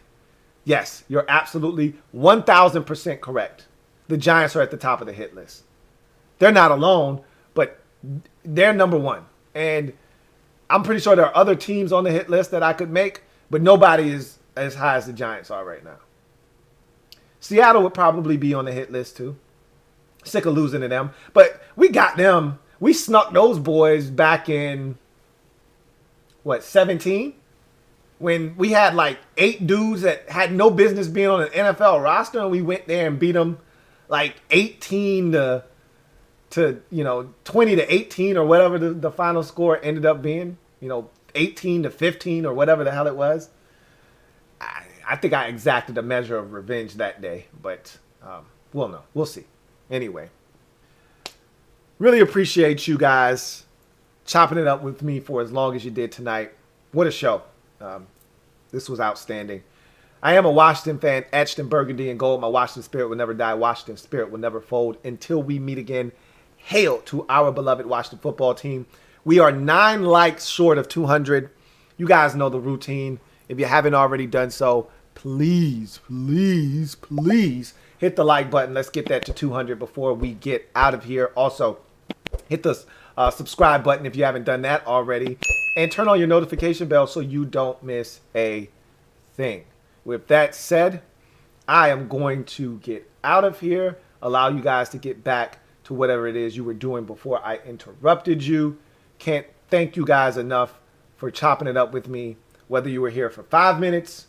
Yes, you're absolutely 1,000% correct. The Giants are at the top of the hit list. They're not alone, but they're number 1. And I'm pretty sure there are other teams on the hit list that I could make, but nobody is as high as the Giants are right now. Seattle would probably be on the hit list too. Sick of losing to them. But we got them. We snuck those boys back in, 17? When we had like 8 dudes that had no business being on an NFL roster, and we went there and beat them like 18 to 20 to 18 or whatever the final score ended up being, 18 to 15 or whatever the hell it was. I think I exacted a measure of revenge that day, but we'll know. We'll see. Anyway, really appreciate you guys chopping it up with me for as long as you did tonight. What a show. This was outstanding. I am a Washington fan, etched in burgundy and gold. My Washington spirit will never die. Washington spirit will never fold until we meet again. Hail to our beloved Washington football team. We are 9 likes short of 200. You guys know the routine. If you haven't already done so, please, please, please hit the like button. Let's get that to 200 before we get out of here. Also, hit the subscribe button if you haven't done that already. And turn on your notification bell so you don't miss a thing. With that said, I am going to get out of here. Allow you guys to get back to whatever it is you were doing before I interrupted you. Can't thank you guys enough for chopping it up with me, whether you were here for 5 minutes,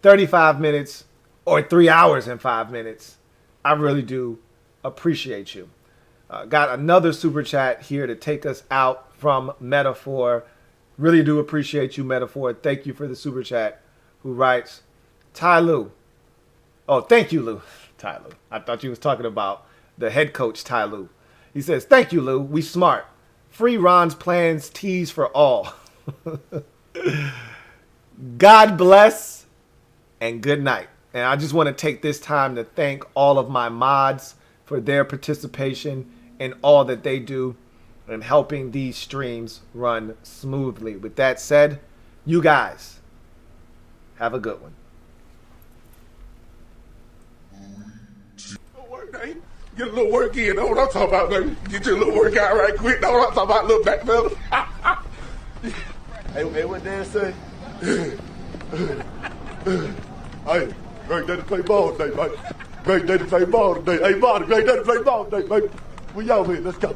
35 minutes, or 3 hours and 5 minutes. I really do appreciate you. Got another super chat here to take us out from Metaphor. Really do appreciate you, Metaphor. Thank you for the super chat. Who writes, Ty Lue. Oh, thank you, Lou. Ty Lue. I thought you was talking about the head coach, Ty Lue. He says, thank you, Lou. We smart. Free Ron's plans, teas for all. God bless and good night. And I just want to take this time to thank all of my mods for their participation in all that they do and helping these streams run smoothly. With that said, you guys have a good one. Get a little work in. Know what I'm talking about, baby. Get your little workout right quick. Know what I'm talking about, little back fella. Hey, what Dan say? Hey, great day to play ball today, mate. Great day to play ball today. Hey, Marty, great day to play ball today, mate. We out here. Let's go.